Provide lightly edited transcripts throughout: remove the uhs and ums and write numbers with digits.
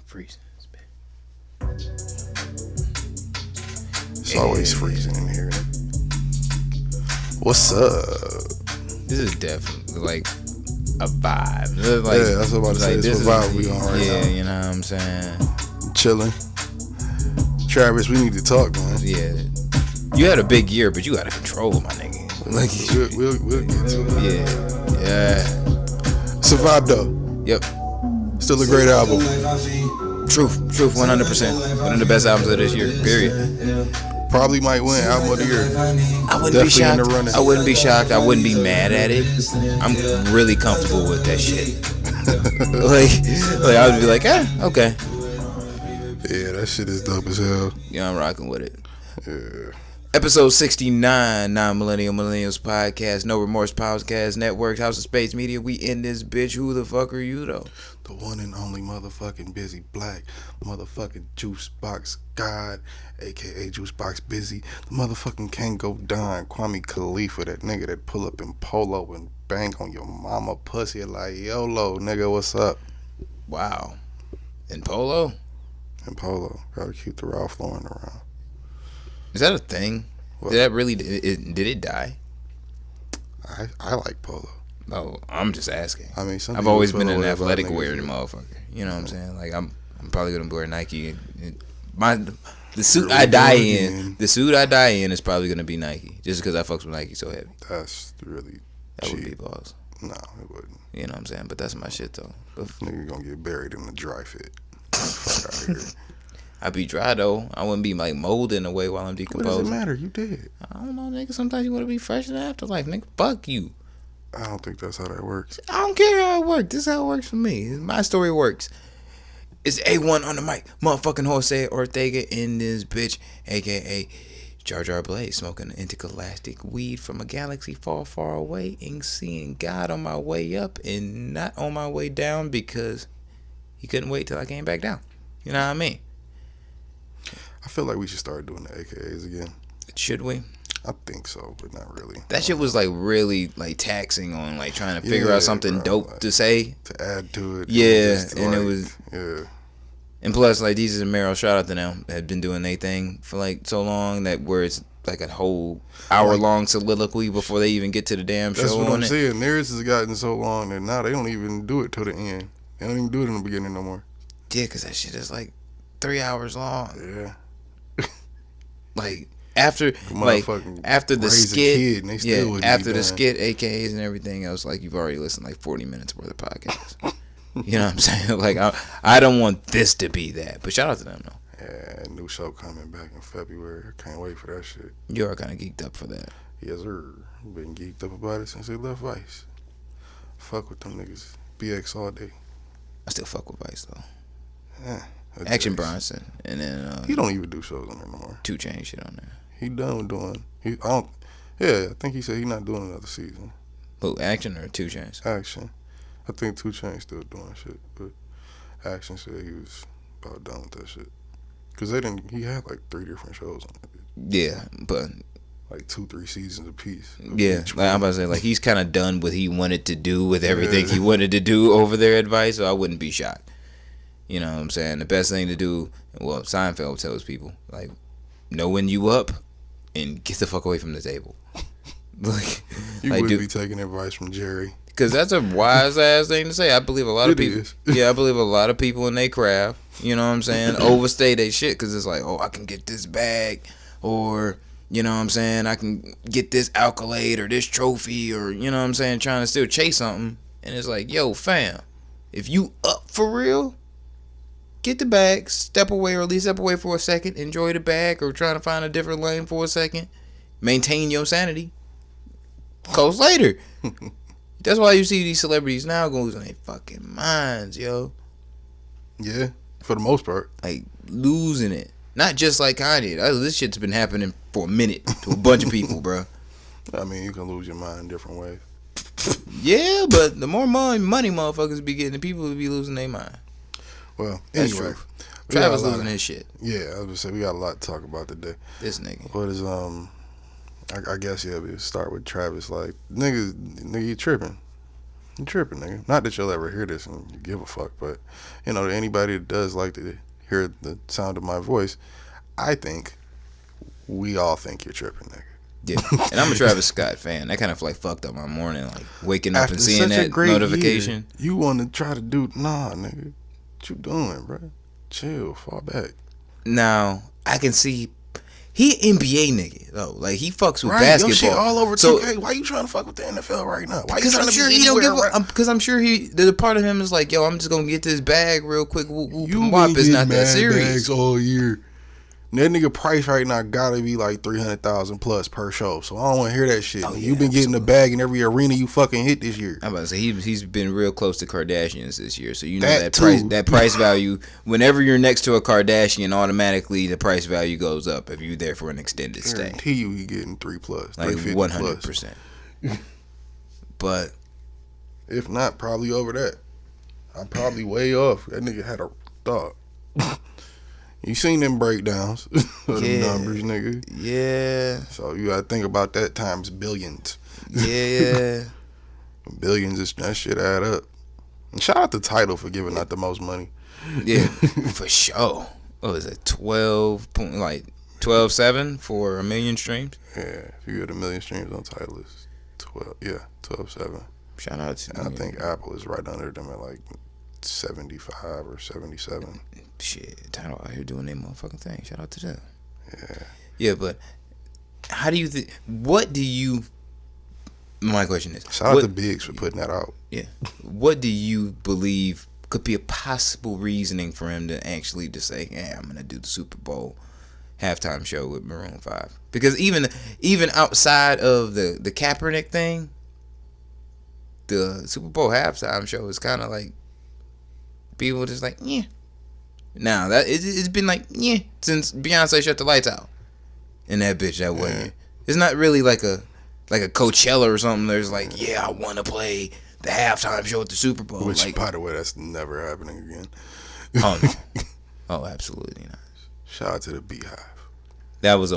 freezing. It's always freezing in here. What's up? This is definitely like a vibe. Like, yeah, that's what I'm about to say. It's a vibe we on right now. Yeah, you know what I'm saying? Chilling. Travis, we need to talk, man. Yeah. You had a big year, but you got to control, my nigga. Like, we'll get to it. Yeah. It's a vibe, though. Yep. Still a great album. Truth, 100%. One of the best albums of this year, period. Probably might win album of the year. I wouldn't be shocked. I wouldn't be shocked. I wouldn't be mad at it. I'm really comfortable with that shit. like I would be like, okay. Yeah, that shit is dope as hell. Yeah, I'm rocking with it. Yeah. Episode 69, Non-Millennial Millennials Podcast, No Remorse Podcast Network, House of Space Media. We in this bitch. Who the fuck are you, though? The one and only motherfucking Busy Black, motherfucking Juice Box God, a.k.a. Juice Box Busy, the motherfucking Can't Go Doin, Kwame Khalifa, that nigga that pull up in polo and bang on your mama pussy like, YOLO, nigga, what's up? Wow. In polo? In polo. Gotta keep the Ralph Lauren around. Is that a thing? What? Did that really, did it die? I like polo. No, I'm just asking. I mean, I've always been an athletic wearing motherfucker. You know what I'm saying? Like, I'm probably gonna wear Nike. The suit I die in is probably gonna be Nike, just because I fucks with Nike so heavy. That's really that cheap. Would be balls. No, it wouldn't. You know what I'm saying? But that's my shit though. Nigga gonna get buried in the dry fit. Fuck out here. I'd be dry though. I wouldn't be like molding away while I'm decomposing. What does it matter? You did. I don't know, nigga. Sometimes you want to be fresh in the afterlife, nigga. Fuck you. I don't think that's how that works. I don't care how it works. This is how it works for me. My story works. It's A1 on the mic. Motherfucking Jose Ortega in this bitch, a.k.a. Jar Jar Blaze, smoking intergalactic weed from a galaxy far, far away and seeing God on my way up and not on my way down because he couldn't wait till I came back down. You know what I mean? I feel like we should start doing the AKAs again. Should we? I think so, but not really. That shit was like really like taxing on like trying to figure out something dope like, to say. To add to it. Yeah, and it was. Yeah. And plus, like, Jesus and Meryl, shout out to them, had been doing their thing for like so long that where it's like a whole hour-long soliloquy before they even get to the damn show. That's what I'm saying. Theirs has gotten so long that now they don't even do it till the end. They don't even do it in the beginning no more. Yeah, because that shit is like 3 hours long. Yeah. Like after the skit, after the skit, AKAs and everything else, like you've already listened like 40 minutes worth of podcasts. You know what I'm saying? Like I don't want this to be that, but shout out to them though. Yeah, new show coming back in February. I can't wait for that shit. You are kind of geeked up for that. Yes, sir. Been geeked up about it since they left Vice. Fuck with them niggas. BX all day. I still fuck with Vice though. Yeah. Action Bronson, and then he don't even do shows on there no more. 2 Chainz shit on there. He done doing. I think he said he not doing another season. Who, Action or 2 Chainz? Action. I think 2 Chainz still doing shit, but Action said he was about done with that shit. Cause he had like 3 different shows on it. Yeah, but like 2-3 seasons apiece. Yeah, like I'm about to say, like he's kind of done what he wanted to do with everything he wanted to do over their advice, so I wouldn't be shocked. You know what I'm saying? The best thing to do, well, Seinfeld tells people, like, know when you up and get the fuck away from the table. Like, you would be taking advice from Jerry. Because that's a wise ass thing to say. I believe a lot of people. Yeah, I believe a lot of people in their craft, you know what I'm saying, overstay their shit because it's like, oh, I can get this bag, or, you know what I'm saying, I can get this accolade or this trophy, or, you know what I'm saying, trying to still chase something. And it's like, yo, fam, if you up for real, get the bag, step away, or at least step away for a second, enjoy the bag, or trying to find a different lane for a second, maintain your sanity, coast later. That's why you see these celebrities now go losing their fucking minds, yo. Yeah, for the most part. Like, losing it. Not just like Kanye. This shit's been happening for a minute to a bunch of people, bro. I mean, you can lose your mind in different ways. Yeah, but the more money motherfuckers be getting, the people will be losing their mind. Well, anyway. Travis losing his shit. Yeah, I was gonna say, we got a lot to talk about today. This nigga. What is, I guess, yeah, we start with Travis. Like, nigga, you tripping. You tripping, nigga. Not that you'll ever hear this and you give a fuck, but you know, anybody that does like to hear the sound of my voice, I think we all think you're tripping, nigga. Yeah, and I'm a Travis Scott fan. That kind of like fucked up my morning, like waking up After and seeing that notification. Year, you want to try to do nigga? What you doing, bro? Chill, fall back. Now I can see he NBA nigga though. Like he fucks with right, basketball. Your shit all over so, 2K. Why you trying to fuck with the NFL right now? Why you Because trying I'm to sure be he don't anywhere? give. Because I'm sure the part of him is like, yo, I'm just gonna get this bag real quick. Whoop, whoop, You wop. It's not mad that serious. Bags all year. That nigga price right now gotta be like 300,000 plus per show. So I don't want to hear that shit. Oh, yeah, you been getting the bag in every arena you fucking hit this year. I'm about to say he's been real close to Kardashians this year. So you know that price value. Whenever you're next to a Kardashian, automatically the price value goes up if you're there for an extended stay. Guarantee you he getting 3+, like 100%. But if not, probably over that. I'm probably way off. That nigga had a thought. You seen them breakdowns of the numbers, nigga. Yeah. So you gotta think about that times billions. Yeah. Billions, that shit add up. And shout out to Tidal for giving out the most money. Yeah, for sure. What was it? 12.7 for 1 million streams? Yeah, if you get 1 million streams on Tidal, it's 12.7. Shout out to and I think Apple is right under them at like 75 or 77. Shit, Tidal out here doing their motherfucking thing. Shout out to them. Yeah. Yeah, but how do you think? What do you? My question is. Shout out to Biggs for putting that out. Yeah. What do you believe could be a possible reasoning for him to actually just say, "Yeah, I'm gonna do the Super Bowl halftime show with Maroon 5"? Because even outside of the Kaepernick thing, the Super Bowl halftime show is kind of like people just like, yeah. Now that it's been like, yeah, since Beyonce shut the lights out in that bitch that way. It's not really like a Coachella or something. There's like, yeah, I want to play the halftime show at the Super Bowl. Which, like, by the way, that's never happening again. Oh, no. Oh, absolutely not. Shout out to the Beehive. That was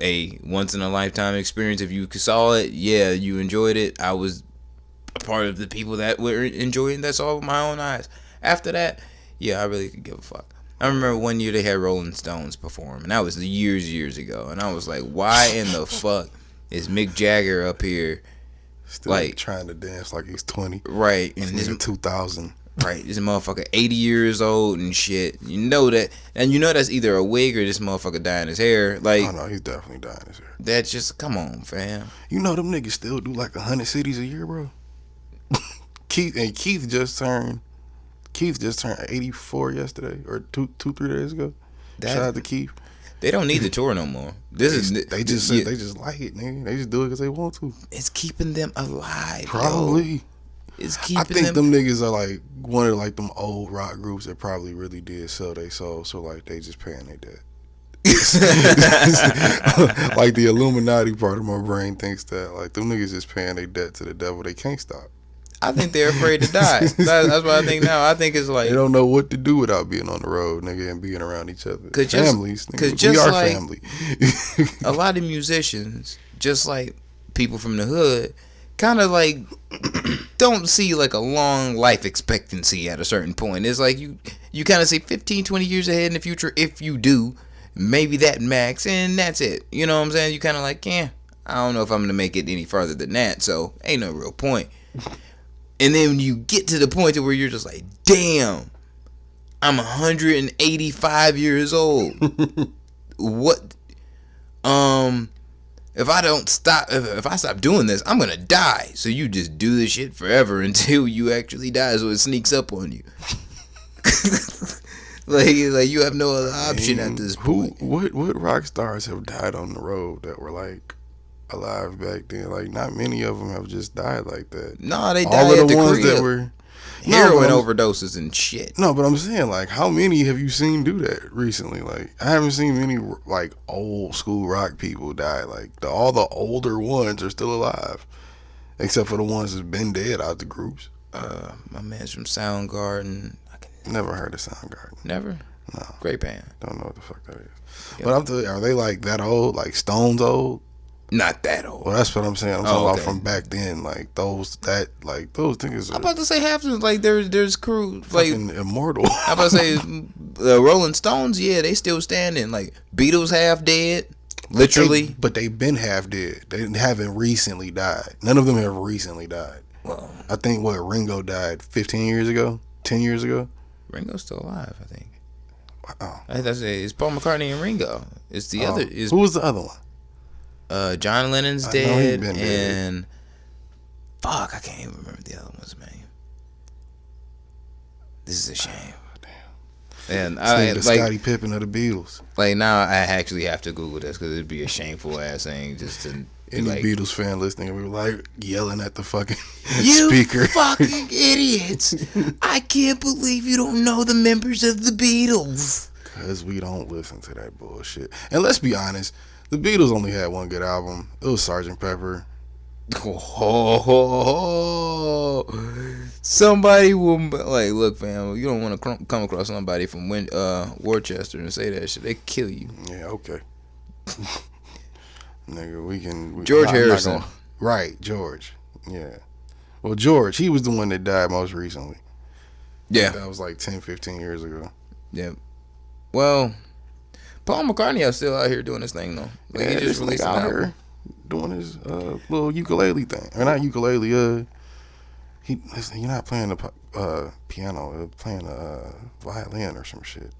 a once in a lifetime experience. If you saw it, yeah, you enjoyed it. I was a part of the people that were enjoying that saw with my own eyes. After that, yeah, I really could give a fuck. I remember one year they had Rolling Stones perform, and that was years ago. And I was like, why in the fuck is Mick Jagger up here, still like trying to dance like he's 20? Right, and this is 2000. Right, this motherfucker 80 years old and shit. You know that, and you know that's either a wig or this motherfucker drying his hair. Like, oh no, he's definitely dyeing his hair. That's just, come on, fam. You know them niggas still do like 100 cities a year, bro. Keith just turned 84 yesterday or 3 days ago. Shout out to Keith. They don't need the tour no more. They just like it, nigga. They just do it because they want to. It's keeping them alive. Probably. Yo. It's keeping. I think them niggas are like one of like them old rock groups that probably really did sell they soul, so like they just paying their debt. Like the Illuminati part of my brain thinks that like them niggas just paying their debt to the devil. They can't stop. I think they're afraid to die. That's what I think now. I think it's like they don't know what to do without being on the road, nigga, and being around each other. Families, nigga. We are like, family. A lot of musicians, just like people from the hood, kind of like don't see like a long life expectancy at a certain point. It's like you kind of say 15, 20 years ahead in the future. If you do, maybe that max, and that's it. You know what I'm saying? You kind of like, yeah, I don't know if I'm going to make it any farther than that, so ain't no real point. And then when you get to the point to where you're just like, damn, I'm 185 years old. What? If I don't stop, if I stop doing this, I'm gonna die. So you just do this shit forever until you actually die, so it sneaks up on you. like you have no other option at this point. What rock stars have died on the road that were like alive back then? Like not many of them have just died like that. No, they died at the ones crib. That were heroin overdoses and shit. No, but I'm saying, like, how many have you seen do that recently? Like, I haven't seen many, like, old school rock people die. Like, all the older ones are still alive. Except for the ones that's been dead out the groups. My man's from Soundgarden. Never heard of Soundgarden. Never? No. Great band. Don't know what the fuck that is. Yep. But I'm telling you, are they, like, that old? Like, Stones old? Not that old. Well, that's what I'm saying. I'm talking about from back then, like those niggas. I'm about to say half of like there's crew like immortal. I'm about to say the Rolling Stones. Yeah, they still standing. Like Beatles half dead, literally. But they've been half dead. They haven't recently died. None of them have recently died. Well, I think Ringo died 15 years ago, 10 years ago. Ringo's still alive, I think. Wow. That's it. It's Paul McCartney and Ringo. It's the other. Who was the other one? John Lennon's dead, and fuck, I can't even remember the other one's name. This is a shame. And I the like Scottie Pippen of the Beatles. Like now, I actually have to Google this because it'd be a shameful ass thing just to. Any like, Beatles fan listening, we were like yelling at the fucking you speaker. Fucking idiots! I can't believe you don't know the members of the Beatles. Because we don't listen to that bullshit. And let's be honest, the Beatles only had one good album. It was Sgt. Pepper. Somebody will like, look, fam. You don't want to come across somebody from Worcester and say that shit. They kill you. Yeah, okay. Nigga, we can. George Harrison. Right, George. Yeah. Well, George, he was the one that died most recently. Yeah. That was like 10, 15 years ago. Yeah. Well, Paul McCartney is still out here doing his thing, though. Like, he just released an album. Doing his little ukulele thing. Or not ukulele, you're not playing the piano, playing a violin or some shit.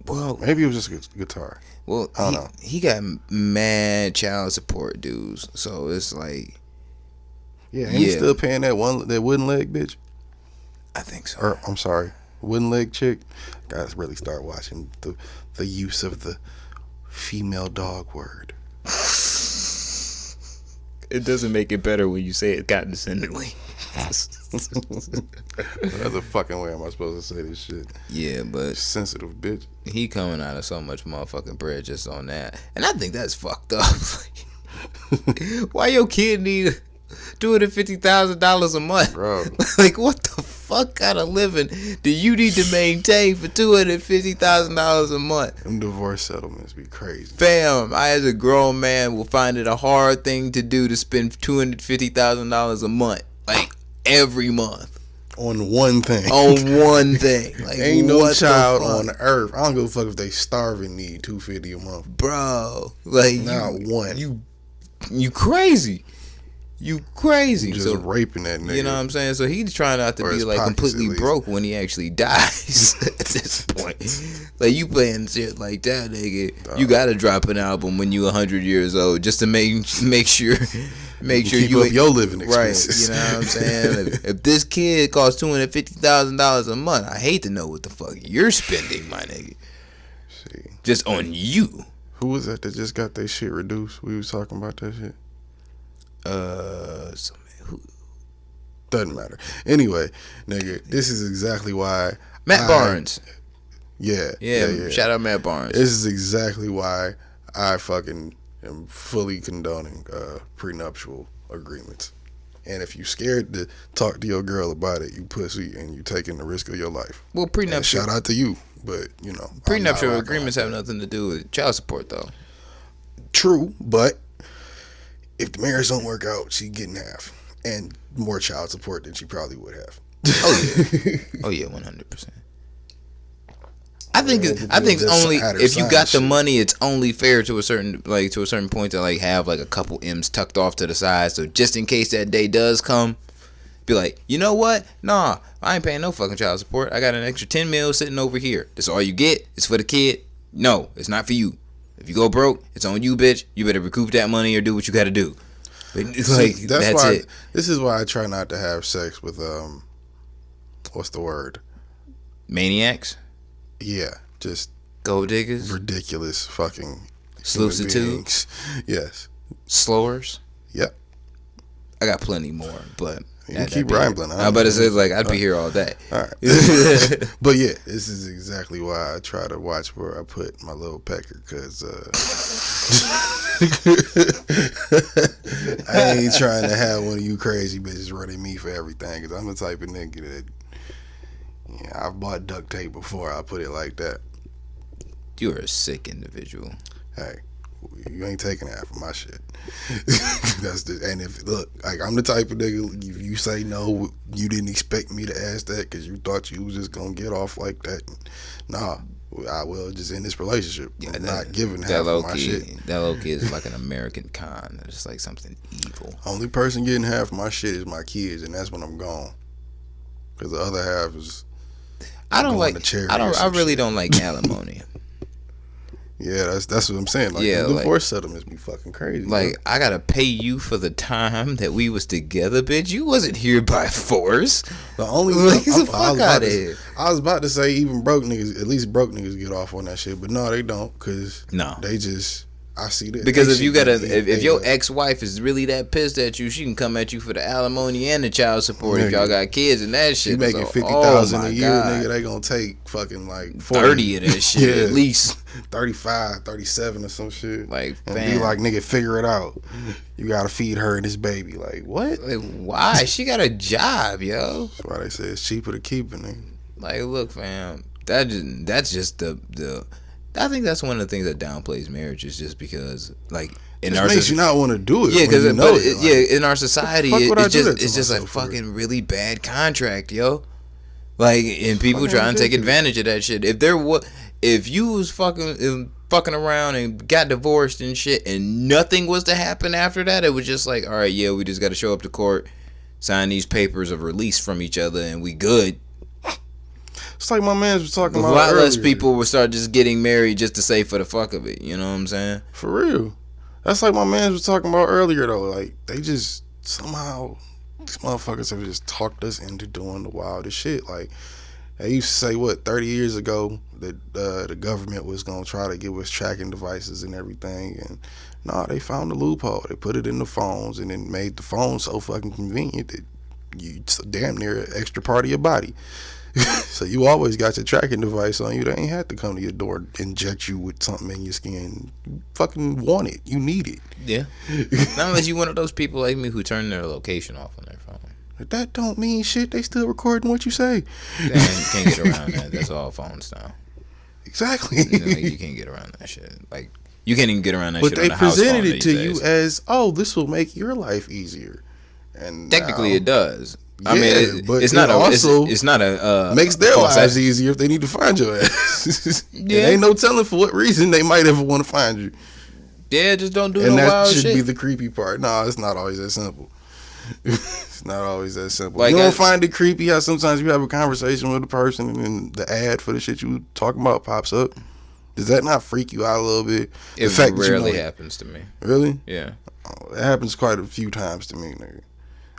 Well, maybe it was just a guitar. Well, I don't know. He got mad child support dues, so it's like, yeah, and he's still paying that wooden leg bitch. I think so. Or I'm sorry, wooden leg chick. Guys, really start watching the use of the female dog word. It doesn't make it better when you say it condescendingly. What other fucking way am I supposed to say this shit? Yeah, but sensitive bitch. He coming out of so much motherfucking bread just on that, and I think that's fucked up. Why your kid need $250,000 a month, bro? Like, what the fuck kind of living do you need to maintain for $250,000 a month? Them divorce settlements be crazy. Fam, I as a grown man will find it a hard thing to do to spend $250,000 a month, like every month. On one thing. Like, ain't no child on earth. I don't give a fuck if they starving need $250 a month, bro. Like, not one. You crazy. You crazy. Just so raping that nigga. You know what I'm saying? So he's trying not to be like completely broke when he actually dies at this point. Like, you playing shit like that, nigga. You gotta drop an album when you 100 years old just to make sure keep up your living expenses. Right. You know what I'm saying? If this kid costs $250,000 a month, I hate to know what the fuck you're spending, my nigga. See, just on you. Who was that just got their shit reduced? We was talking about that shit. Doesn't matter. Anyway, nigga, this is exactly why Matt Barnes. Yeah. Shout out Matt Barnes. This is exactly why I fucking am fully condoning prenuptial agreements. And if you scared to talk to your girl about it, you pussy, and you taking the risk of your life. Well, prenuptial. And shout out to you, but you know, prenuptial agreements have nothing to do with child support, though. True, but if the marriage don't work out, she getting half and more child support than she probably would have. Oh yeah, 100%. I think only if you got the money, it's only fair to a certain point to like have like a couple M's tucked off to the side, so just in case that day does come, be like, you know what? Nah, I ain't paying no fucking child support. I got an extra 10 mil sitting over here. That's all you get. It's for the kid. No, it's not for you. If you go broke, it's on you, bitch. You better recoup that money or do what you got to do. But like, that's why. it. This is why I try not to have sex with what's the word? Maniacs. Yeah, just gold diggers. Ridiculous fucking Sluicitudes. Yes. Slowers. Yep. I got plenty more, but you keep rambling. I bet it's like I'd be here all day. All right. But yeah, this is exactly why I try to watch where I put my little pecker, because I ain't trying to have one of you crazy bitches running me for everything, because I'm the type of nigga that, I've bought duct tape before, I'll put it like that. You're a sick individual. Hey, You ain't taking half of my shit. And if look, like I'm the type of nigga, if you say no, you didn't expect me to ask that because you thought you was just gonna get off like that. Nah, I will just end this relationship. Yeah, I'm not giving half of my shit. That low key is like an American con. It's like something evil. Only person getting half of my shit is my kids, and that's when I'm gone. Because the other half is. I really don't like alimony. Yeah, that's what I'm saying. Like, the divorce settlements be fucking crazy. Like, bro. I gotta pay you for the time that we was together, bitch. You wasn't here by force. The only I was about to say even broke niggas, at least broke niggas get off on that shit, but no, they don't, because they just. I see that. Because if your ex-wife is really that pissed at you, she can come at you for the alimony and the child support if y'all got kids and that shit. You making $50,000 a year, nigga, they gonna take fucking like 30 of that shit at least. 35, 37 or some shit. Like, and be like, nigga, figure it out. You gotta feed her and this baby. Like, what? Like, why? She got a job, yo. That's why they say it's cheaper to keep it, nigga. Like, look, fam, that's just the. I think that's one of the things that downplays marriage is just because, like, in our makes you not want to do it. Yeah, because in our society, it's just a fucking really bad contract, yo. Like, and people try and take advantage of that shit. If you was fucking around and got divorced and shit, and nothing was to happen after that, it was just like, all right, yeah, we just got to show up to court, sign these papers of release from each other, and we good. It's like my man was talking about. A lot less people would start just getting married just to say for the fuck of it. You know what I'm saying? For real. That's like my man was talking about earlier though. Like they just somehow these motherfuckers have just talked us into doing the wildest shit. Like they used to say 30 years ago that the government was gonna try to give us tracking devices and everything, and they found the loophole. They put it in the phones and then made the phone so fucking convenient that it's damn near an extra part of your body. So you always got your tracking device on you. They ain't had to come to your door, inject you with something in your skin. You fucking want it. You need it. Yeah. Not unless you one of those people like me who turn their location off on their phone. That don't mean shit. They still recording what you say. You can't get around that. That's all phones now. Exactly. You can't get around that shit. Like, you can't even get around that shit on the house phone. But they presented it to you as, this will make your life easier. And technically it does. I mean, it's not a makes their lives easier if they need to find your ass. Yeah. Ain't no telling for what reason they might ever want to find you. Yeah, just don't do no wild shit. And that should be the creepy part. No, it's not always that simple. It's not always that simple. Like, you don't find it creepy how sometimes you have a conversation with a person and then the ad for the shit you talking about pops up? Does that not freak you out a little bit? It rarely happens to me. Really? Yeah. It happens quite a few times to me, nigga.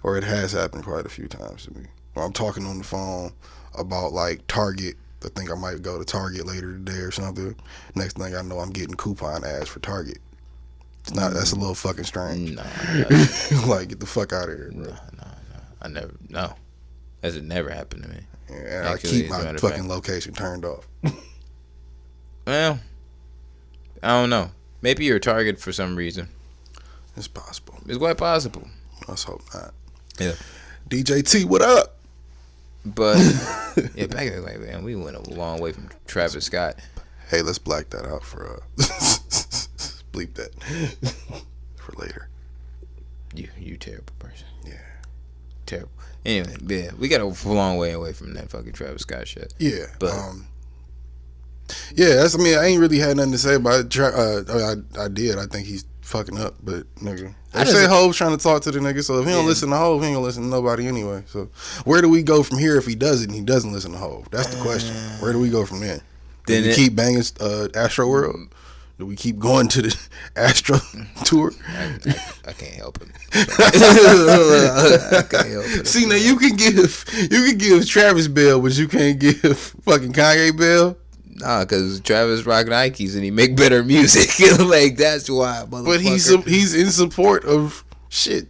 Or it has happened quite a few times to me. Or I'm talking on the phone about like Target. I think I might go to Target later today or something. Next thing I know, I'm getting coupon ads for Target. It's not. That's a little fucking strange. No. Like, get the fuck out of here, bro. No. That's never happened to me. Yeah, and actually, I keep my fucking location turned off. Well, I don't know. Maybe you're a target for some reason. It's possible. It's quite possible. Let's hope not. Yeah. DJ T, what up? But yeah, back in the day, man, we went a long way from Travis Scott. Hey, let's black that out for bleep that for later. You terrible person. Yeah. Terrible. Anyway, yeah, we got a long way away from that fucking Travis Scott shit. Yeah. But yeah, I ain't really had nothing to say about it. I did. I think he's fucking up, but nigga. I say Hove's trying to talk to the nigga, so if he don't listen to Hove, he ain't gonna listen to nobody anyway. So where do we go from here if he does it and he doesn't listen to Hove? That's the question. Where do we go from there? Do we keep banging Astroworld? Do we keep going to the Astro tour? I can't help it. I can't help it. See, now you can give Travis bail, but you can't give fucking Kanye bail. Nah, because Travis rock Nikes and he make better music. Like, that's why, motherfucker. But he's in support of shit.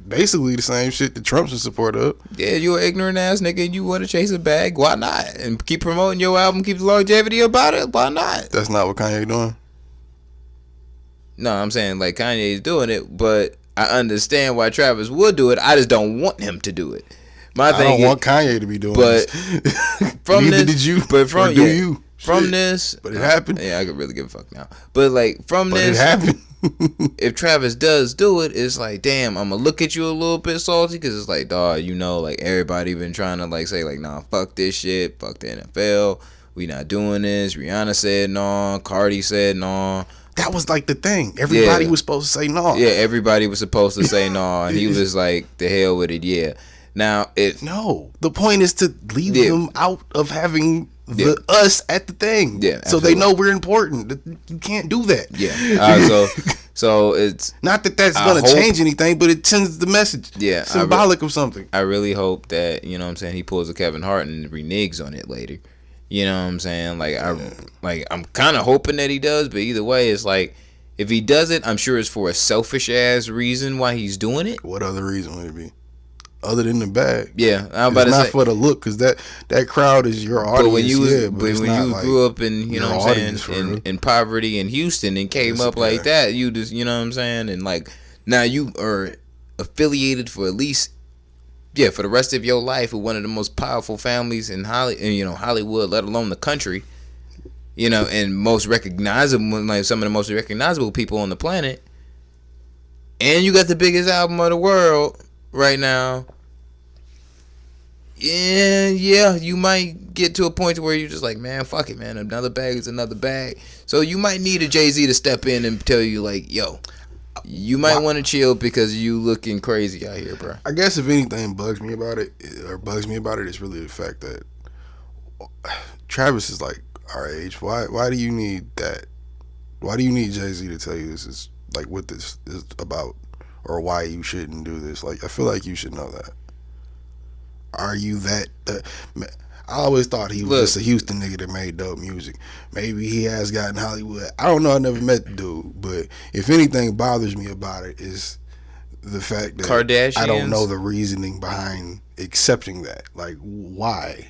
Basically the same shit that Trump's in support of. Yeah, you an ignorant ass nigga and you want to chase a bag. Why not? And keep promoting your album, keep the longevity about it. Why not? That's not what Kanye doing. No, I'm saying like Kanye's doing it, but I understand why Travis would do it. I just don't want him to do it. I don't want Kanye to be doing but this. From Neither this, did you. But from do you? from this, but it happened. Yeah, I could really give a fuck now. But like from but this, it happened. If Travis does do it, it's like, damn, I'm gonna look at you a little bit salty because it's like, dog, you know, like everybody been trying to like say like, nah, fuck this shit, fuck the NFL, we not doing this. Rihanna said no, Cardi said no. That was like the thing. Everybody was supposed to say no. Yeah, everybody was supposed to say no, and he was like, the hell with it. Yeah. Now the point is to leave them out of having us at the thing. Yeah, so they know we're important. You can't do that. Yeah. So it's not that that's gonna change anything, but it sends the message. Yeah, symbolic of something. I really hope that, you know what I'm saying, he pulls a Kevin Hart and reneges on it later. You know what I'm saying? Like I'm kind of hoping that he does, but either way, it's like if he does it, I'm sure it's for a selfish ass reason why he's doing it. What other reason would it be? Other than the bag, yeah, I'm about to say, not for the look, because that crowd is your audience. But when you grew up in, you know what I'm saying, in poverty in Houston and came up like that, you just, you know what I'm saying, and like now you are affiliated for at least, for the rest of your life with one of the most powerful families in Hollywood, let alone the country, you know, and most recognizable, like some of the most recognizable people on the planet, and you got the biggest album of the world right now. Yeah, you might get to a point where you're just like, man, fuck it, man. Another bag is another bag. So you might need a Jay-Z to step in and tell you, like, yo, you might want to chill because you looking crazy out here, bro. I guess if anything bugs me about it, it's really the fact that Travis is like our age. Why do you need that? Why do you need Jay-Z to tell you this is like what this is about, or why you shouldn't do this? Like, I feel like you should know that. Are you that? I always thought he was just a Houston nigga that made dope music. Maybe he has gotten Hollywood. I don't know. I never met the dude, but if anything bothers me about it is the fact that Kardashians? I don't know the reasoning behind accepting that. Like, why?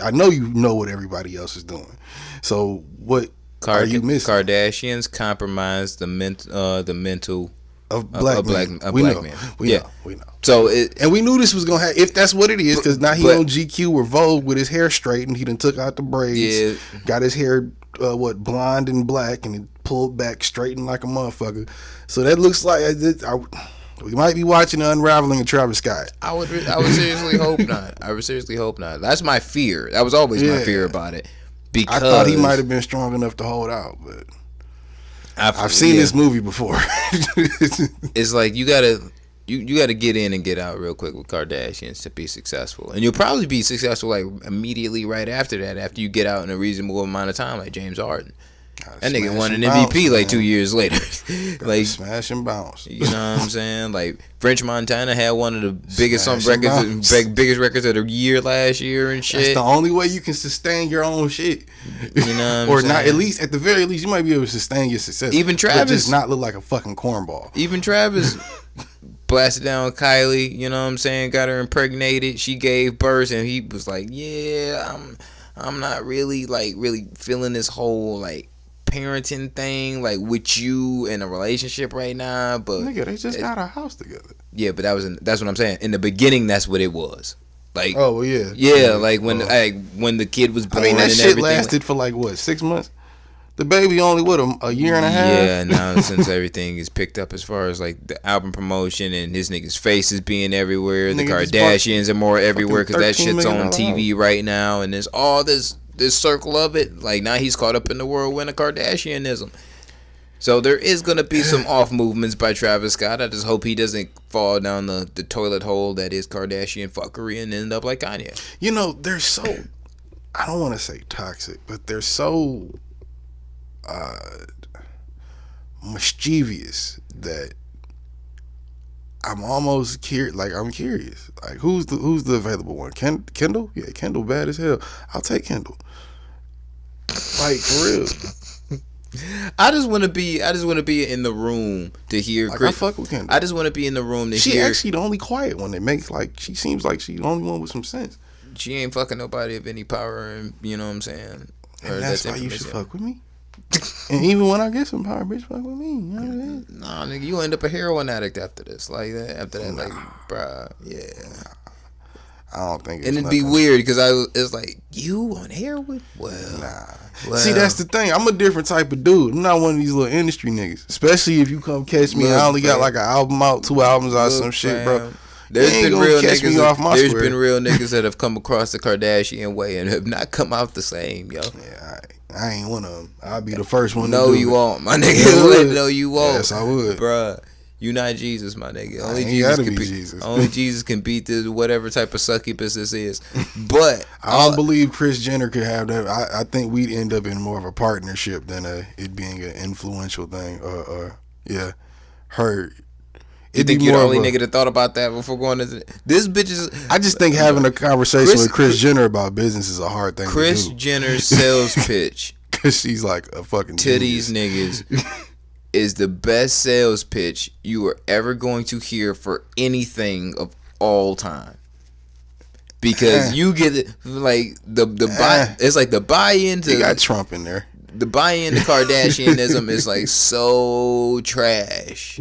I know you know what everybody else is doing. So what are you missing? Kardashians compromised the mental of black men. We know. We know. So and we knew this was gonna happen if that's what it is, because now he on GQ or Vogue with his hair straightened. He done took out the braids, got his hair blonde and black, and it pulled back, straightened like a motherfucker. So that looks like we might be watching the unraveling of Travis Scott. I would seriously hope not. I would seriously hope not. That's my fear. That was always my fear about it. Because I thought he might have been strong enough to hold out, but I've seen this movie before. It's like you gotta get in and get out real quick with Kardashians to be successful, and you'll probably be successful like immediately right after that, after you get out in a reasonable amount of time, like James Harden. That nigga won an MVP like 2 years later. Like smash and bounce. You know what I'm saying? Like French Montana had one of the biggest biggest records of the year last year and shit. That's the only way you can sustain your own shit. You know what I'm or saying? Not, at least at the very least you might be able to sustain your success. Even Travis, but just not look like a fucking cornball. Even Travis blasted down Kylie, you know what I'm saying? Got her impregnated. She gave birth, and he was like, "Yeah, I'm not really feeling this whole like parenting thing like with you in a relationship right now." But nigga, they just got a house together. Yeah, but that's what I'm saying. In the beginning, that's what it was. Like, oh well, yeah, like when the kid was born. I mean, that and shit everything lasted for like what, 6 months. The baby only with him a year and a half. Yeah, now since everything is picked up as far as like the album promotion and his nigga's face is being everywhere, the Kardashians are more everywhere because that shit's on TV right now, and there's all this circle of it. Like now he's caught up in the whirlwind of Kardashianism. So there is gonna be some off movements by Travis Scott. I just hope he doesn't fall down the toilet hole that is Kardashian fuckery and end up like Kanye. You know, they're so, I don't want to say toxic, but they're so mischievous that I'm almost curious. Like I'm curious. Like who's the available one? Kendall? Yeah, Kendall bad as hell. I'll take Kendall. Like for real. I just want to be in the room to hear. Like, I fuck with Kendall. I just want to be in the room to hear. She actually the only quiet one that makes like she seems like she's the only one with some sense. She ain't fucking nobody of any power, and you know what I'm saying. And that's why you should fuck with me. And even when I get some power, bitch, fuck with me. You know what I mean? Nah, nigga, you end up a heroin addict after this. Like that, like, bruh, yeah. I don't think. And it'd be weird because it's like, you on heroin? Well, nah. Well. See, that's the thing. I'm a different type of dude. I'm not one of these little industry niggas. Especially if you come catch me. I only got like an album out, 2 albums out, some shit, bro. There's been real niggas. There's been real niggas that have come across the Kardashian way and have not come out the same, yo. Yeah, I ain't one of them. I'll be the first one. No, to do you it. won't, my nigga. No, you won't. Yes, I would, bruh. You not Jesus, my nigga. Only Jesus can beat Jesus. Only Jesus can beat this whatever type of succubus this is. But I don't believe Kris Jenner could have that. I think we'd end up in more of a partnership than it being an influential thing. Yeah, her. You think you're the only nigga that thought about that before going into this bitch is? I just think having a conversation with Kris Jenner about business is a hard thing to do. Kris Jenner's sales pitch, because she's like a fucking to these niggas, is the best sales pitch you are ever going to hear for anything of all time. Because you get it, like the buy. It's like the buy-in to. You got Trump in there. The buy-in to Kardashianism is like so trash.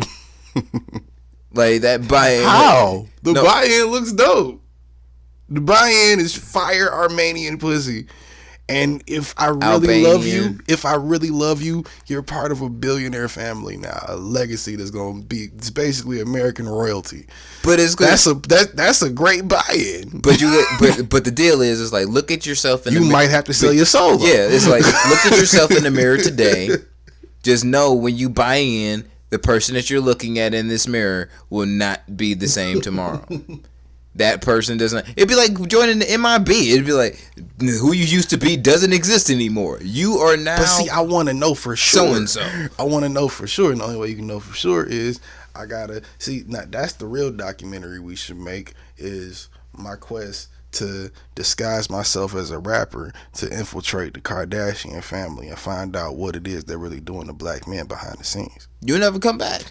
Like that buy-in. How? The buy-in looks dope. The buy-in is fire Armenian pussy. And if I really love you, you're part of a billionaire family now. A legacy that's gonna be, it's basically American royalty. But it's good. That's a great buy-in. But but the deal is, it's like, look at yourself in the mirror. You might have to sell your soul. Yeah, it's like, look at yourself in the mirror today. Just know when you buy in, the person that you're looking at in this mirror will not be the same tomorrow. That person doesn't. It'd be like joining the MIB. It'd be like, who you used to be doesn't exist anymore. You are now. But see, I want to know for sure. So and so. I want to know for sure, and the only way you can know for sure is I gotta see. Now that's the real documentary we should make. Is my quest to disguise myself as a rapper to infiltrate the Kardashian family and find out what it is they're really doing to black men behind the scenes. You'll never come back.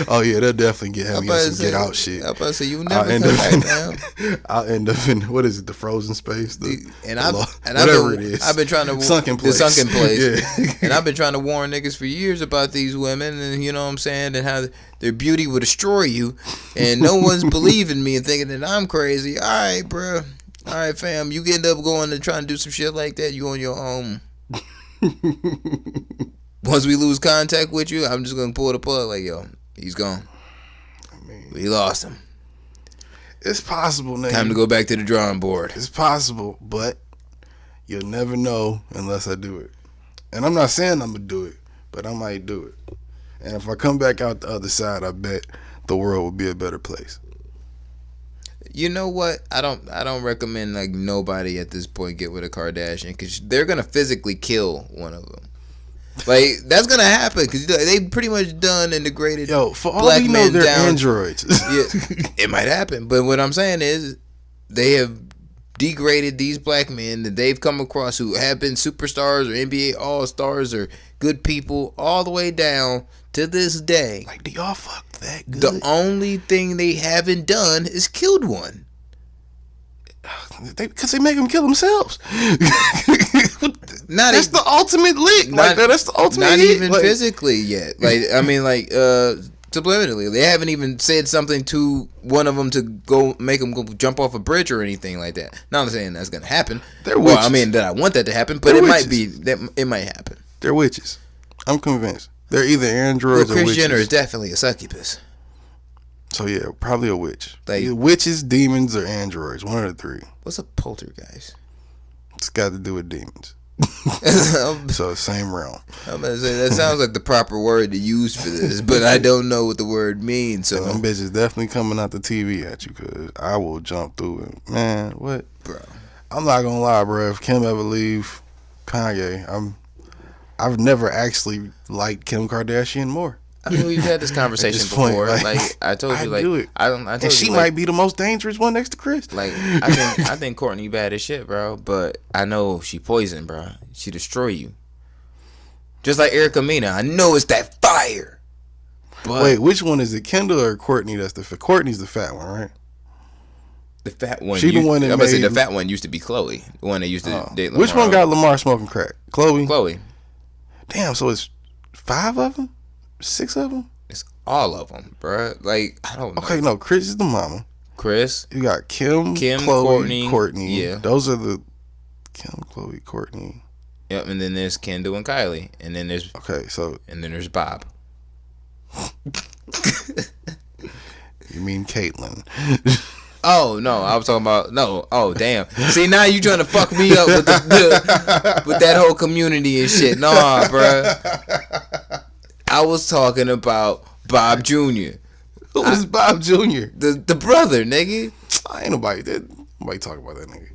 Oh yeah, they'll definitely get me some get out shit. I'm about to say you'll never come back, man. I'll end up in, what is it, the frozen space? I've been trying to sunken place. The sunken place. Yeah. And I've been trying to warn niggas for years about these women, and you know what I'm saying, and how their beauty will destroy you, and no one's believing me and thinking that I'm crazy. All right, bro. All right, fam. You end up going and trying to do some shit like that, you on your own. Once we lose contact with you, I'm just gonna pull the plug. Like, yo, he's gone. We lost him. It's possible, nigga. Time to go back to the drawing board. It's possible, but you'll never know unless I do it. And I'm not saying I'm gonna do it, but I might do it. And if I come back out the other side, I bet the world will be a better place. You know what? I don't recommend like nobody at this point get with a Kardashian, because they're gonna physically kill one of them. Like, that's gonna happen because they pretty much done and degraded. Yo, for all we know, they're androids. Yeah, it might happen, but what I'm saying is, they have degraded these black men that they've come across who have been superstars or NBA All-Stars or good people all the way down to this day. Like, do y'all fuck that good? The only thing they haven't done is killed one. Because they make them kill themselves. That's the ultimate lick. That's the ultimate. Not even physically yet. Like, I mean, like subliminally, they haven't even said something to one of them to go make them go jump off a bridge or anything like that. Not saying that's gonna happen. They're witches. Well, I mean that I want that to happen, but it might be that it might happen. They're witches. I'm convinced. They're either androids or witches. Kris Jenner is definitely a succubus. So yeah, probably a witch. Like, either witches, demons, or androids. One of the three. What's a poltergeist? It's got to do with demons. So same realm. I'm gonna say that sounds like the proper word to use for this, but I don't know what the word means. So them bitches definitely coming out the TV at you, cause I will jump through it. Man, what, bro? I'm not gonna lie, bro. If Kim ever leave Kanye, I've never actually liked Kim Kardashian more. I mean, we've had this conversation before. Like I told you, like I told and she might be the most dangerous one next to Kris. Like I think Courtney bad as shit, bro. But I know she poison, bro. She destroy you. Just like Erica Mena, I know it's that fire. But wait, which one is it, Kendall or Courtney? Courtney's the fat one, right? The fat one. She the one that made, say the fat one used to be Chloe, the one that used to date Lamar. Which one got Lamar smoking crack? Chloe. Damn. So it's 5 of them. 6 of them? It's all of them, bro. Like, I don't know. Okay, no, Kris is the mama. Chris. You got Kim, Chloe, Courtney. Yeah. Those are the Kim, Chloe, Courtney. Yep, and then there's Kendall and Kylie. And then there's and then there's Bob. You mean Caitlyn. Oh no, I was talking about no. Oh damn! See, now you trying to fuck me up with with that whole community and shit. Nah, bruh. I was talking about Bob Jr. Who is Bob Jr.? The brother, nigga. Ain't nobody talk about that nigga.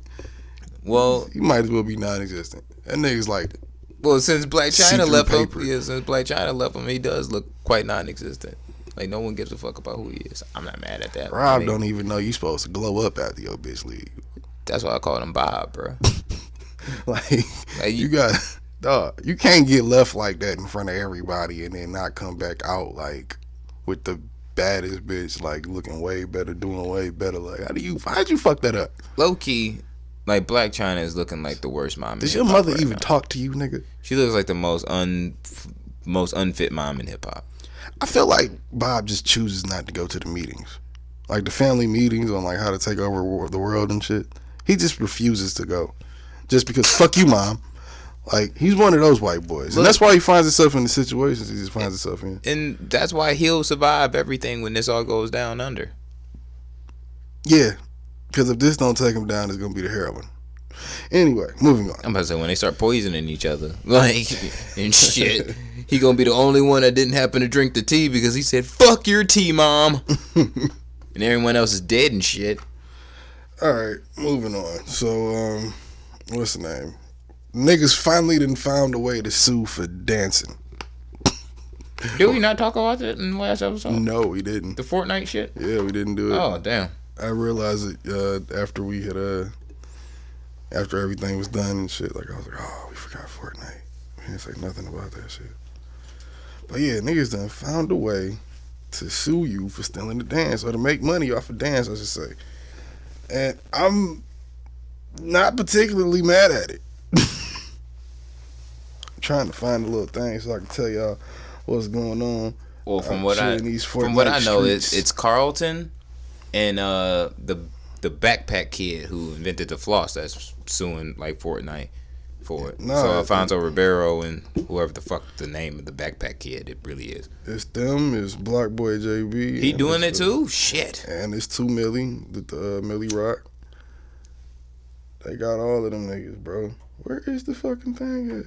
Well, he might as well be non-existent. That nigga's like. Well, since Black China left him, he does look quite non-existent. Like, no one gives a fuck about who he is. I'm not mad at that. Rob don't even know you supposed to glow up after your bitch leave. That's why I called him Bob, bro. like you got, dog, you can't get left like that in front of everybody and then not come back out like with the baddest bitch, like looking way better, doing way better. Like, how'd you fuck that up? Low key, like Black China is looking like the worst mom. Does your mother even talk to you, nigga? She looks like the most unfit mom in hip hop. I feel like Bob just chooses not to go to the meetings, like the family meetings on like how to take over the world and shit. He just refuses to go, just because fuck you, mom. Like, he's one of those white boys, and that's why he finds himself in the situations he just finds himself in. And that's why he'll survive everything when this all goes down under. Yeah, because if this don't take him down, it's gonna be the heroin. Anyway, moving on. I'm about to say, when they start poisoning each other, like, and shit, he gonna be the only one that didn't happen to drink the tea because he said, "Fuck your tea, mom," and everyone else is dead and shit. All right, moving on. So, what's the name? Niggas finally done found a way to sue for dancing. Did we not talk about that in the last episode? No, we didn't. The Fortnite shit? Yeah, we didn't do it. Oh, damn. I realized it after we had after everything was done and shit. Like, I was like, oh, we forgot Fortnite. We didn't say nothing about that shit. But yeah, niggas done found a way to sue you for stealing the dance, or to make money off of dance, I should say. And I'm not particularly mad at it. I'm trying to find a little thing so I can tell y'all what's going on. Well, from what I know, it's Carlton and the backpack kid who invented the floss that's suing like Fortnite for it. No, so Alfonso Ribeiro and whoever the fuck the name of the backpack kid it really is. It's them. It's Block Boy JB. He doing it too? Shit. And it's 2 Millie, the Millie Rock. They got all of them niggas, bro. Where is the fucking thing at?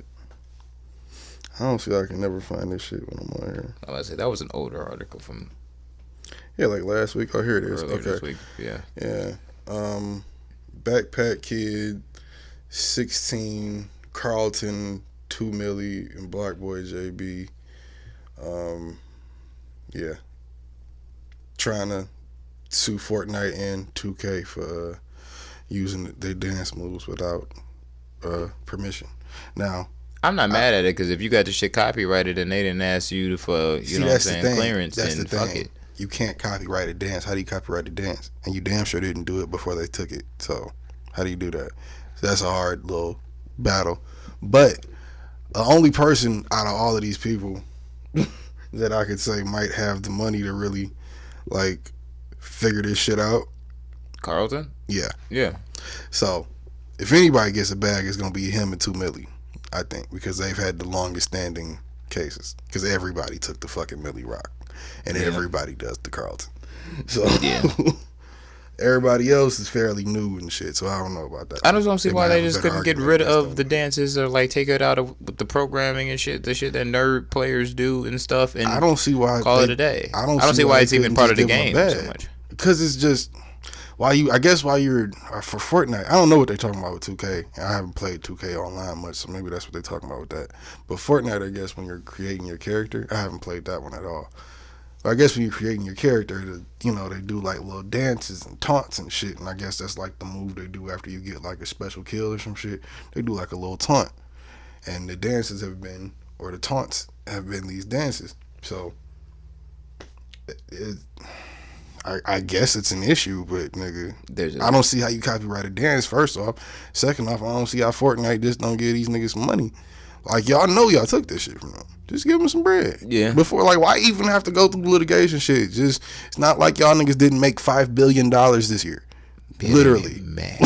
I don't see. I can never find this shit when I'm on here. I was say that was an older article from. Yeah, like last week. Oh, here it is. Earlier this week. Yeah. Yeah. Backpack Kid, 16, Carlton, 2 Millie, and Black Boy JB. Yeah. Trying to sue Fortnite and 2K for using their dance moves without permission. Now, I'm not mad at it because if you got the shit copyrighted and they didn't ask you for know what I'm saying, clearance, then fuck it. You can't copyright a dance. How do you copyright a dance? And you damn sure didn't do it before they took it. So how do you do that? So that's a hard little battle. But the only person out of all of these people that I could say might have the money to really like figure this shit out. Carlton? Yeah. Yeah. So if anybody gets a bag, it's gonna be him and 2 Millie, I think, because they've had the longest standing cases. Because everybody took the fucking Millie Rock. And everybody does the Carlton. So everybody else is fairly new and shit, so I don't know about that. I just don't see why they just couldn't get rid of the dances or like take it out of the programming and shit, the shit that nerd players do and stuff, and I don't see why call it a day. I don't see why it's even part of the game so much. Because it's just for Fortnite, I don't know what they're talking about with 2K. I haven't played 2K online much, so maybe that's what they're talking about with that. But Fortnite, I guess when you're creating your character, I haven't played that one at all. I guess when you're creating your character, they do like little dances and taunts and shit, and I guess that's like the move they do after you get like a special kill or some shit. They do like a little taunt, and the dances have been, or the taunts have been these dances. So, I guess it's an issue, but nigga, I don't see how you copyright a dance. First off, second off, I don't see how Fortnite just don't give these niggas some money. Like, y'all know y'all took this shit from them. Just give them some bread. Yeah. Before, like, why even have to go through litigation shit? Just, it's not like y'all niggas didn't make $5 billion this year. Literally. Man.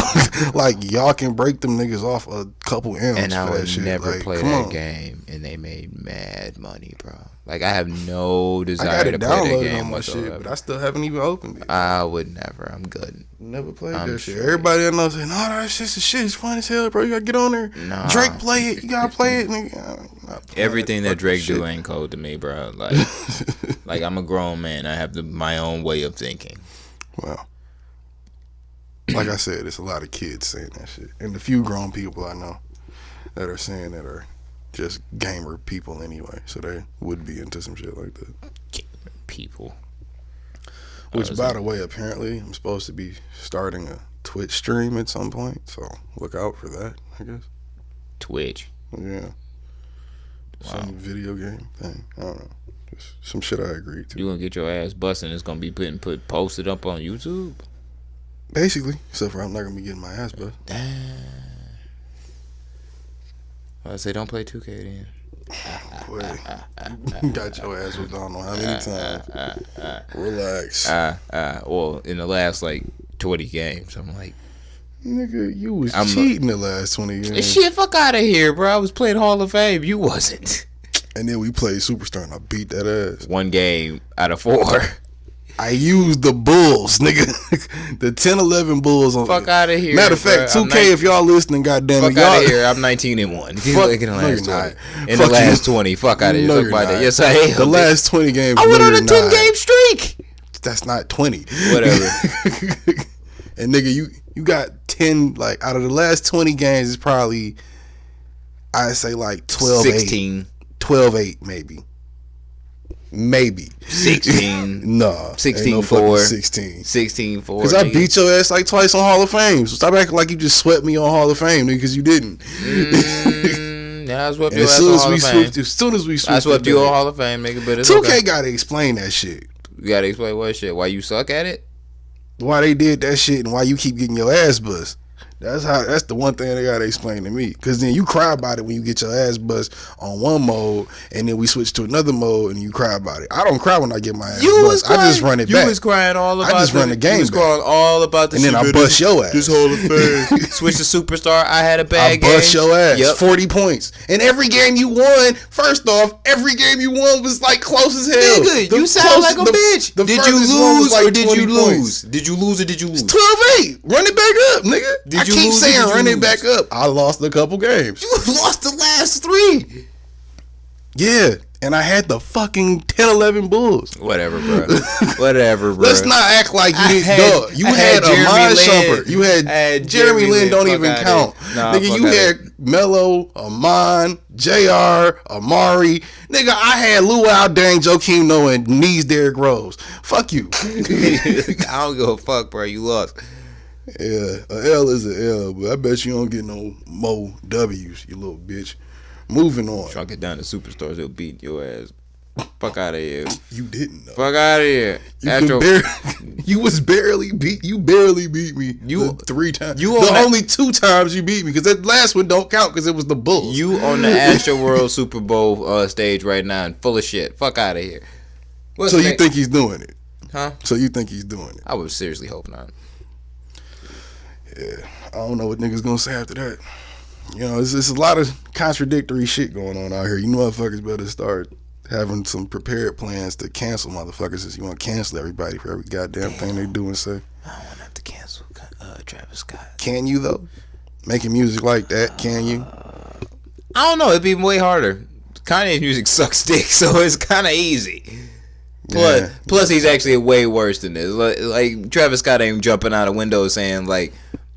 Like, y'all can break them niggas off a couple M's. And I would shit. never like, play that game, and they made mad money, bro. Like, I have no desire to play that game on my whatsoever. shit, but I still haven't even opened it. I would never. I'm good. Never played that shit. Everybody I know say, no, that shit's the shit. It's fun as hell, bro. You gotta get on there. Nah. Drake play it. You gotta play it. Nigga. Everything that Drake do ain't cold to me, bro. Like, like I'm a grown man. I have my own way of thinking. Well, like I said, it's a lot of kids saying that shit, and the few grown people I know that are saying that are just gamer people anyway, so they would be into some shit like that. Gamer people. Which, by the way, apparently I'm supposed to be starting a Twitch stream at some point, so look out for that, I guess. Twitch. Yeah. Wow. Some video game thing. I don't know. Just some shit I agreed to. You gonna get your ass busting? It's gonna be posted up on YouTube. Basically, except for I'm not gonna be getting my ass bust. I say don't play 2K then. You got your ass whipped. I don't know how many times. Relax. Well, in the last like 20 games, I'm like, nigga, you was cheating the last 20 games. Shit, fuck out of here, bro. I was playing Hall of Fame. You wasn't. And then we played Superstar and I beat that ass. 1 game out of 4. I used the Bulls, nigga. The 10-11 Bulls. On fuck out of here. Matter of fact, 2K, if y'all listening, goddamn it. Fuck out of here. I'm 19-1. Fuck, in the last 20. In fuck the last 20. Fuck out of here. No, Fuck about that. Yes, I am. The last 20 games. I went on a 10-game streak. That's not 20. Whatever. And nigga, you got 10, like, out of the last 20 games, it's probably, I'd say like 12-8. 16. 12-8, maybe 16. Nah, 16-4. 16. 16-4. Because I beat your ass like twice on Hall of Fame. So stop acting like you just swept me on Hall of Fame, nigga, because you didn't. Yeah, I swept your ass on Hall of Fame. As soon as we switched, I swept you on Hall of Fame, nigga. But it's 2K okay. Gotta explain that shit. You gotta explain what shit? Why you suck at it? Why they did that shit and why you keep getting your ass bust. That's the one thing they gotta explain to me. Cause then you cry about it when you get your ass bust on one mode, and then we switch to another mode, and you cry about it. I don't cry when I get my ass bust. I just run it back. You was crying all about. I just run the game. You was crying all about the. And then I bust your ass. This Hall of Fame. Switch to Superstar. I had a bad game. I bust your ass. Yep. 40 points. And every game you won. First off, every game you won was like close as hell. Nigga, you sound like a bitch. Did you lose or did you lose? Did you lose or did you lose? 12-8. Run it back up, nigga. I keep saying run it back up. I lost a couple games. You lost the last 3. Yeah, and I had the fucking 10-11 Bulls. Whatever, bro. Whatever, bro. Let's not act like you didn't. You had a mind shumper. You had Jeremy Lin. Don't even count, nigga. You had Melo, Amon, JR, Amari. Nigga, I had Luau, Dang, Joakim Noah, and Knees Derrick Rose. Fuck you. I don't give a fuck, bro. You lost. Yeah, a L is a L, but I bet you don't get no more W's, you little bitch. Moving on. Trying to get down to Superstars, they'll beat your ass. Fuck out of here. You didn't know. Fuck out of here. You barely beat me. You 3 times. Only 2 times you beat me, because that last one don't count because it was the Bulls. You on the Astroworld Super Bowl stage right now and full of shit. Fuck out of here. So you think he's doing it? Huh? So you think he's doing it? I would seriously hope not. Yeah, I don't know what niggas gonna say after that. You know, it's a lot of contradictory shit going on out here. You motherfuckers better start having some prepared plans to cancel motherfuckers, since you want to cancel everybody for every goddamn thing they do and say. I don't want to have to cancel Travis Scott. Can you, though? Making music like that, can you? I don't know. It'd be way harder. Kanye's music sucks dick, so it's kind of easy. Plus, he's actually way worse than this. Like Travis Scott ain't jumping out a window saying like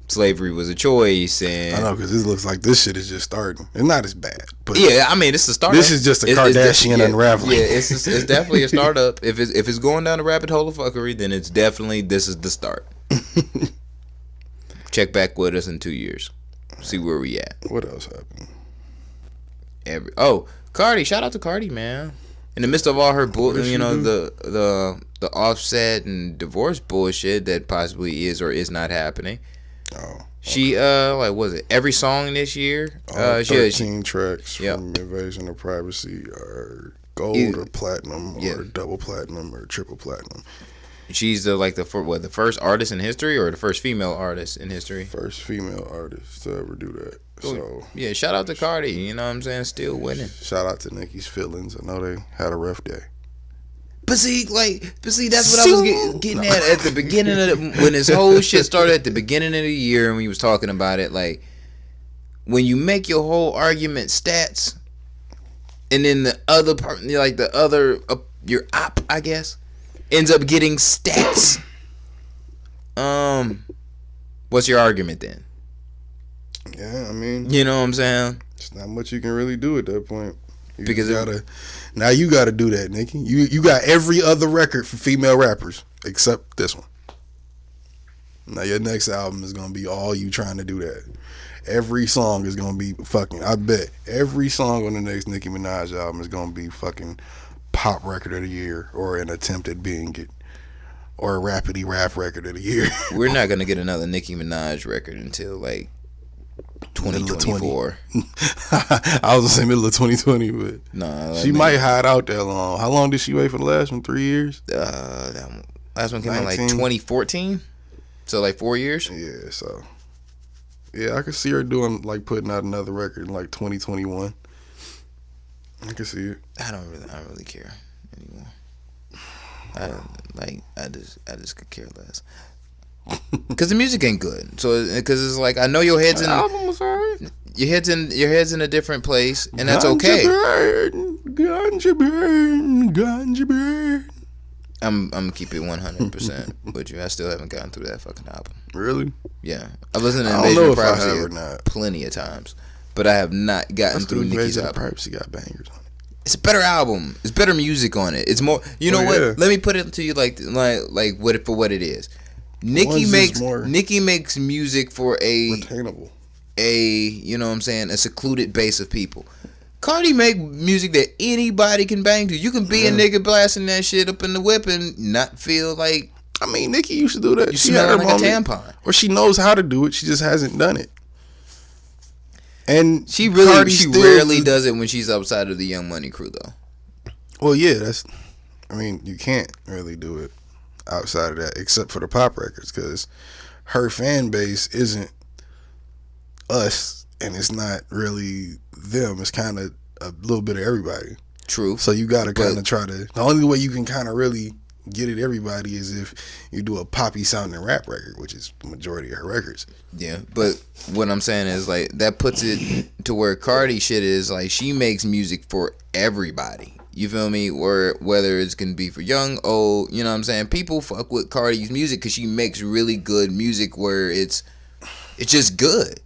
slavery was a choice, and I know, because it looks like this shit is just starting. It's not as bad, but yeah, I mean, it's a startup. This is just a Kardashian unraveling. Yeah, it's definitely a startup. If it's going down the rabbit hole of fuckery, then it's definitely this is the start. Check back with us in 2 years. See where we at. What else happened? Cardi! Shout out to Cardi, man. In the midst of all her the Offset and divorce bullshit that possibly is or is not happening, Oh. She like was it every song this year? 13 tracks from Invasion of Privacy are gold or platinum or double platinum or triple platinum. She's the first artist in history or the first female artist in history? First female artist to ever do that. So yeah, shout out to Cardi. You know what I'm saying? Still winning. Shout out to Nicki's feelings. I know they had a rough day. But see, that's what I was getting at the beginning of when this whole shit started at the beginning of the year, and we was talking about it. Like, when you make your whole argument stats, and then the other part, your op, I guess, ends up getting stats. What's your argument then? Yeah, I mean, you know what I'm saying? It's not much you can really do at that point. Now you gotta do that, Nicki. You got every other record for female rappers except this one. Now your next album is gonna be all you trying to do that. Every song is gonna be fucking. I bet every song on the next Nicki Minaj album is gonna be fucking pop record of the year or an attempt at being it, or a rapidy rap record of the year. We're not gonna get another Nicki Minaj record until like 2024. I was gonna say middle of 2020, but she might hide out that long. How long did she wait for the last one? 3 years? That last one came out like 2014, so like 4 years. Yeah, so yeah, I could see her putting out another record in like 2021. I can see it. I don't really care anymore. I just could care less. Cause the music ain't good, so because it's like I know your head's in. The album was alright. Your head's in a different place, and that's okay. Ganja burn. I'm keep it 100% with you. I still haven't gotten through that fucking album. Really? Yeah, I've listened to Invasion of Privacy plenty of times, but I have not gotten through Nicki's album. Privacy got bangers on it. It's a better album. It's better music on it. It's more. You know what? Yeah. Let me put it to you like what for what it is. Nicki makes music for retainable. You know what I'm saying, a secluded base of people. Cardi make music that anybody can bang to. You can be a nigga blasting that shit up in the whip and not feel like. I mean, Nicki used to do that. You smell like a tampon. Or she knows how to do it. She just hasn't done it. And she rarely does it when she's outside of the Young Money crew, though. Well, yeah, you can't really do it outside of that, except for the pop records, because her fan base isn't us, and it's not really them. It's kind of a little bit of everybody. True. So you got to kind of try to. The only way you can kind of really get at everybody is if you do a poppy sounding rap record, which is the majority of her records. Yeah, but what I'm saying is like that puts it to where Cardi shit is like she makes music for everybody. You feel me? Or whether it's going to be for young, old, you know what I'm saying? People fuck with Cardi's music because she makes really good music where it's just good.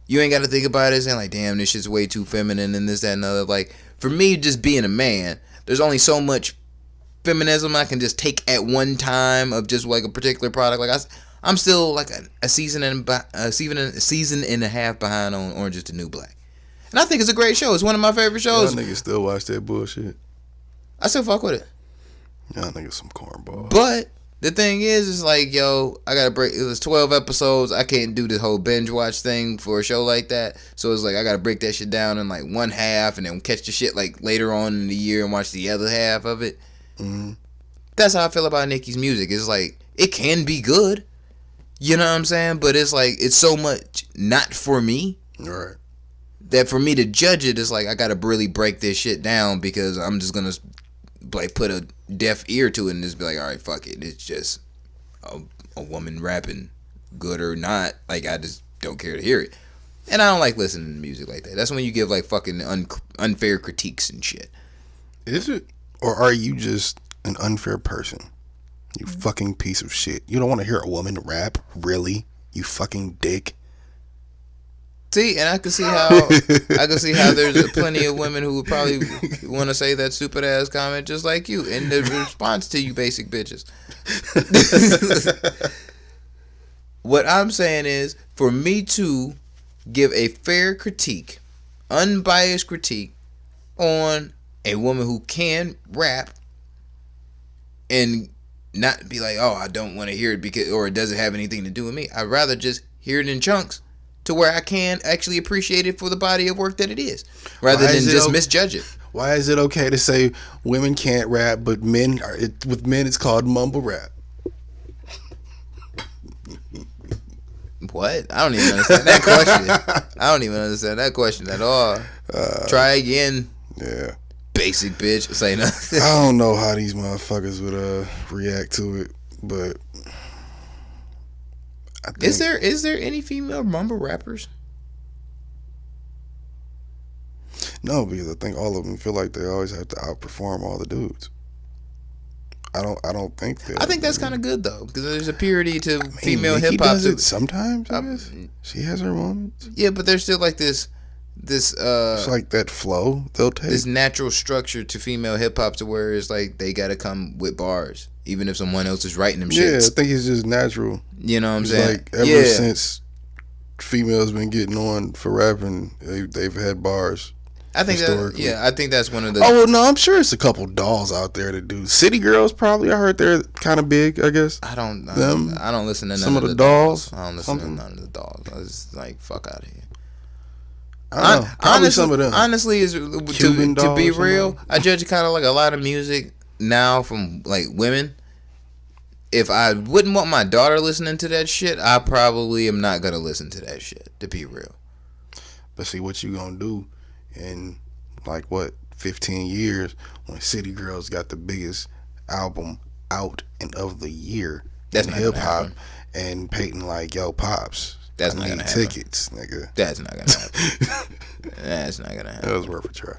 You ain't got to think about it saying like, damn, this shit's way too feminine and this, that, and other. Like, for me, just being a man, there's only so much feminism I can just take at one time of just like a particular product. Like, I'm still like a season and a half behind on Orange is the New Black. And I think it's a great show. It's one of my favorite shows. Y'all niggas still watch that bullshit. I still fuck with it. Y'all niggas some cornballs. But the thing is like, yo, I gotta break. It was 12 episodes. I can't do the whole binge watch thing for a show like that. So it's like I gotta break that shit down in like one half and then catch the shit like later on in the year and watch the other half of it. Mm-hmm. That's how I feel about Nicki's music. It's like it can be good, you know what I'm saying? But it's like it's so much not for me. Right. That for me to judge it is like I gotta really break this shit down because I'm just gonna like put a deaf ear to it and just be like, all right, fuck it. It's just a woman rapping, good or not. Like I just don't care to hear it, and I don't like listening to music like that. That's when you give like fucking unfair critiques and shit. Is it, or are you just an unfair person? You fucking piece of shit. You don't want to hear a woman rap, really? You fucking dick. See, and I can see how there's plenty of women who would probably want to say that stupid ass comment just like you in the response to you basic bitches. What I'm saying is, for me to give a fair critique, unbiased critique on a woman who can rap and not be like, oh, I don't want to hear it because, or it doesn't have anything to do with me. I'd rather just hear it in chunks, to where I can actually appreciate it for the body of work that it is, rather than just misjudge it. Why is it okay to say women can't rap, but with men it's called mumble rap? What? I don't even understand that question. I don't even understand that question at all. Try again. Yeah. Basic bitch. Say nothing. I don't know how these motherfuckers would react to it, but I think, is there any female mumble rappers? No, because I think all of them feel like they always have to outperform all the dudes. I don't think that. I think that's kind of good though, because there's a purity to female hip hop. Does it sometimes. I guess. She has her moments. Yeah, but there's still like this. It's like that flow they'll take. This natural structure to female hip hop to where it's like they gotta come with bars, even if someone else is writing them shit. Yeah, I think it's just natural. You know what I'm saying? Like ever since females been getting on for rapping, they've had bars. I think I think that's one of the. Oh well, no, I'm sure it's a couple dolls out there that do. City Girls probably. I heard they're kind of big. I guess. I don't listen to some of the dolls. I don't listen to none of the dolls. I was like, fuck out of here. I don't know. Probably some of them. Honestly, to be real, I judge kind of like a lot of music now from like women. If I wouldn't want my daughter listening to that shit, I probably am not gonna listen to that shit. To be real. But see, what you gonna do in like 15 years when City Girls got the biggest album out and of the year in hip hop, and Peyton like, yo, pops, that's not gonna happen. Tickets, nigga. That's not gonna happen. That's not gonna happen. That was worth a try.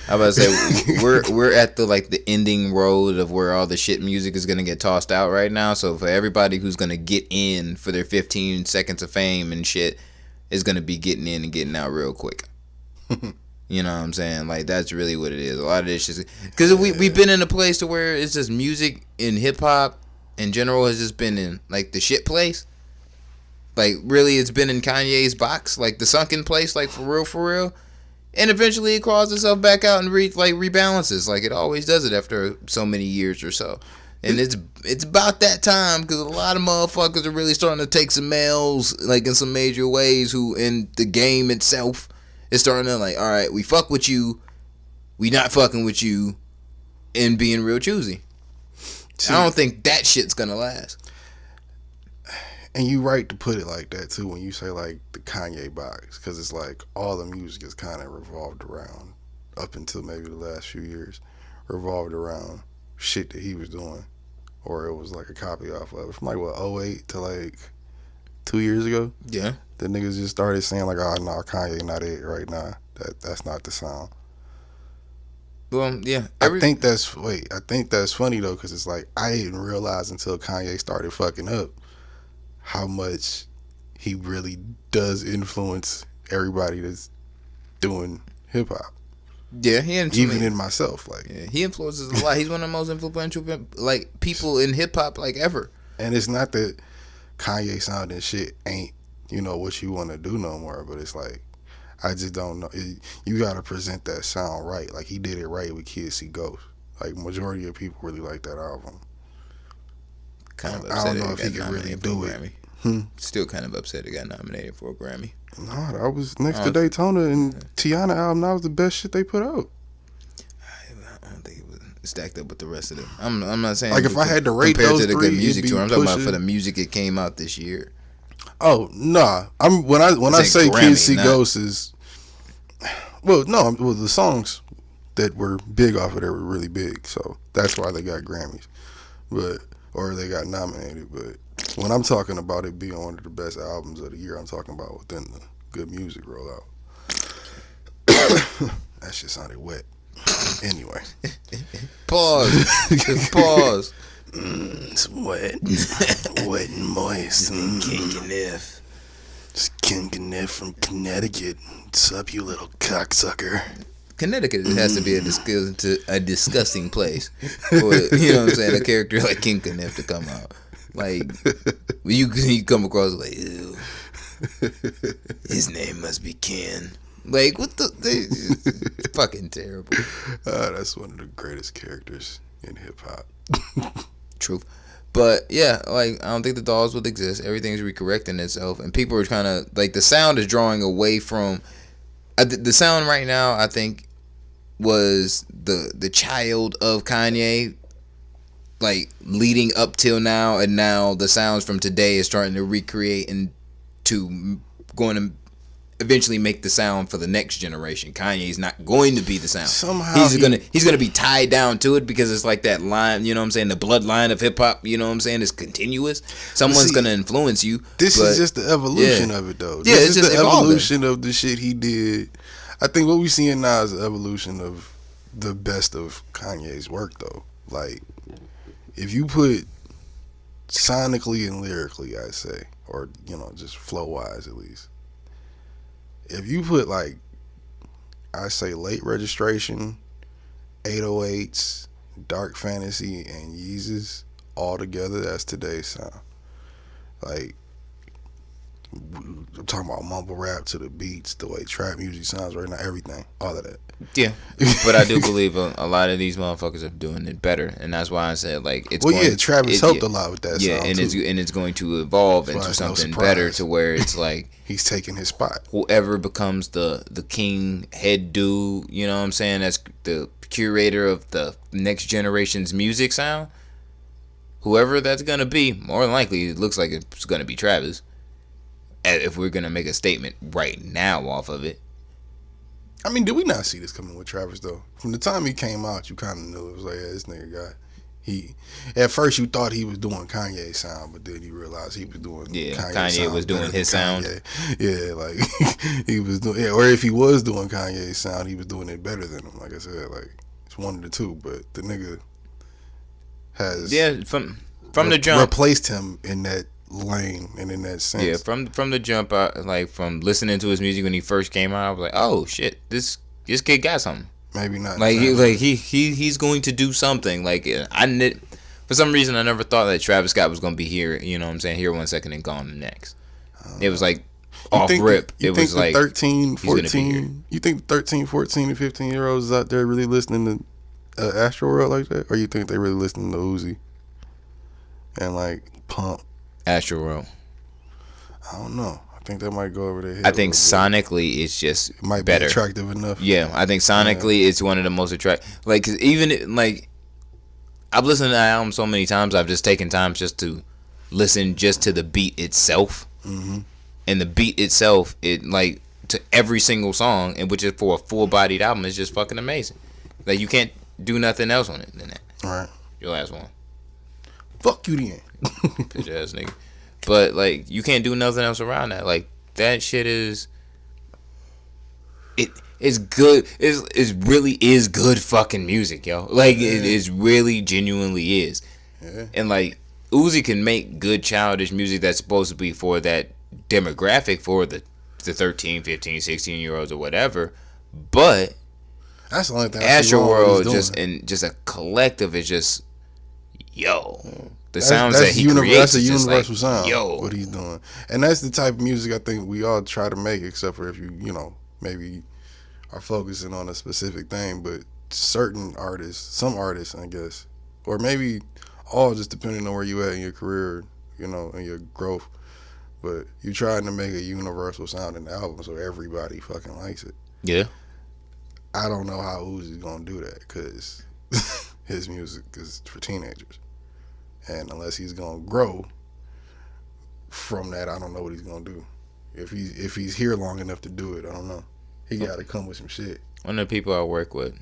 I was about to say we're at the ending road of where all the shit music is gonna get tossed out right now. So for everybody who's gonna get in for their 15 seconds of fame and shit, is gonna be getting in and getting out real quick. You know what I'm saying? Like, that's really what it is. A lot of this shit, because we've been in a place to where it's just music and hip hop in general has just been in like the shit place. Like, really, it's been in Kanye's box, like the sunken place, like for real. And eventually it crawls itself back out and rebalances, like it always does it after so many years or so. And it's about that time, because a lot of motherfuckers are really starting to take some L's, like in some major ways, who in the game itself is starting to like, all right, we fuck with you, we not fucking with you, and being real choosy. See, I don't think that shit's gonna last. And you right to put it like that too when you say like the Kanye box, because it's like all the music is kind of revolved around, up until maybe the last few years, revolved around shit that he was doing, or it was like a copy off of it from like '08 to like 2 years ago. Yeah, the niggas just started saying like, oh no, Kanye not it right now. That's not the sound. Well, yeah. I think that's funny though, because it's like I didn't realize until Kanye started fucking up how much he really does influence everybody that's doing hip hop. Yeah, even in myself, like he influences a lot. He's one of the most influential like people in hip hop like ever. And it's not that Kanye sound and shit ain't what you want to do no more, but it's like I just don't know. You gotta present that sound right. Like he did it right with Kids See Ghosts. Like majority of people really like that album. Kind of I don't know if he could really do it. Still kind of upset it got nominated for a Grammy. No, that was next to Daytona and Tiana album. That was the best shit they put out. I don't think it was stacked up with the rest of them. I'm not saying like if I had to rate those to the three, good music tour. I'm talking about for the music that came out this year. Oh nah, when I say Grammy, Kids See Ghosts is the songs that were big off of it were really big, so that's why they got Grammys, or they got nominated. But when I'm talking about it being one of the best albums of the year, I'm talking about within the good music rollout. That shit sounded wet. Anyway, pause. Pause. It's wet, wet and moist. It's King Kniff from Connecticut. What's up, you little cocksucker? Connecticut has to be a disgusting place for, you know what I'm saying, a character like King Kniff to come out. Like, you come across like, ew, his name must be Ken. Like, what it's fucking terrible. That's one of the greatest characters in hip hop. Truth. But yeah, like I don't think the dolls would exist. Everything's recorrecting itself, and people are kind of like the sound is drawing away from the sound right now. I think was the child of Kanye, like leading up till now, and now the sounds from today is starting to recreate and to going to eventually make the sound for the next generation. Kanye's not going to be the sound. Somehow he's gonna be tied down to it because it's like that line, you know what I'm saying? The bloodline of hip hop, you know what I'm saying? Is continuous. Someone's gonna influence you. This is just the evolution of it, though. Yeah, this is just the evolving. evolution of the shit he did. I think what we're seeing now is the evolution of the best of Kanye's work, though. Like, if you put sonically and lyrically, I say, or just flow wise at least. If you put like, I say Late Registration, 808s, Dark Fantasy, and Yeezus all together, that's today's sound. Like, I'm talking about mumble rap to the beats, the way trap music sounds right now, everything, all of that. Yeah, but I do believe a lot of these motherfuckers are doing it better, and that's why I said like it's. Well, Travis helped a lot with that. Yeah, sound and too. it's going to evolve into something better to where it's like he's taking his spot. Whoever becomes the king head dude, you know what I'm saying? That's the curator of the next generation's music sound. Whoever that's gonna be, more than likely, it looks like it's gonna be Travis. If we're gonna make a statement right now off of it. I mean, did we not see this coming with Travis though? From the time he came out, you kind of knew it was like, yeah, this nigga got. At first you thought he was doing Kanye's sound, but then you realized he was doing Kanye was doing his sound. Yeah, like he was doing. Yeah, or if he was doing Kanye's sound, he was doing it better than him. Like I said, like it's one of the two. But the nigga has from the jump replaced him in that lane and in that sense. Yeah, from the jump, from listening to his music when he first came out, I was like, oh shit, this kid got something. Maybe not. Like he's going to do something. Like for some reason I never thought that Travis Scott was going to be here. You know what I'm saying? Here 1 second and gone the next. It was like off rip. You it think was the like 13, 14. You think the 13, 14, and 15-year-olds out there really listening to Astroworld like that, or you think they really listening to Uzi and like Pump? Astroworld. I don't know. I think that might go over their head. I think sonically it's just it might better. Be attractive enough. Yeah, I think sonically it's one of the most attractive. Like, cause even like I've listened to that album so many times, I've just taken time just to listen just to the beat itself. Mm-hmm. And the beat itself, it like to every single song, and which is for a full-bodied album, is just fucking amazing. Like you can't do nothing else on it than that. All right. Your last one. Fuck you then. Bitch ass nigga. But like you can't do nothing else around that. Like that shit is it's good. It really is good fucking music, yo. Like it is really genuinely is. Yeah. And like Uzi can make good childish music that's supposed to be for that demographic, for the 13, 15, 16 year olds or whatever. But that's the only thing. Astroworld just a collective is just the sounds that he creates. That's a universal sound. Yo, what he's doing, and that's the type of music I think we all try to make, except for if you maybe are focusing on a specific thing. But certain artists, some artists, I guess, or maybe all, just depending on where you at in your career, and your growth. But you trying to make a universal sound in the album so everybody fucking likes it. Yeah. I don't know how Uzi's gonna do that because his music is for teenagers, and unless he's gonna grow from that, I don't know what he's gonna do. If he's here long enough to do it, I don't know. He gotta come with some shit. One of the people I work with,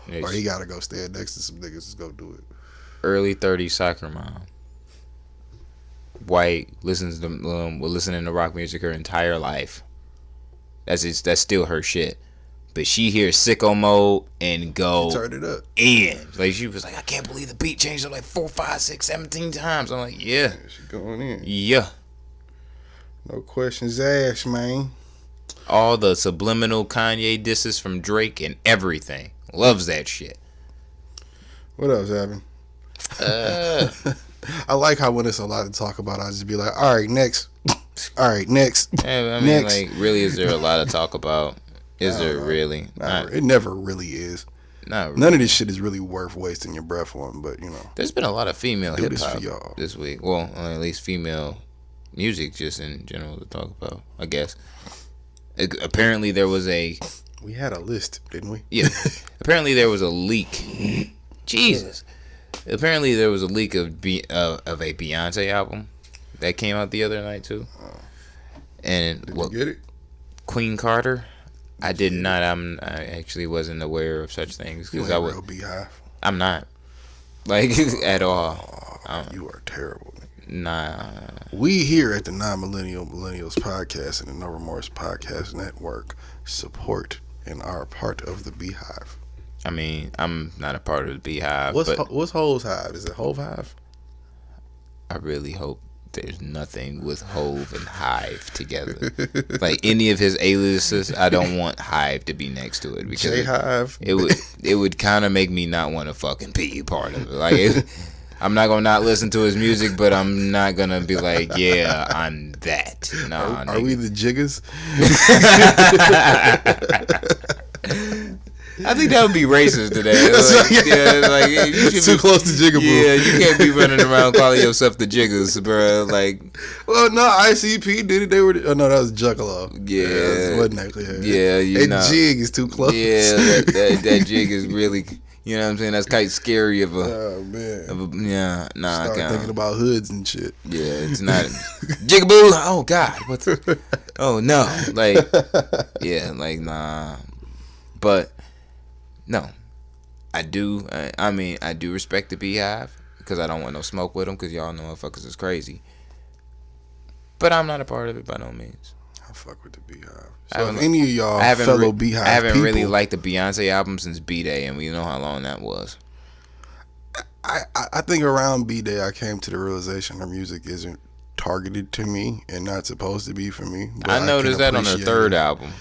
or he gotta go stand next to some niggas to go do it. Early 30s soccer mom. White, listens to listening to rock music her entire life. That's still her shit. But she hears Sicko Mode and go turn it up in. Like she was like, I can't believe the beat changed up like 4, 5, 6, 17 times. I'm like, yeah. She going in. Yeah. No questions asked, man. All the subliminal Kanye disses from Drake and everything. Loves that shit. What else happened? I like how when it's a lot to talk about, I just be like, all right, next. All right, next. I mean, next. Like, really, is there a lot to talk about? Is there really? It never really is. Not really. None of this shit is really worth wasting your breath on, but you know. There's been a lot of female hip hop this week. Well, at least female music just in general to talk about, I guess. Apparently there was a... We had a list, didn't we? Yeah. Apparently there was a leak. Jesus. Apparently there was a leak of a Beyonce album that came out the other night too. And Did you get it? Queen Carter? I did not. I actually wasn't aware of such things because I was real Beehive. I'm not, like, at all. You are terrible. Nah. We here at the Millennials Podcast and the No Remorse Podcast Network support and are a part of the Beehive. I mean, I'm not a part of the Beehive. What's Ho's Hive? Is it Hove Hive? I really hope there's nothing with Hove and Hive together. Like any of his aliases, I don't want Hive to be next to it because J-Hive. It would kind of make me not want to fucking be a part of it. Like I'm not gonna not listen to his music, but I'm not gonna be like, yeah, I'm that. Nah, are we the Jiggers? I think that would be racist today. You should too close to Jigaboo. Yeah, you can't be running around calling yourself the Jiggers, bro. Like, well, no, ICP did it. They were. Oh no, that was Juggalo. Yeah, wasn't actually. Yeah, you know. Jig is too close. Yeah, that Jig is really. You know what I'm saying? That's kind of scary of a. Oh man. Yeah, nah. Start thinking about hoods and shit. Yeah, it's not Jigaboo. Oh God, oh no, like, yeah, like nah, but. No, I do. I mean, I do respect the Beehive because I don't want no smoke with them because y'all know motherfuckers is crazy. But I'm not a part of it by no means. I fuck with the Beehive. So if any of y'all fellow Beehive I haven't people, really liked the Beyonce album since B-Day, and we know how long that was. I think around B-Day I came to the realization her music isn't targeted to me and not supposed to be for me. I noticed that on her third album.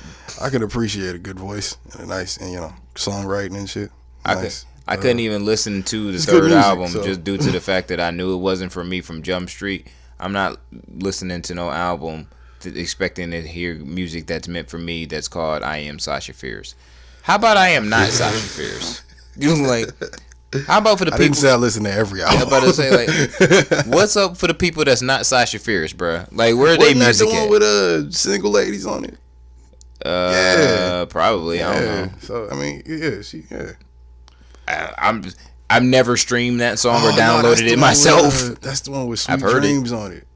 I can appreciate a good voice and a nice, and songwriting and shit. Nice. I couldn't even listen to the third album just due to the fact that I knew it wasn't for me from Jump Street. I'm not listening to no album expecting to hear music that's meant for me that's called I Am Sasha Fierce. How about I Am Not Sasha Fierce? You know, like, how about for the people? I didn't say I listen to every album. I'm about to say, like, what's up for the people that's not Sasha Fierce, bro? Like, where are they music at? Wasn't that the one with single ladies on it? Yeah, probably. I don't know. So I mean, I've never streamed that song or downloaded it myself. That's the one with Sweet Dreams on it.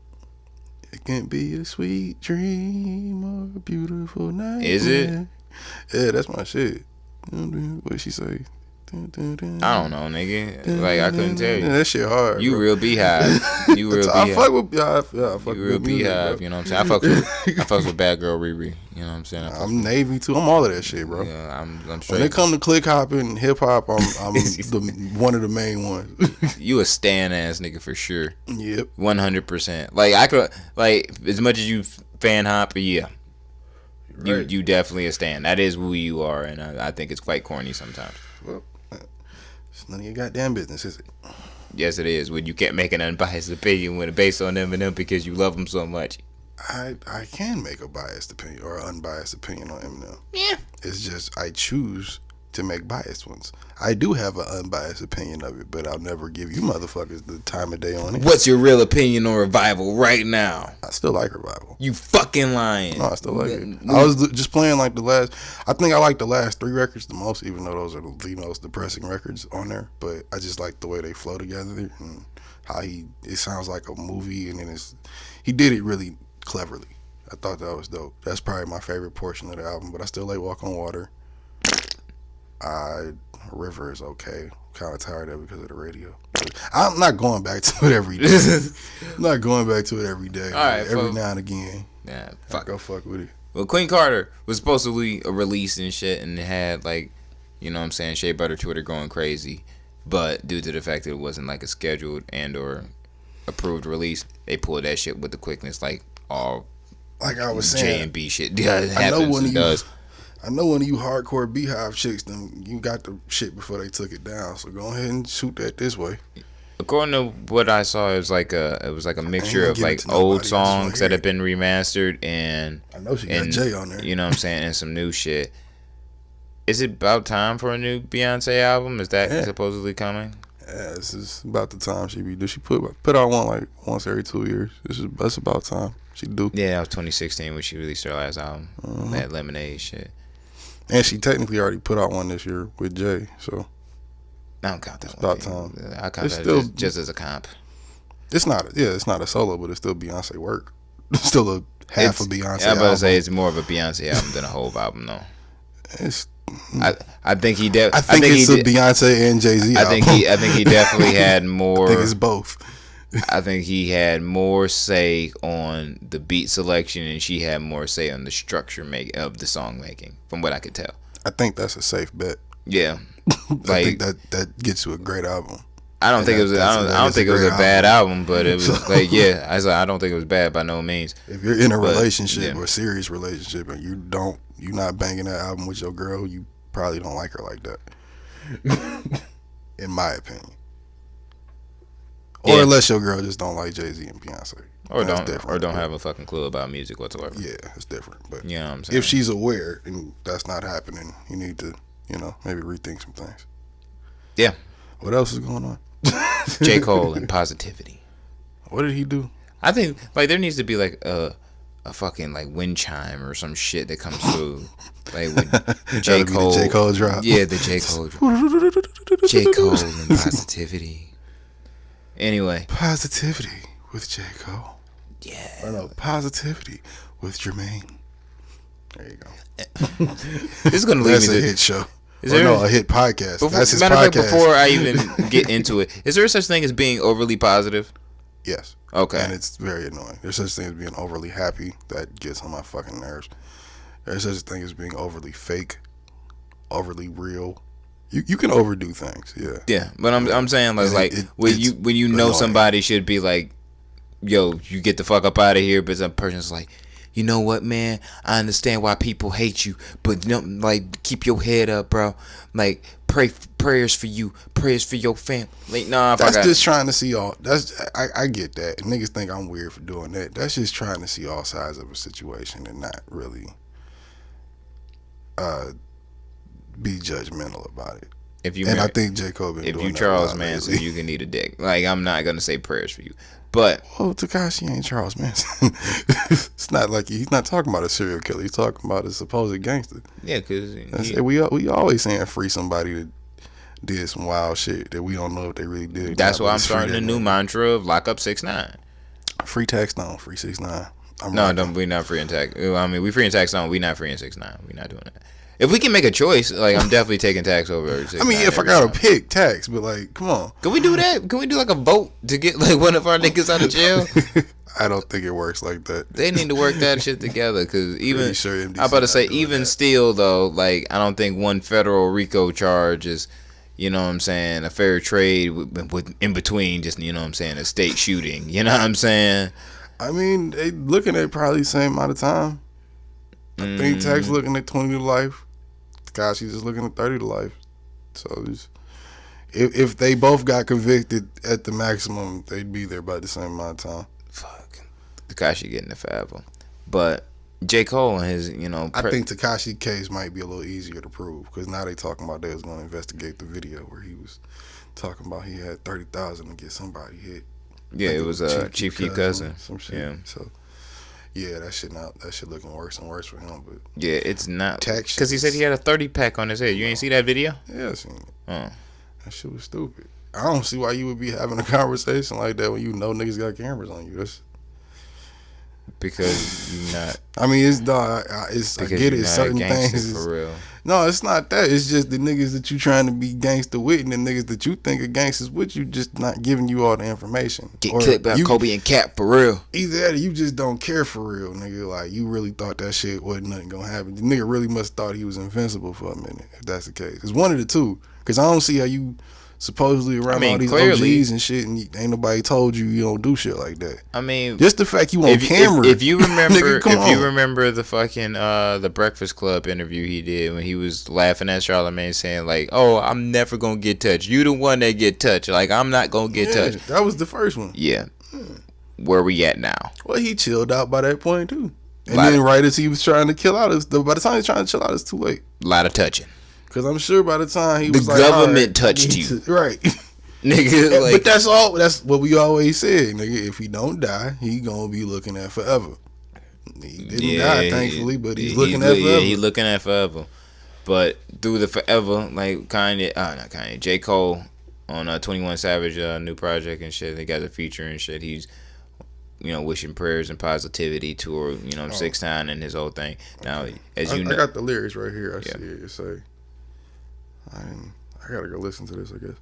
It can be a sweet dream or a beautiful night. Is it? Yeah, that's my shit. What she say? I don't know, nigga. Like, I couldn't tell you. Yeah, that shit hard. You bro. Real Beehive. You real Beehive. I fuck with I fuck you real Beehive. You know what I'm saying? I fuck with Bad Girl Riri. You know what I'm saying? I'm Navy too. I'm all of that shit, bro. Yeah, I'm straight. When it come to click hopping, hip hop, I'm one of the main ones. You a stan ass nigga for sure. Yep. 100%. Like, I could, like, as much as you fan hop, yeah. Right. You definitely a stan. That is who you are, and I think it's quite corny sometimes. Well, it's none of your goddamn business, is it? Yes, it is. When you can't make an unbiased opinion when it's based on Eminem because you love him so much. I can make a biased opinion or an unbiased opinion on Eminem. Yeah. It's just I choose to make biased ones. I do have an unbiased opinion of it, but I'll never give you motherfuckers the time of day on it. What's your real opinion on Revival right now? I still like Revival. You fucking lying. No, I still like it. I was just playing like I think I like the last 3 records the most, even though those are the most depressing records on there. But I just like the way they flow together and how it sounds like a movie, and then he did it really cleverly. I thought that was dope. That's probably my favorite portion of the album, but I still like Walk on Water. River is okay. Kind of tired of it because of the radio. I'm not going back to it every day. I'm not going back to it every day. All right, every now and again. Yeah, go fuck with it. Well, Queen Carter was supposed to be a release and shit, and it had, like, you know what I'm saying, Shea Butter Twitter going crazy. But due to the fact that it wasn't like a scheduled and or approved release, they pulled that shit with the quickness, like all like I was saying, J and B shit. Yeah, it happens. I know one of you hardcore Beehive chicks, you got the shit before they took it down. So go ahead and shoot that this way. According to what I saw, it was like a mixture of like old songs that have been remastered and I know she got Jay on there. You know what I'm saying, and some new shit. Is it about time for a new Beyonce album? Is that supposedly coming? Yeah, this is about the time she be do. She put out one like once every 2 years. That's about time she do. Yeah, that was 2016 when she released her last album. That Lemonade shit. And she technically already put out one this year with Jay. So I don't count that. It's about time. I count that just as a comp. It's not a solo, but it's still Beyonce work. It's still a half of Beyonce. I'm about to say it's more of a Beyonce album than a whole album, though. I think he I think it's a Beyonce and Jay-Z album. I think he definitely had more. I think it's both. I think he had more say on the beat selection, and she had more say on the structure of the song making, from what I could tell. I think that's a safe bet. Yeah, I think that gets you a great album. I don't think it was. I don't think it was a bad album, but it was like I don't think it was bad by no means. If you're in a relationship or a serious relationship and you're not banging that album with your girl, you probably don't like her like that. In my opinion. Or unless your girl just don't like Jay-Z and Beyonce. Or don't have a fucking clue about music whatsoever. Yeah, it's different. But you know what I'm saying? If she's aware and that's not happening, you need to, maybe rethink some things. Yeah. What else is going on? J. Cole and Positivity. What did he do? I think there needs to be like a fucking like wind chime or some shit that comes through. Like with J. Cole. The J. Cole drop. Yeah, the J. Cole drop. J. Cole and Positivity. Anyway. Positivity with J. Cole. Yeah. Or no, Positivity with Jermaine. There you go. This is gonna lead That's me a to hit show. A hit podcast. That's his podcast. Fact, before I even get into it, is there such thing as being overly positive? Yes. Okay. And it's very annoying. There's such thing as being overly happy. That gets on my fucking nerves. There's such thing as being overly fake, overly real. You can overdo things, yeah. Yeah, but I'm saying when you know somebody should be like, yo, you get the fuck up out of here, but some person's like, you know what, man? I understand why people hate you, but keep your head up, bro. Like prayers for you, prayers for your family. Like, nah, that's just trying to see all. I get that. And niggas think I'm weird for doing that. That's just trying to see all sides of a situation and not really be judgmental about it. I think J. Cole been doing that. If you Charles Manson, you can eat a dick. Like, I'm not gonna say prayers for you, but Tekashi ain't Charles Manson. It's not like he's not talking about a serial killer. He's talking about a supposed gangster. Yeah, because we always saying free somebody that did some wild shit that we don't know if they really did. That's why I'm starting a new mantra of lock up 6ix9ine. Free tax stone, free 6ix9ine. We not free in tax. I mean, we free in tax stone. We not free in 6ix9ine. We not doing that. If we can make a choice, like, I'm definitely taking tax over 6ix9ine. I mean, if I gotta pick tax, but like, come on. Can we do that? Can we do like a vote to get like one of our niggas out of jail? I don't think it works like that. They need to work that shit together, because even I'm about to say, even still though, like, I don't think one federal RICO charge is, you know what I'm saying, a fair trade with in between just, you know what I'm saying, a state shooting. You know what I'm saying? I mean, they looking at probably the same amount of time. I think tax looking at 20 to life. Gosh, he's just looking at 30 to life. So if they both got convicted at the maximum, they'd be there by the same amount of time. Fuck. Tekashi getting the favel. But J. Cole and his, I think Tekashi case might be a little easier to prove, because now they talking about they was going to investigate the video where he was talking about he had 30,000 to get somebody hit. Yeah, it was Chief Keef cousin. Some shit. Yeah. So yeah, that shit looking worse and worse for him. But yeah, it's not, because he said he had a 30-pack on his head. You ain't see that video? Yeah, I seen it. That shit was stupid. I don't see why you would be having a conversation like that when you know niggas got cameras on you. That's because you're not. I mean, it's dog. I get it. Certain things for real. No, it's not that. It's just the niggas that you trying to be gangster with, and the niggas that you think are gangsters with you, just not giving you all the information. Get clipped by Kobe and Cap for real. Either that or you just don't care for real, nigga. Like, you really thought that shit wasn't nothing gonna happen. The nigga really must thought he was invincible for a minute, if that's the case. It's one of the two. Because I don't see how you supposedly around all these clearly, OGs and shit, and ain't nobody told you don't do shit like that. I mean, just the fact you on camera. If you remember, nigga, you remember the fucking the Breakfast Club interview he did when he was laughing at Charlamagne saying like, "Oh, I'm never gonna get touched. You the one that get touched. Like, I'm not gonna get touched." That was the first one. Yeah. Where we at now? Well, he chilled out by that point too. And then right as he was trying to kill out, by the time he was trying to chill out, it's too late. A lot of touching. Because I'm sure by the time he was the like, government touched you. Right. Nigga, like, but that's what we always said, nigga. If he don't die, he gonna be looking at forever. He didn't die, thankfully, but he's looking at forever. Yeah, he's looking at forever. But through the forever, like not Kanye, J. Cole on 21 Savage new project and shit. They got a feature and shit. He's wishing prayers and positivity toward 6ix9ine and his whole thing. Now, as you know, I got the lyrics right here. I see it say. I gotta go listen to this, I guess.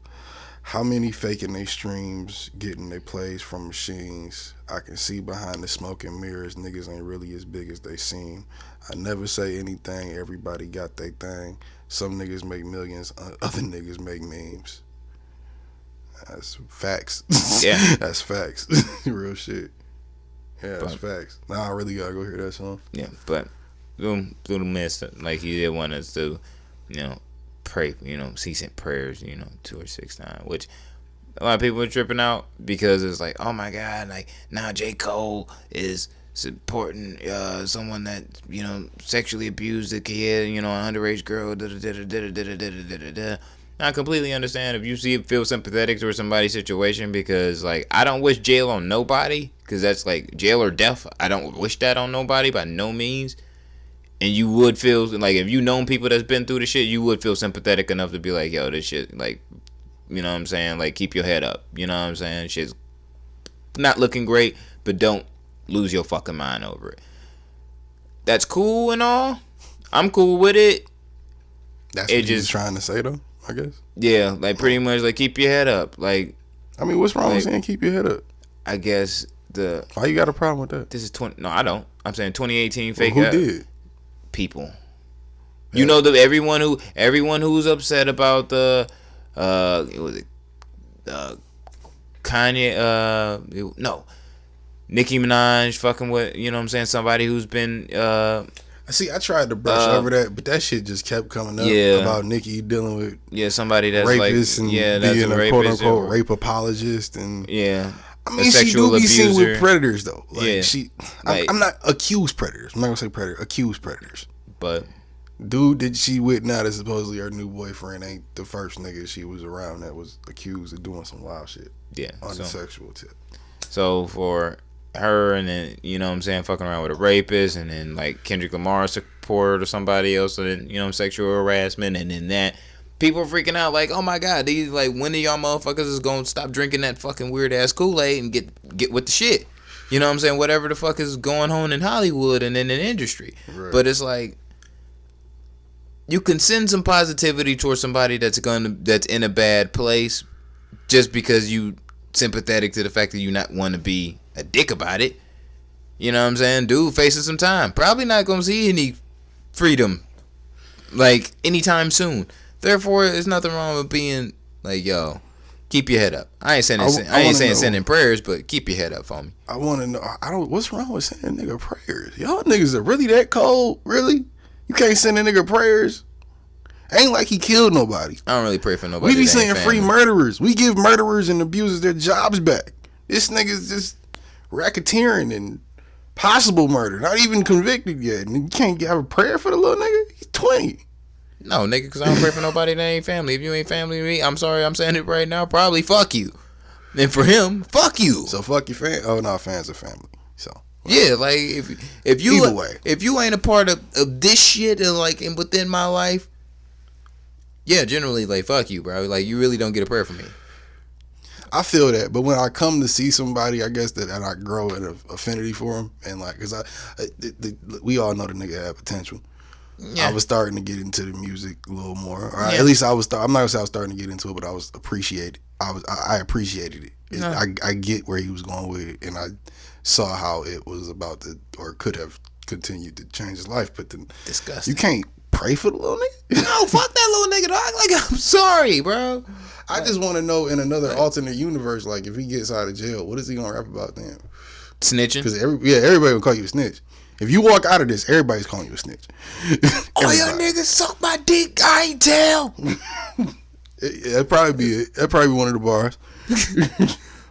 How many faking they streams, getting they plays from machines? I can see behind the smoke and mirrors, niggas ain't really as big as they seem. I never say anything, everybody got their thing. Some niggas make millions, other niggas make memes. That's facts. Yeah. That's facts. Real shit. Yeah, that's facts. Now I really gotta go hear that song. Yeah, but through the midst, like he did want us to, pray, ceasing prayers, towards 6ix9ine, which a lot of people are tripping out because it's like, oh my God, like now J. Cole is supporting someone that sexually abused a kid, an underage girl. I completely understand if you feel sympathetic towards somebody's situation, because like I don't wish jail on nobody, because that's like jail or death. I don't wish that on nobody by no means. And you would feel like, if you known people that's been through the shit, you would feel sympathetic enough to be like, yo, this shit, like, you know what I'm saying? Like, keep your head up. You know what I'm saying? Shit's not looking great, but don't lose your fucking mind over it. That's cool and all. I'm cool with it. That's what you're trying to say, though, I guess. Yeah, like, pretty much, like, keep your head up. Like, I mean, what's wrong with saying keep your head up? I guess why you got a problem with that? This is No, I don't. I'm saying 2018 fake. Who did? People. You know, everyone who's upset about the Kanye Nicki Minaj fucking with, you know what I'm saying, somebody who's been see, I tried to brush over that, but that shit just kept coming up about Nicki dealing with somebody that's rapists like, and being a quote unquote rape apologist, and I mean, she do be seen with predators though. Like I'm not accused predators. I'm not gonna say predator. Accused predators. But dude that she with now, that supposedly her new boyfriend, ain't the first nigga she was around that was accused of doing some wild shit. Yeah, on the sexual tip. So for her, and then what I'm saying, fucking around with a rapist, and then like Kendrick Lamar support or somebody else, and then sexual harassment, and then that. People are freaking out like, oh my God, these, like, when are y'all motherfuckers is gonna stop drinking that fucking weird ass Kool-Aid and get with the shit? You know what I'm saying? Whatever the fuck is going on in Hollywood and in the industry. Right. But it's like, you can send some positivity towards somebody that's in a bad place just because you sympathetic to the fact that you not want to be a dick about it. You know what I'm saying? Dude facing some time. Probably not gonna see any freedom like anytime soon. Therefore, there's nothing wrong with being like, yo, keep your head up. I ain't saying sending prayers, but keep your head up for me. I want to know. What's wrong with sending a nigga prayers? Y'all niggas are really that cold? Really? You can't send a nigga prayers? Ain't like he killed nobody. I don't really pray for nobody. We be saying free murderers. We give murderers and abusers their jobs back. This nigga's just racketeering and possible murder. Not even convicted yet. And you can't have a prayer for the little nigga? He's 20. No, nigga, because I don't pray for nobody that ain't family. If you ain't family to me, I'm sorry, I'm saying it right now, probably fuck you. And for him, fuck you. So fuck your fan. Oh no, fans are family. So yeah, like if you either way, if you ain't a part of this shit and like within my life, yeah, generally like fuck you, bro. Like you really don't get a prayer from me. I feel that, but when I come to see somebody, I guess that I grow an affinity for him, and like, cause we all know the nigga had potential. Yeah. I was starting to get into the music a little more. Or at least I was. I'm not gonna say I was starting to get into it, but I was appreciated. I appreciated it. No. I get where he was going with it, and I saw how it was about to, or could have continued to change his life. But then, disgusting. You can't pray for the little nigga. No, fuck that little nigga, dog. Like, I'm sorry, bro. I just want to know, in another alternate universe, like if he gets out of jail, what is he gonna rap about then? Snitching. Because everybody will call you a snitch. If you walk out of this, everybody's calling you a snitch. All y'all niggas suck my dick, I ain't tell. That'd probably be it. That'd probably be one of the bars.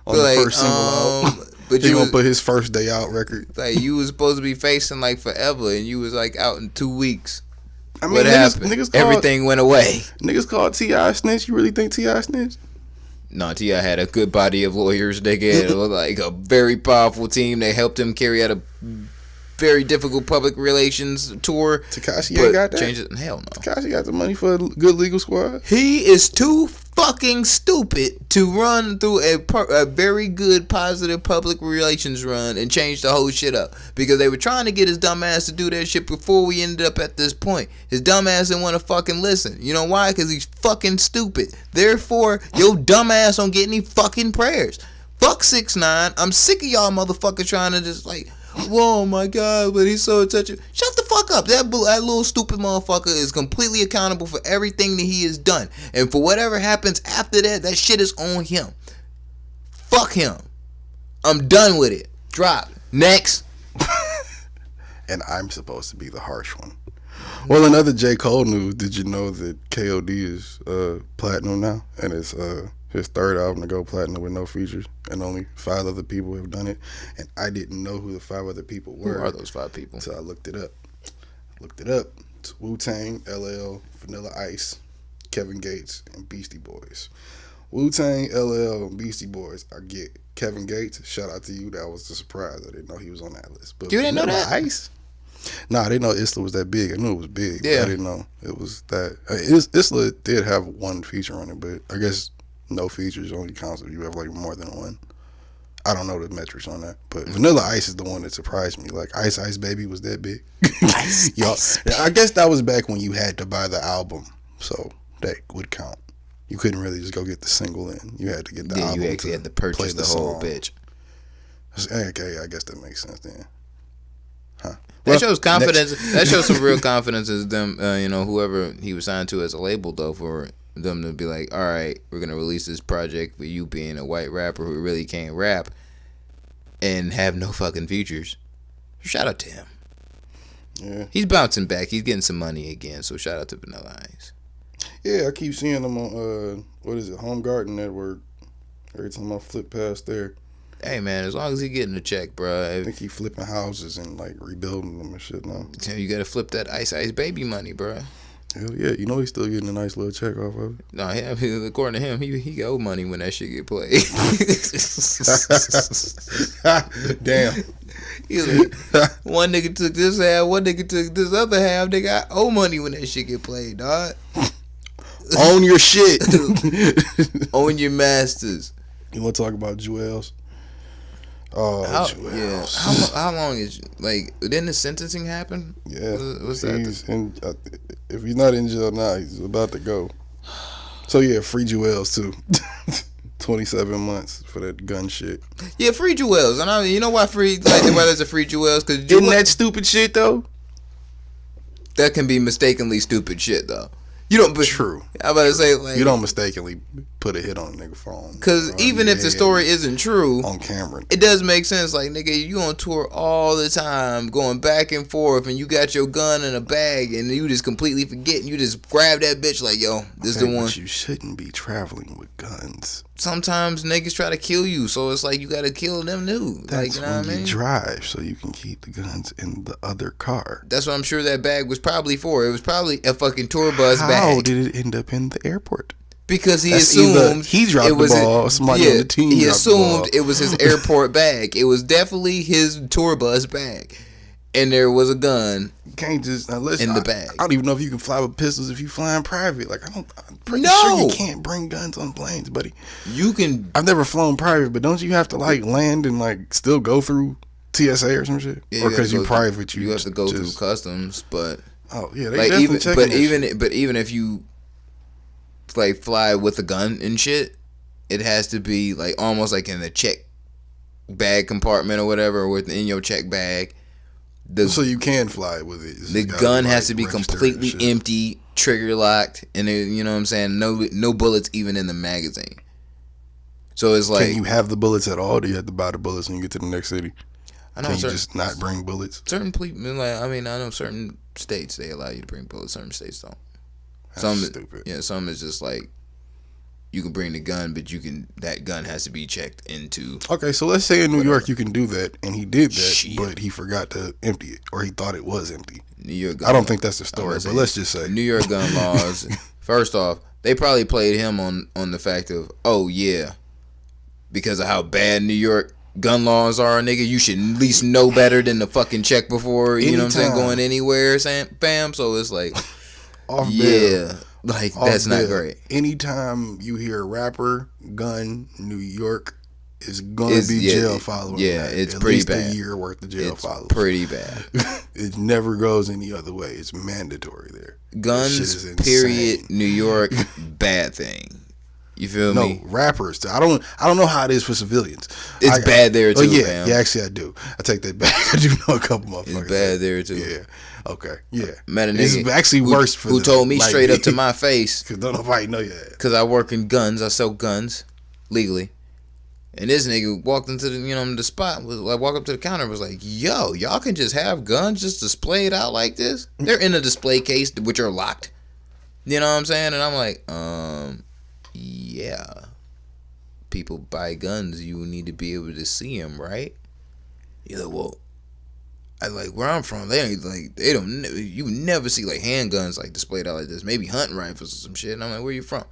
On the first single out. But he gonna put his first day out record. Like you was supposed to be facing like forever, and you was like out in 2 weeks. I mean, what happened? Everything went away. Niggas called T.I. snitch. You really think T.I. snitch? No, T.I. had a good body of lawyers. They had like a very powerful team. They helped him carry out a very difficult public relations tour. Tekashi ain't got that. Change it? Hell no. Tekashi got the money for a good legal squad. He is too fucking stupid to run through a very good positive public relations run and change the whole shit up, because they were trying to get his dumb ass to do that shit before we ended up at this point. His dumb ass didn't want to fucking listen. You know why? Because he's fucking stupid. Therefore, your dumb ass don't get any fucking prayers. Fuck 6ix9ine. I'm sick of y'all motherfuckers trying to just like, whoa, my God, but he's so touching. Shut the fuck up. That little stupid motherfucker is completely accountable for everything that he has done. And for whatever happens after that, that shit is on him. Fuck him. I'm done with it. Drop. Next. And I'm supposed to be the harsh one. Well, another J. Cole news, did you know that KOD is platinum now? And it's his third album to go platinum with no features, and only 5 other people have done it. And I didn't know who the 5 other people were. Who are those 5 people? So I looked it up. It's Wu-Tang, LL, Vanilla Ice, Kevin Gates, and Beastie Boys. Wu-Tang, LL, and Beastie Boys. I get Kevin Gates. Shout out to you. That was the surprise. I didn't know he was on that list. But you didn't know that? Ice? Nah, I didn't know Isla was that big. I knew it was big. Yeah. But I didn't know it was that. Isla did have 1 feature on it, but I guess no features only counts if you have like more than 1. I don't know the metrics on that, but Vanilla Ice is the one that surprised me. Like Ice Ice Baby was that big. I guess that was back when you had to buy the album, so that would count. You couldn't really just go get the single in. You had to get the album. You actually had to purchase the whole bitch. Okay, I guess that makes sense then. Huh. That shows confidence. That shows some real confidence as them, whoever he was signed to as a label, though, for them to be like, all right, we're going to release this project for you being a white rapper who really can't rap and have no fucking features. Shout out to him. Yeah. He's bouncing back. He's getting some money again, so shout out to Vanilla Ice. Yeah, I keep seeing him on, Home Garden Network. Every time I flip past there. Hey, man, as long as he getting a check, bro. I think he flipping houses and, like, rebuilding them and shit now. You got to flip that Ice Ice Baby money, bro. Hell yeah, you know he's still getting a nice little check off of it. No, according to him, he got money when that shit get played. Damn. He's like, one nigga took this half, one nigga took this other half. They got owe money when that shit get played, dog. Own your shit. Own your masters. You want to talk about Jewels? Yeah. How long is, like, didn't the sentencing happen? Yeah. What's that? If he's not in jail now, he's about to go. So yeah, free Jewels too. 27 months for that gun shit. Yeah, free Jewels. And you know why why there's a free Jewels? Because isn't that stupid shit though? That can be mistakenly stupid shit though. You don't. True. I'm about to say, like, you don't mistakenly put a hit on a nigga phone. Because even if the story isn't true on camera, it does make sense. Like, nigga, you on tour all the time, going back and forth, and you got your gun in a bag, and you just completely forget, and you just grab that bitch like, yo, this is the one. But you shouldn't be traveling with guns. Sometimes niggas try to kill you, so it's like you gotta kill them too. That's like, you know what I mean? You drive so you can keep the guns in the other car. That's what I'm sure that bag was probably for. It was probably a fucking tour bus bag. How did it end up in the airport? Because he assumed he dropped the ball. Somebody on the team. He assumed it was his airport bag. It was definitely his tour bus bag, and there was a gun. You can't just in the bag. I don't even know if you can fly with pistols if you flying private. Like I'm pretty sure you can't bring guns on planes, buddy. You can. I've never flown private, but don't you have to like land and like still go through TSA or some shit? Yeah, or because you private, you have to go through customs, but yeah, they like definitely even if you like fly with a gun and shit, it has to be like almost like in the check bag compartment or whatever, or within your check bag. So you can fly with it. The gun has to be completely empty, trigger locked, and you know what I'm saying. No bullets even in the magazine. So it's like, can you have the bullets at all? Or do you have to buy the bullets when you get to the next city? I know. Can you just not bring bullets? Certain people, like, I know certain states they allow you to bring bullets. Certain states don't. That's stupid. Yeah, some is just like you can bring the gun, but that gun has to be checked into. Okay, so let's say in New York you can do that, and he did that, but he forgot to empty it, or he thought it was empty. New York gun I don't think that's the story, but let's just say New York gun laws. First off, they probably played him on the fact of, oh yeah, because of how bad New York gun laws are, nigga. You should at least know better than to fucking check before you know what I'm saying, going anywhere, fam. So it's like, like that's not great. Anytime you hear rapper gun New York is gonna be jail following. Yeah, that. it's at pretty least bad. A year worth of jail follows. Pretty bad. It never goes any other way. It's mandatory there. Guns, period. New York, bad thing. You feel me? No, rappers. I don't know how it is for civilians. It's bad there too. Yeah, actually I do. I take that back. I do know a couple motherfuckers. It's bad there too. Yeah. Okay. Yeah. Met a nigga it's actually worse for who told me straight up to my face. Because don't nobody know yet. Because I work in guns. I sell guns legally. And this nigga walked into the spot, was like, walk up to the counter and was like, yo, y'all can just have guns just displayed out like this? They're in a display case which are locked. You know what I'm saying? And I'm like, yeah. People buy guns, you need to be able to see them, right? You're like, well, I like where I'm from, you never see like handguns like displayed out like this. Maybe hunting rifles or some shit. And I'm like, where you from?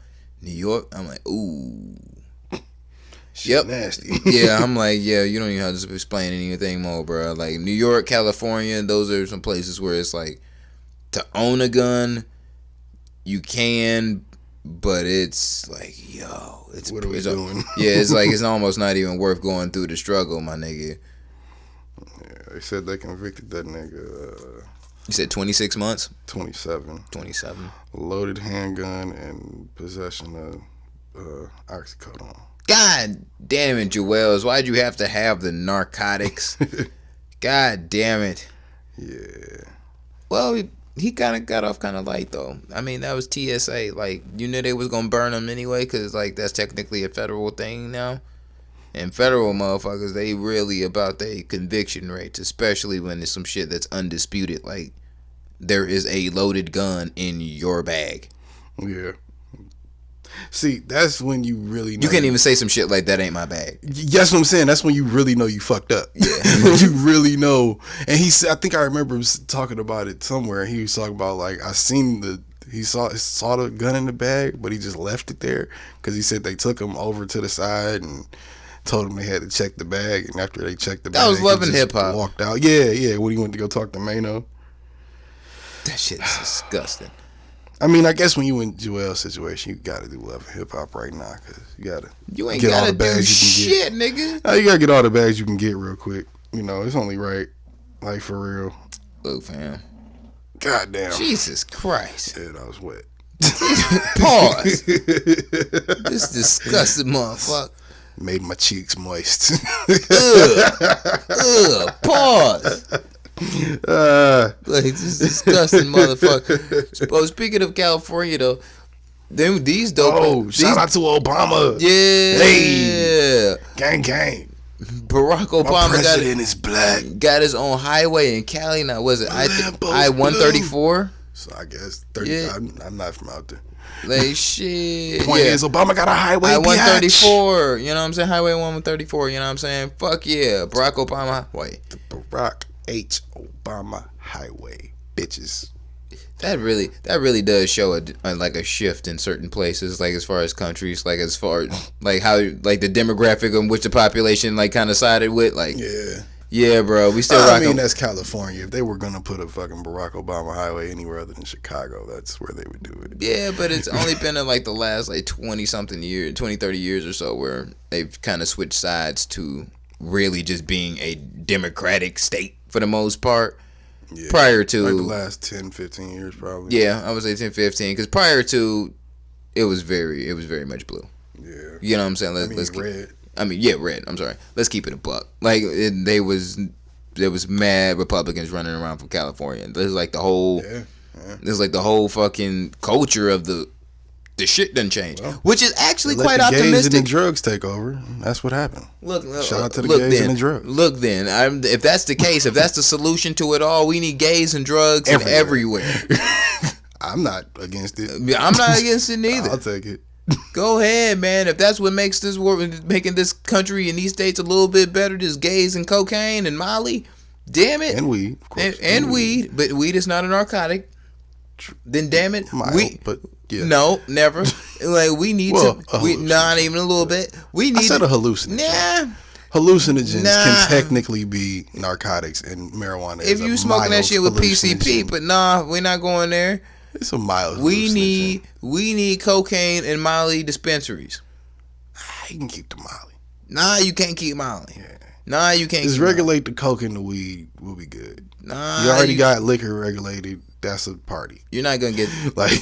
New York. I'm like, ooh. Shit nasty. Yeah, I'm like, yeah, you don't even have to explain anything more, bro. Like New York, California, those are some places where it's like to own a gun, you can, but it's like, yo, what are we doing? Yeah, it's like it's almost not even worth going through the struggle, my nigga. Yeah, they said they convicted that nigga. You said 26 months? 27. 27. Loaded handgun and possession of oxycodone. God damn it, Joels. Why'd you have to have the narcotics? God damn it. Yeah. Well, he kind of got off kind of light, though. I mean, that was TSA. Like, you knew they was going to burn him anyway, because, like, that's technically a federal thing now. And federal motherfuckers, they really about their conviction rates, especially when it's some shit that's undisputed. Like, there is a loaded gun in your bag. Yeah. See, that's when you really know. You can't even say some shit like that ain't my bag. That's what I'm saying. That's when you really know you fucked up. Yeah. You really know. And he said, I think I remember him talking about it somewhere. He was talking about, like, he saw the gun in the bag, but he just left it there because he said they took him over to the side and told him they had to check the bag. And after they checked the bag, that was Love and Hip Hop. Walked out. Yeah. When he went to go talk to Mano. That shit is disgusting. I mean, I guess when you in Joel's situation, you gotta do Love and Hip Hop right now, cause you ain't get gotta all the bags do you can shit, get. nigga. No, you gotta get all the bags you can get real quick. You know, it's only right, like for real. Look, fam. Goddamn. Jesus Christ. Yeah, that was wet. Pause. This disgusting motherfucker. Made my cheeks moist. Pause. Like this disgusting motherfucker. But speaking of California though, these dope. Shout out to Obama. Yeah. Hey. Gang. Barack Obama president is black. Got his own highway in Cali now. Was it I-134? So I guess 30. Yeah. I'm not from out there. Like shit. Point is, Obama got a highway. I-134. You know what I'm saying? Highway 134. You know what I'm saying? Fuck yeah, Barack Obama. Wait. The Barack H. Obama Highway, bitches. That really does show a shift in certain places, like as far as countries, like as far like how like the demographic on which the population like kind of sided with, like yeah, bro. We still. I mean, that's California. If they were gonna put a fucking Barack Obama highway anywhere other than Chicago, that's where they would do it. Yeah, but it's only been in like the last like 20-something years, 20-30 years or so, where they've kind of switched sides to really just being a democratic state for the most part. Yeah, prior to like the last 10-15 years probably. Yeah, I would say 10-15 because prior to it was very much blue. Yeah, you know what I'm saying. Let's red. Red. I'm sorry. Let's keep it a buck. Like there was mad Republicans running around from California. There's like the whole there's like the whole fucking culture of the shit done changed, which is actually quite optimistic. Gays and the drugs take over. That's what happened. Look, shout out to the gays and the drugs. Look, then, if that's the case, if that's the solution to it all, we need gays and drugs everywhere. I'm not against it. I'm not against it neither. I'll take it. Go ahead, man. If that's what makes this world, making this country and these states a little bit better, just gays and cocaine and Molly, damn it. And weed, of course. And weed, but weed is not a narcotic. Then damn it, but yeah. No, never. Like we need not even a little bit. We need. I said a hallucinogen. Nah. Hallucinogens can technically be narcotics, and marijuana. If you smoking that shit with PCP, but nah, we're not going there. It's a mild. We need cocaine and Molly dispensaries. You can keep the Molly. Nah, you can't keep Molly. Yeah. Nah, you can't. Just regulate the coke and the weed. We'll be good. Nah, you already got liquor regulated. That's a party. You're not gonna get like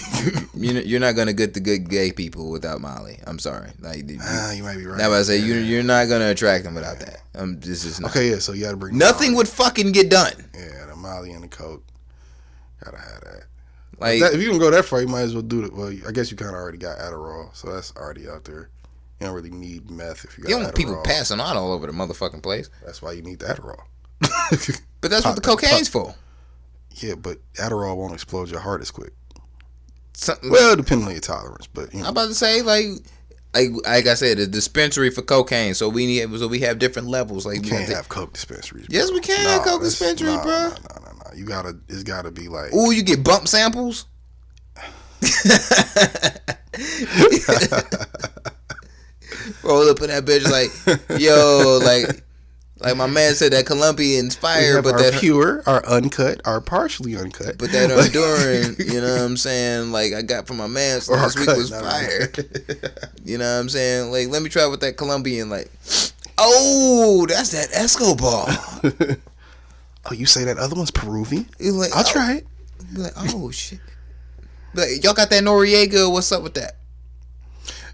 you're not gonna get the good gay people without Molly. I'm sorry. Like you might be right. Now I say you're not gonna attract them without that. This is not. Okay, yeah. So you gotta bring nothing would fucking get done. Yeah, the Molly and the coke. Gotta have that. Like if you can go that far, you might as well do it. Well, I guess you kind of already got Adderall, so that's already out there. You don't really need meth if you got Adderall. You don't want people passing out all over the motherfucking place. That's why you need the Adderall. But that's what the cocaine's for. Yeah, but Adderall won't explode your heart as quick. Well, depending on your tolerance, but I'm about to say like I said, a dispensary for cocaine. So we have different levels. Like you can't have coke dispensaries. Bro. Yes, we can have coke dispensaries, bro. No. It's gotta be like. Ooh, you get bump samples. Roll up in that bitch like, yo, like my man said, that Colombian's fire, but that pure, our uncut, our partially uncut. But that Honduran, you know what I'm saying? Like I got from my man last week was fire. You know what I'm saying? Like let me try with that Colombian. Like, oh, that's that Escobar. Oh, you say that other one's Peruvian? Like, I'll try it. Like, oh shit. Like, y'all got that Noriega? What's up with that?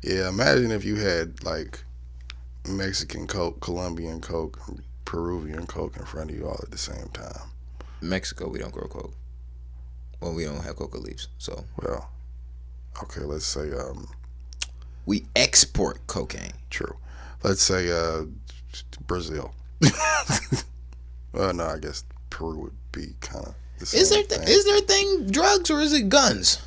Yeah, imagine if you had like Mexican Coke, Colombian Coke, Peruvian Coke in front of you all at the same time. Mexico, we don't grow Coke. Well, we don't have coca leaves, so. Well, okay, let's say we export cocaine. True. Let's say Brazil. Well, no, I guess Peru would be kind of the same thing. Is there a thing drugs or is it guns?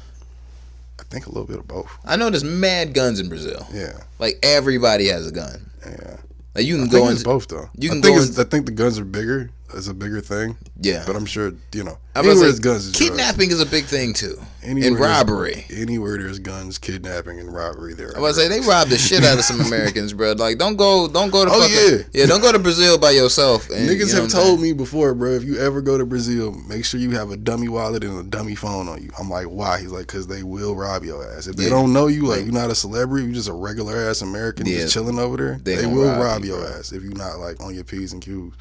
I think a little bit of both. I know there's mad guns in Brazil. Yeah. Like everybody has a gun. Yeah. Like you can go into both though. I think the guns are bigger. It's a bigger thing. Yeah. But I'm sure, anywhere there's guns is kidnapping is a big thing too. And robbery. Anywhere there's guns, kidnapping and robbery there. I was about to say they robbed the shit out of some Americans, bro. Like don't go to don't go to Brazil by yourself. And, niggas have told me before, bro, if you ever go to Brazil, make sure you have a dummy wallet and a dummy phone on you. I'm like, why? He's like, because they will rob your ass. If they don't know you, like you're not a celebrity, you're just a regular ass American just chilling over there, they will rob your ass if you're not like on your P's and Q's.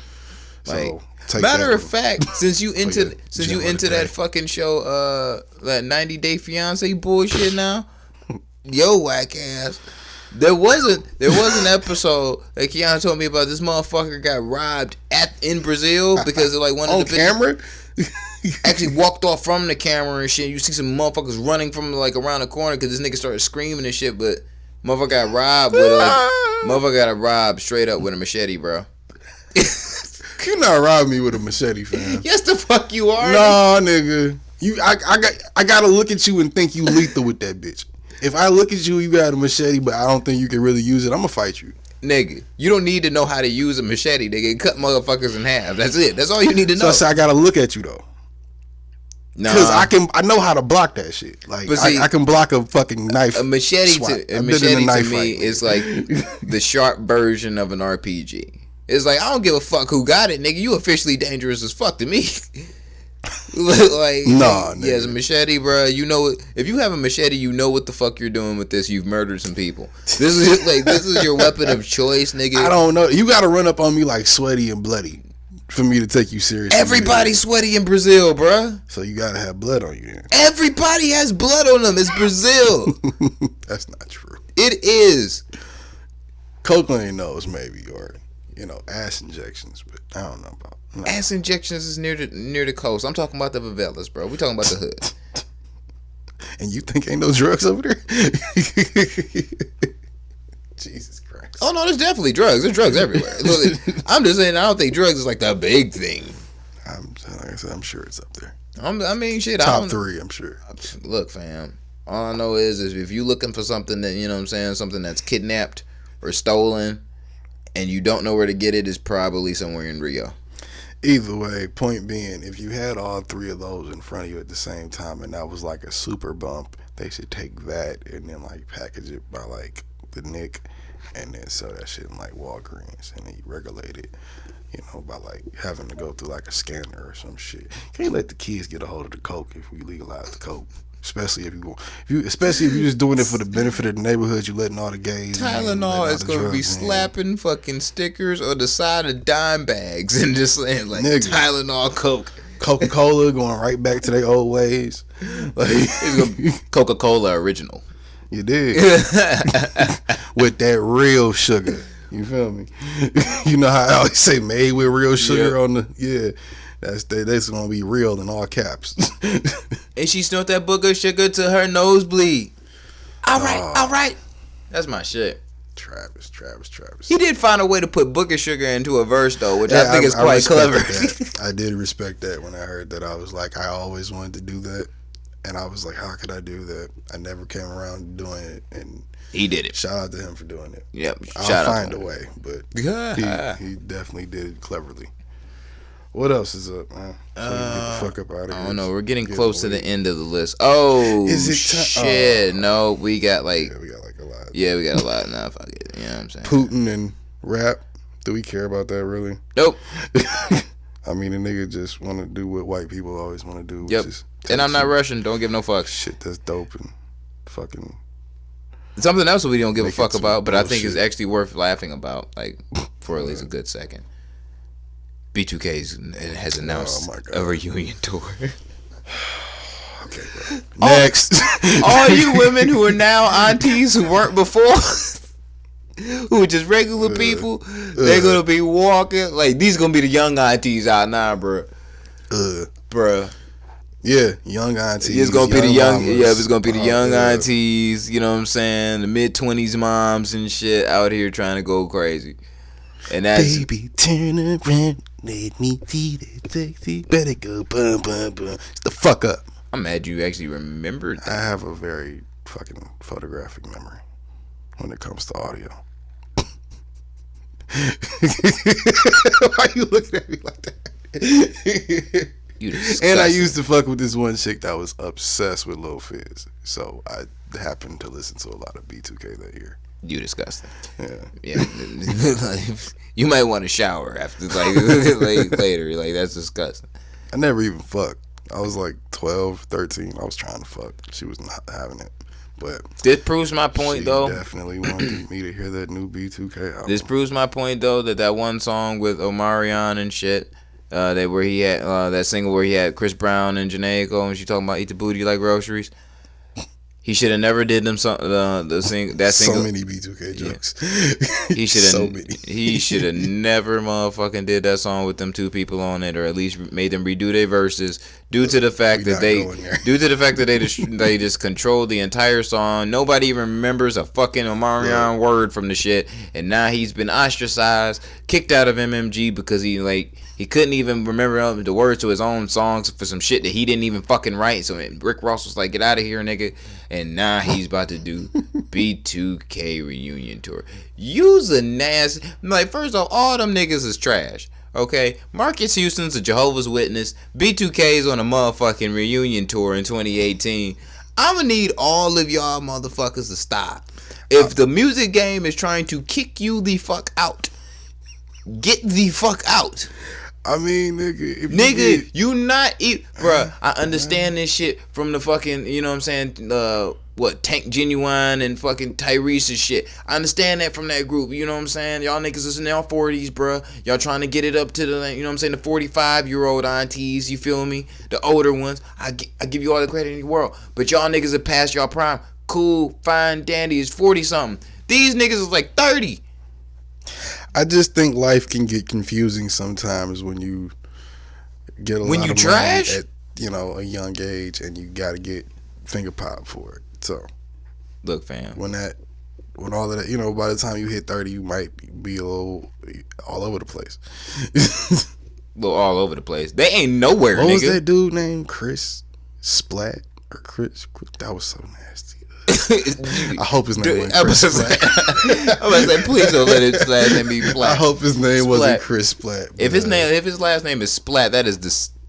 So, matter of fact, since you into that fucking show, that 90 Day Fiance bullshit now, yo whack ass. There was an episode that Keanu told me about. This motherfucker got robbed in Brazil because like one of the camera. Actually walked off from the camera and shit. You see some motherfuckers running from like around the corner because this nigga started screaming and shit. But motherfucker got robbed straight up with a machete, bro. You not rob me with a machete, fam. Yes, the fuck you are. Nah, nigga. I gotta look at you and think you lethal with that bitch. If I look at you got a machete, but I don't think you can really use it, I'm gonna fight you. Nigga, you don't need to know how to use a machete. Nigga, cut motherfuckers in half. That's it. That's all you need to know. So I say I gotta look at you though. Because I know how to block that shit. Like see, I can block a fucking knife. A machete to me is like the sharp version of an RPG. It's like I don't give a fuck who got it, nigga. You officially dangerous as fuck to me. Like nah, yeah, it's a machete, bro. You know, if you have a machete, you know what the fuck you're doing with this. You've murdered some people. This is your weapon of choice, nigga. I don't know. You got to run up on me like sweaty and bloody for me to take you seriously. Everybody's sweaty in Brazil, bro. So you got to have blood on you. Then. Everybody has blood on them. It's Brazil. That's not true. It is. Cocaine nose maybe, or ass injections, but I don't know about. No. Ass injections is near the coast. I'm talking about the favelas, bro. We talking about the hood. And you think ain't no drugs over there? Jesus Christ. Oh no, there's definitely drugs. There's drugs everywhere. Look, I'm just saying I don't think drugs is like the big thing. Like I said, I'm sure it's up there. I mean, shit. Top 3, I'm sure. Look, fam. All I know is if you looking for something that, you know what I'm saying, something that's kidnapped or stolen, and you don't know where to get it, it's probably somewhere in Rio. Either way, point being, if you had all three of those in front of you at the same time, and that was like a super bump, they should take that and then like package it by like the Nick, and then sell that shit in like Walgreens, and then you regulate it, you know, by like having to go through like a scanner or some shit. Can't let the kids get a hold of the coke if we legalize the coke. Especially if you're just doing it for the benefit of the neighborhood, you letting all the gays. Tylenol is gonna be slapping fucking stickers on the side of dime bags and just saying like Tylenol, Coke, Coca-Cola going right back to their old ways. Like it's gonna be Coca-Cola original. You did with that real sugar. You feel me? You know how I always say made with real sugar on the That's gonna be real in all caps. And she snort that booger sugar to her nosebleed. All right. That's my shit. Travis. He did find a way to put booger sugar into a verse though, which I think is quite clever. I did respect that when I heard that. I was like, I always wanted to do that, and I was like, how could I do that? I never came around doing it, and he did it. Shout out to him for doing it. Yep. I'll find a way, but he definitely did it cleverly. What else is up, man? So get the fuck up out of here. I don't know. We're getting close to the end of the list. Oh, is it shit. No, we got like... we got like a lot. Yeah, we got a lot. Nah, fuck it. You know what I'm saying? Putin and rap. Do we care about that, really? Nope. I mean, the nigga just want to do what white people always want to do. Yep. And I'm not Russian. Don't give no fucks. Shit that's dope and fucking... Something else that we don't give a fuck about, but I think is actually worth laughing about, like, for at least a good second. B2K has announced a reunion tour. Okay, bro. Next. All you women who are now aunties who weren't before, who are just regular people, they're going to be walking. Like, these going to be the young aunties out now, bro. Bruh. Yeah, young aunties. It's gonna be the young, it's gonna be the young aunties. You know what I'm saying? The mid-20s moms and shit out here trying to go crazy. And that's baby, turn around, let me see that sexy. Better go bum bum bum. It's the fuck up. I'm mad you actually remembered that. I have a very fucking photographic memory when it comes to audio. Why are you looking at me like that? And I used to fuck with this one chick that was obsessed with Lil Fizz, so I happened to listen to a lot of B2K that year. You disgusting. Yeah. You might want to shower after like later. Like that's disgusting. I never even fucked. I was like 12, 13. I was trying to fuck. She was not having it. But this proves my point, though. Definitely wanted me to hear that new B2K album. This proves my point, though, that one song with Omarion and shit. Where he had that single where he had Chris Brown and Janae Aiko and she talking about eat the booty like groceries. He should have never did them that single. So many B2K jokes. He should have never motherfucking did that song with them two people on it, or at least made them redo their verses. Due to the fact that they just controlled the entire song. Nobody even remembers a fucking Omarion word from the shit, and now he's been ostracized, kicked out of MMG because he couldn't even remember the words to his own songs for some shit that he didn't even fucking write. So Rick Ross was like, get out of here, nigga. And now he's about to do B2K reunion tour. Use a nasty... Like, first off, all them niggas is trash. Okay? Marcus Houston's a Jehovah's Witness. B2K's on a motherfucking reunion tour in 2018. I'm gonna need all of y'all motherfuckers to stop. If the music game is trying to kick you the fuck out, get the fuck out. I mean, nigga, you not eat, bruh. I understand this shit from the fucking, you know what I'm saying, Tank Genuine and fucking Tyrese and shit. I understand that from that group, you know what I'm saying? Y'all niggas is in their 40s, bruh. Y'all trying to get it up to the, you know what I'm saying, the 45-year-old aunties, you feel me? The older ones. I give you all the credit in the world. But y'all niggas are past y'all prime. Cool, fine, dandy is 40-something. These niggas is like 30. I just think life can get confusing sometimes when you get a lot of money at, a young age, and you got to get finger popped for it. So, look, fam, when all of that, by the time you hit 30, you might be a little all over the place. Little all over the place. They ain't nowhere. What nigga. Was that dude named Chris Splat? Or Chris. That was so nasty. I hope his name wasn't Chris Splatt. I was like, please don't let his last name be Splat. I hope his name wasn't Chris Splatt. If his last name is Splat, that is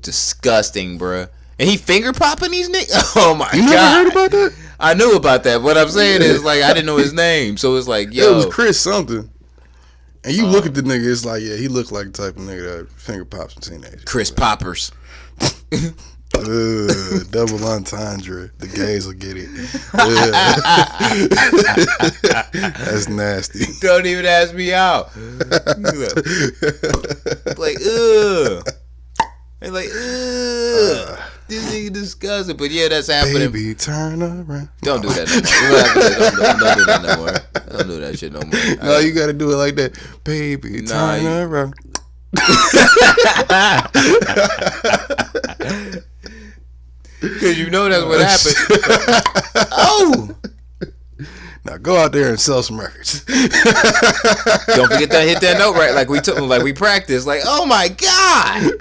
disgusting, bruh. And he finger popping these niggas. Oh my god! You never heard about that? I knew about that. What I'm saying is like I didn't know his name, so it's like yo, it was Chris something. And you look at the nigga, it's like he looked like the type of nigga that finger pops a teenager. Chris Poppers. Double entendre. The gays will get it. That's nasty. Don't even ask me out. Like, ugh. They're like, ugh. This nigga disgusting. But yeah, that's happening. Baby, turn around. Don't do that no more. Don't do that no more. Don't do that shit no more. No, you gotta do it like that. Baby, turn around. Because you know that's what happened. Oh! Now go out there and sell some records. Don't forget to hit that note right, like we practiced. Like, oh my god,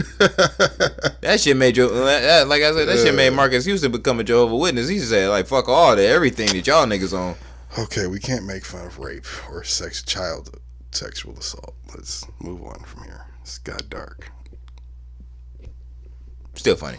that shit made like I said, that shit made Marcus Houston become a Jehovah's Witness. He said like, fuck all that, everything that y'all niggas on. Okay, we can't make fun of rape or child sexual assault. Let's move on from here. It's got dark. Still funny.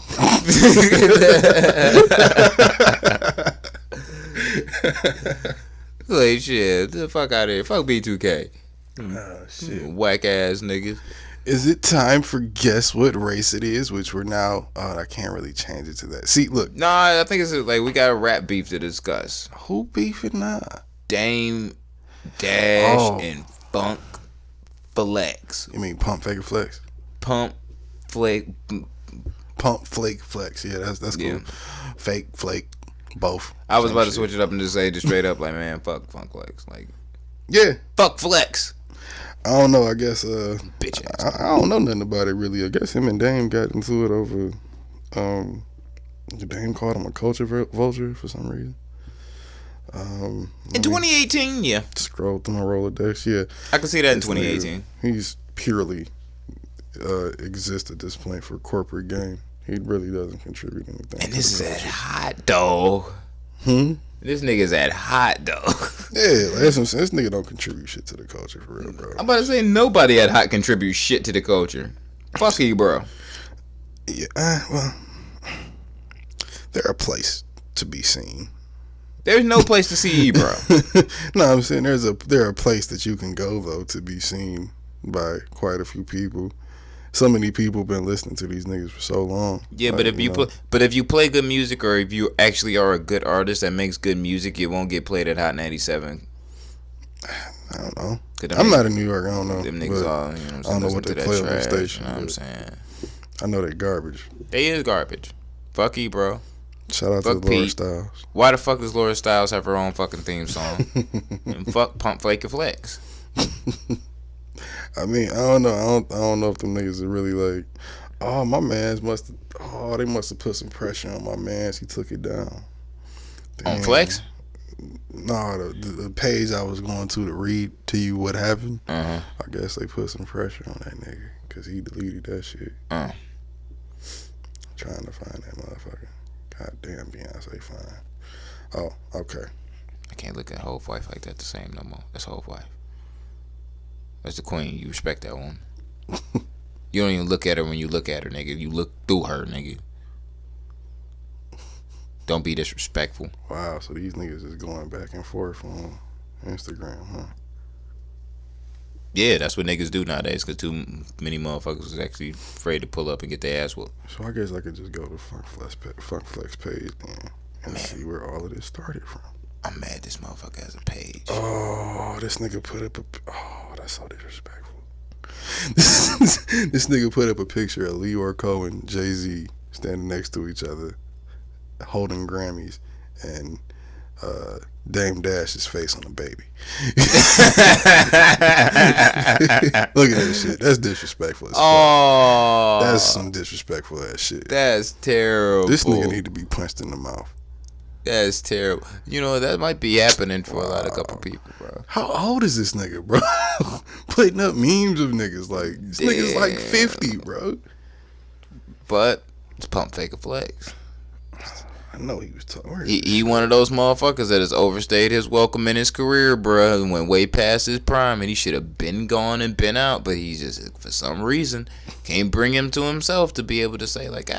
Like shit, the fuck out of here. Fuck B2K. Oh shit. Whack ass niggas. Is it time for guess what race it is? Which we're now. I can't really change it to that. See, look. Nah, I think it's like we got a rap beef to discuss. Who beefing now? Dame Dash and Funk Flex. You mean Pump Fake Flex? Pump Flake. Pump Flake Flex. Yeah, that's cool. Yeah. Fake Flake. Both. I was about to switch it up and just say just straight up like, man, fuck Funk Flex. Like, yeah. Fuck Flex. I don't know. I guess bitch ass. I don't know nothing about it really. I guess him and Dame got into it over Dame called him a culture vulture for some reason. In 2018, yeah. Scroll through my Rolodex, yeah. I can see that in 2018. He's purely exists at this point for corporate gain. He really doesn't contribute anything. And this is at hot dog. This nigga's at hot dog. Yeah, like that's what I'm saying. This nigga don't contribute shit to the culture for real, bro. I'm about to say nobody at hot contributes shit to the culture. Fuck you, bro. Yeah, well, they're a place to be seen. There's no place to see you, bro. No, I'm saying they're a place that you can go though to be seen by quite a few people. So many people been listening to these niggas for so long. Yeah, like, but if you play good music, or if you actually are a good artist that makes good music, it won't get played at Hot 97. I don't know. I'm not in New York. I don't know. Them niggas all, you know what I'm saying? I don't know what they play on the station. You know what I'm saying? I know they garbage. They is garbage. Fuck you, bro. Shout out to Laura Styles. Why the fuck does Laura Styles have her own fucking theme song? And fuck Pump Flake and Flex. I mean, I don't know. I don't know if them niggas are really like, oh, my mans they must have put some pressure on my mans. He took it down. Damn. On Flex? No, the page I was going to read to you what happened. I guess they put some pressure on that nigga because he deleted that shit. I'm trying to find that motherfucker. God damn, Beyonce fine. Oh, okay. I can't look at Hov wife like that the same no more. That's Hov wife. That's the queen. You respect that one. You don't even look at her when you look at her, nigga. You look through her, nigga. Don't be disrespectful. Wow, so these niggas is going back and forth on Instagram, huh? Yeah, that's what niggas do nowadays, because too many motherfuckers is actually afraid to pull up and get their ass whooped. So I guess I could just go to Funkflex page then and see where all of this started from. I'm mad this motherfucker has a page. Oh, this nigga put up that's so disrespectful. This nigga put up a picture of Leor Cohen and Jay-Z standing next to each other, holding Grammys, and Dame Dash's face on the baby. Look at that shit. That's disrespectful as fuck. Oh, that's some disrespectful ass shit. That's terrible. This nigga need to be punched in the mouth. That's terrible. You know, that might be happening for a couple people, bro. How old is this nigga, bro? Putting up memes of niggas like this nigga's like 50, bro. But it's Pump Fake and Flex. I know he was talking. He one of those motherfuckers that has overstayed his welcome in his career, bruh, and went way past his prime, and he should have been gone and been out, but he just, for some reason, can't bring him to himself to be able to say, like,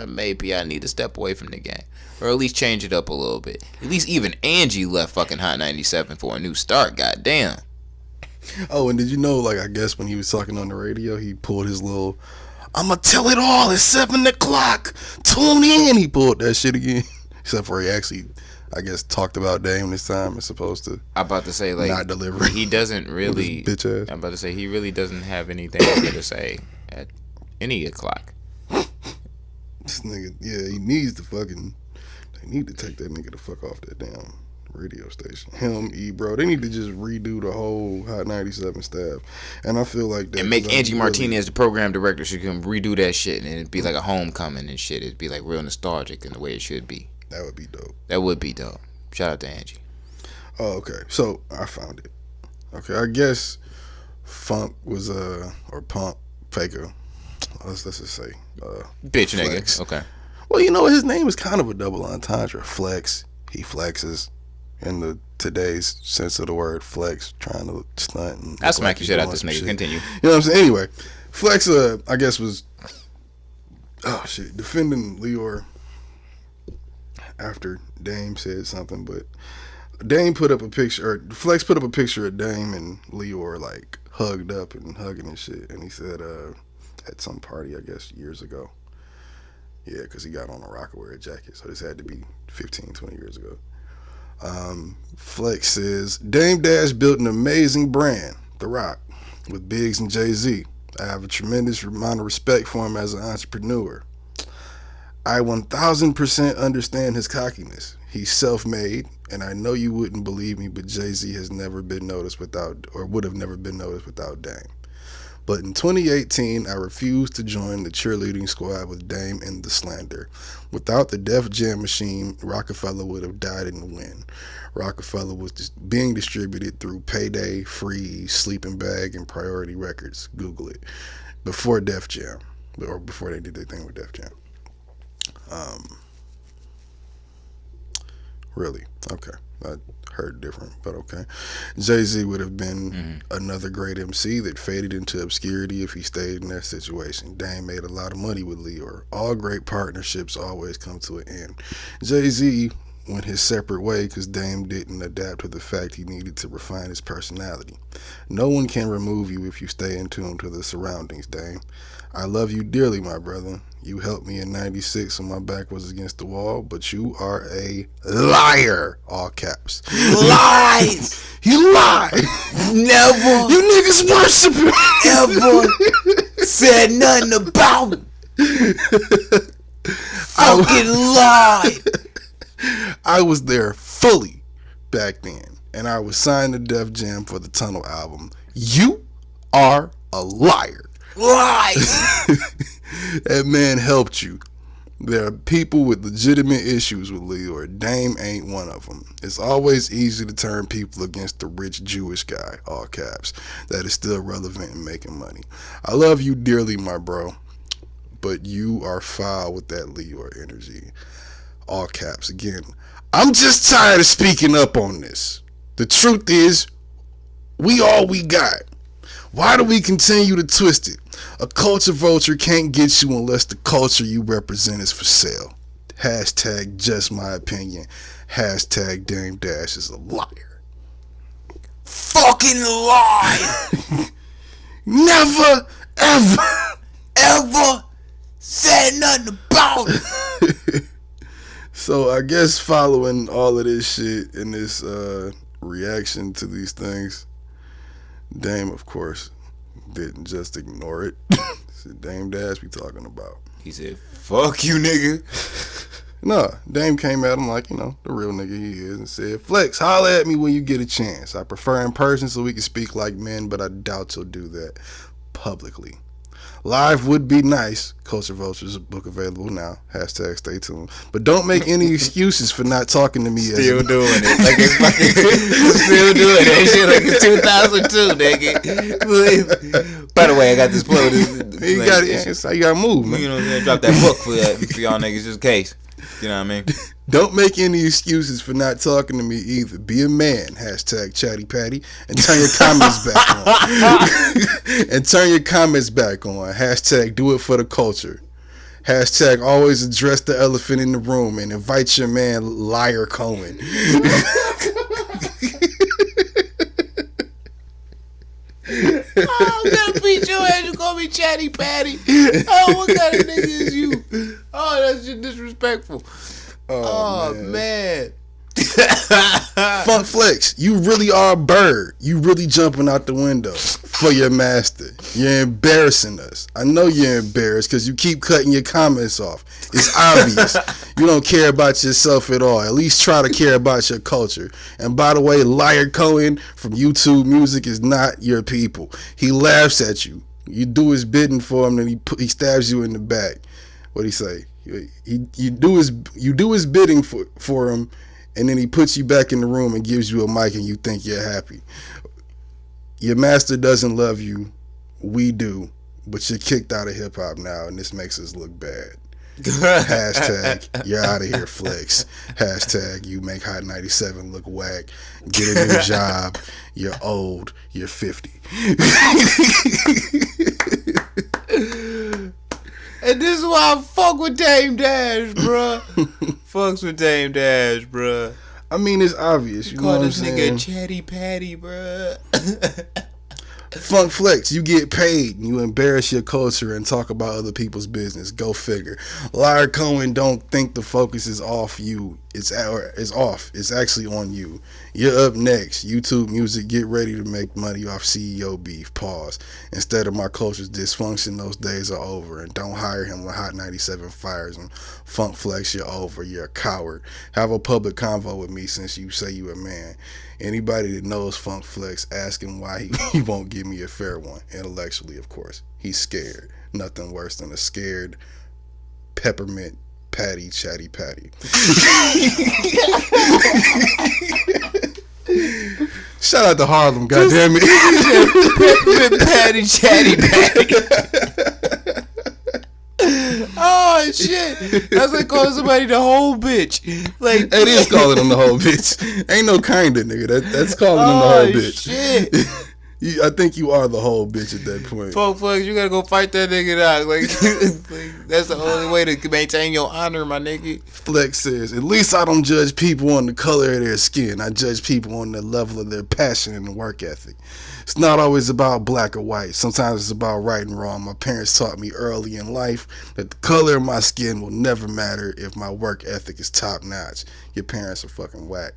maybe I need to step away from the game. Or at least change it up a little bit. At least even Angie left fucking Hot 97 for a new start, goddamn. Oh, and did you know, like, I guess when he was talking on the radio, he pulled his little, I'ma tell it all at 7 o'clock. Tune in. He pulled that shit again. Except for he actually, I guess, talked about Dame this time as opposed to I'm about to say, like, not delivering. He doesn't really, bitch ass. I'm about to say, he really doesn't have anything to say at any o'clock. This nigga, yeah, he needs to fucking, they need to take that nigga the fuck off that damn radio station. Him, bro, they need to just redo the whole Hot 97 staff. And I feel like that. And make Angie Martinez the program director. She can redo that shit, and it'd be like a homecoming and shit. It'd be like real nostalgic in the way it should be. That would be dope. That would be dope. Shout out to Angie. Oh, okay. So I found it. Okay, I guess Funk was or Pump Faker. Let's just say bitch Flex. nigga. Okay. Well, you know, his name is kind of a double entendre. Flex. He flexes. In the today's sense of the word, flex, trying to stunt. And I smack your shit out this nigga. Shit. Continue. You know what I'm saying? Anyway, Flex, I guess was, defending Lior after Dame said something, but Dame put up a picture, or Flex put up a picture of Dame and Lior like hugged up and hugging and shit, and he said at some party, I guess years ago. Yeah, because he got on a Rockaware jacket, so this had to be 15, 20 years ago. Flex says, Dame Dash built an amazing brand, The Rock, with Biggs and Jay-Z. I have a tremendous amount of respect for him as an entrepreneur. I 1000% understand his cockiness. He's self-made, and I know you wouldn't believe me, but Jay-Z has never been noticed without, or would have never been noticed without Dame. But in 2018, I refused to join the cheerleading squad with Dame and the slander. Without the Def Jam machine, Rockefeller would have died in the wind. Rockefeller was just being distributed through Payday, Free, Sleeping Bag, and Priority Records. Google it. Before Def Jam, or before they did their thing with Def Jam. Really? Okay. I heard different, but okay. Jay-Z would have been another great MC that faded into obscurity if he stayed in that situation. Dame made a lot of money with Lior. All great partnerships always come to an end. Jay-Z went his separate way because Dame didn't adapt to the fact he needed to refine his personality. No one can remove you if you stay in tune to the surroundings, Dame. I love you dearly, my brother. You helped me in 96 when my back was against the wall, but you are a liar. All caps. Lies! You lie! Never! You niggas worship him! Ever said nothing about it. Fucking lie! I was there fully back then, and I was signed to Def Jam for the Tunnel album. You are a liar. Lies! That man helped you. There are people with legitimate issues with Lior. Dame ain't one of them. It's always easy to turn people against the rich Jewish guy, all caps, that is still relevant and making money. I love you dearly, my bro, but you are foul with that Lior energy, all caps. Again, I'm just tired of speaking up on this. The truth is, we all we got. Why do we continue to twist it? A culture vulture can't get you unless the culture you represent is for sale. Hashtag just my opinion. Hashtag Dame Dash is a liar. Fucking lie! Never, ever said nothing about it. So I guess following all of this shit and this reaction to these things, Dame, of course, didn't just ignore it. Said, Dame Dash we talking about. He said, fuck you, nigga. Nah, Dame came at him like, you know, the real nigga he is, and said, Flex, holla at me when you get a chance. I prefer in person so we can speak like men, but I doubt you'll do that publicly. Live would be nice. Culture Vulture's book available now. Hashtag stay tuned. But don't make any excuses for not talking to me. Still doing it. Like it's fucking still doing that shit like it's 2002, nigga. By the way, I got this plug. You got it. That's how you gotta move, man. You know what I'm saying? Drop that book for y'all niggas just in case. You know what I mean? Don't make any excuses for not talking to me either. Be a man. Hashtag Chatty Patty. And turn your comments back on. And turn your comments back on. Hashtag do it for the culture. Hashtag always address the elephant in the room and invite your man Liar Cohen. Oh, I'm gonna beat your ass. You call me Chatty Patty. Oh, what kind of nigga is you? Oh, that's just disrespectful. Oh man. Funkflex, you really are a bird. You really jumping out the window for your master. You're embarrassing us. I know you're embarrassed because you keep cutting your comments off. It's obvious. You don't care about yourself at all. At least try to care about your culture. And by the way, Liar Cohen from YouTube Music is not your people. He laughs at you. You do his bidding for him, and he stabs you in the back. What'd he say? You do his bidding for him, and then he puts you back in the room and gives you a mic, and you think you're happy. Your master doesn't love you. We do, but you're kicked out of hip hop now, and this makes us look bad. Hashtag you're out of here, Flex. Hashtag you make Hot 97 look whack. Get a new job. You're old. You're 50. And this is why I fuck with Dame Dash, bruh. Fucks with Dame Dash, bruh. I mean, it's obvious. You know what I'm saying? Call this nigga Chatty Patty, bruh. Funkflex, you get paid and you embarrass your culture and talk about other people's business. Go figure. Liar Cohen don't think the focus is off you. It's off. It's actually on you. You're up next. YouTube Music, get ready to make money off CEO beef. Pause. Instead of my culture's dysfunction, those days are over. And don't hire him when Hot 97 fires him. Funkflex, you're over. You're a coward. Have a public convo with me since you say you a man. Anybody that knows Funkflex, ask him why he won't give me a fair one. Intellectually, of course. He's scared. Nothing worse than a scared peppermint patty Chatty Patty. Shout out to Harlem, goddammit. Peppermint patty Chatty Patty. Oh shit! That's like calling somebody the whole bitch. Like it is calling them the whole bitch. Ain't no kinda, nigga. That's calling them the whole bitch. Shit. I think you are the whole bitch at that point. Funkflex, you gotta go fight that nigga out. Like that's the only way to maintain your honor, my nigga. Flex says, at least I don't judge people on the color of their skin. I judge people on the level of their passion and work ethic. It's not always about black or white. Sometimes it's about right and wrong. My parents taught me early in life that the color of my skin will never matter if my work ethic is top notch. Your parents are fucking whack.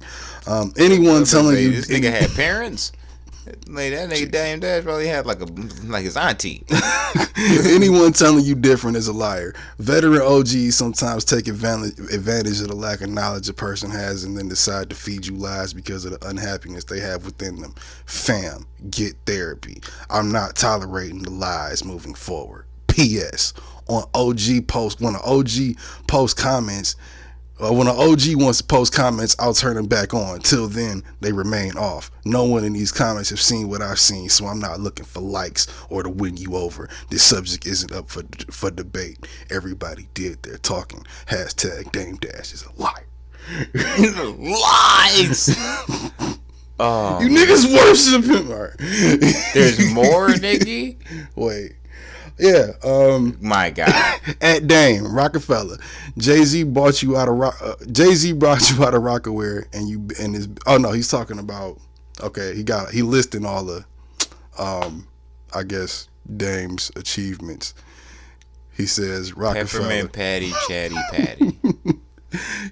Anyone telling you this nigga had parents? Like that nigga Dame Dash probably had like his auntie. Anyone telling you different is a liar. Veteran OGs sometimes take advantage of the lack of knowledge a person has and then decide to feed you lies because of the unhappiness they have within them. Fam, get therapy. I'm not tolerating the lies moving forward. P.S. On OG post, when an OG posts comments, when an OG wants to post comments, I'll turn them back on. Till then, they remain off. No one in these comments have seen what I've seen, so I'm not looking for likes or to win you over. This subject isn't up for debate. Everybody did their talking. Hashtag Dame Dash is a liar. Lies! Oh, you niggas worship him. All right. There's more, nigga? Wait. Yeah, my God. At Dame Rockefeller, Jay-Z brought you out of Rockaware, and his. Oh no, he's talking about. Okay, he listing all the, I guess Dame's achievements. He says Rockefeller. Peppermint patty, Chatty Patty.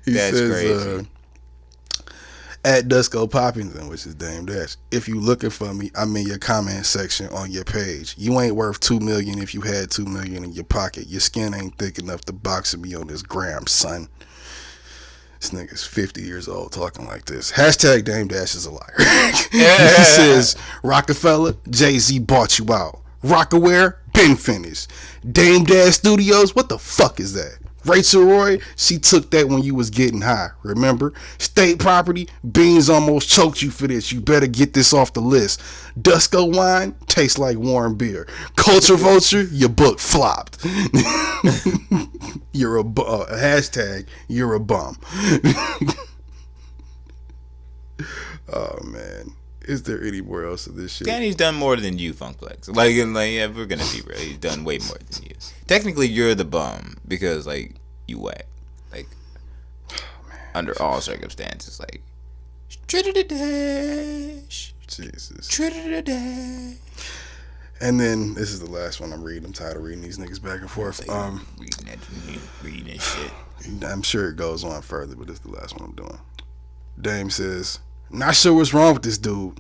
That's crazy. At Dusko Poppington, which is Dame Dash. If you looking for me, I'm in your comment section on your page. You ain't worth $2 million if you had $2 million in your pocket. Your skin ain't thick enough to box me on this gram, son. This nigga's 50 years old talking like this. Hashtag Dame Dash is a liar. He says, Rockefeller, Jay-Z bought you out. Rockaware, been finished. Dame Dash Studios, what the fuck is that? Rachel Roy, she took that when you was getting high. Remember? State property, Beans almost choked you for this. You better get this off the list. Dusko wine tastes like warm beer. Culture vulture, your book flopped. You're a hashtag. You're a bum. Oh man, is there anywhere else of this shit? Danny's done more than you, funkflex. Like, yeah, we're gonna be real. He's done way more than you. Technically, you're the bum because like you whack. Like, under all circumstances, like. Jesus. And then this is the last one I'm reading. I'm tired of reading these niggas back and forth. Reading that shit. I'm sure it goes on further, but this is the last one I'm doing. Dame says, not sure what's wrong with this dude.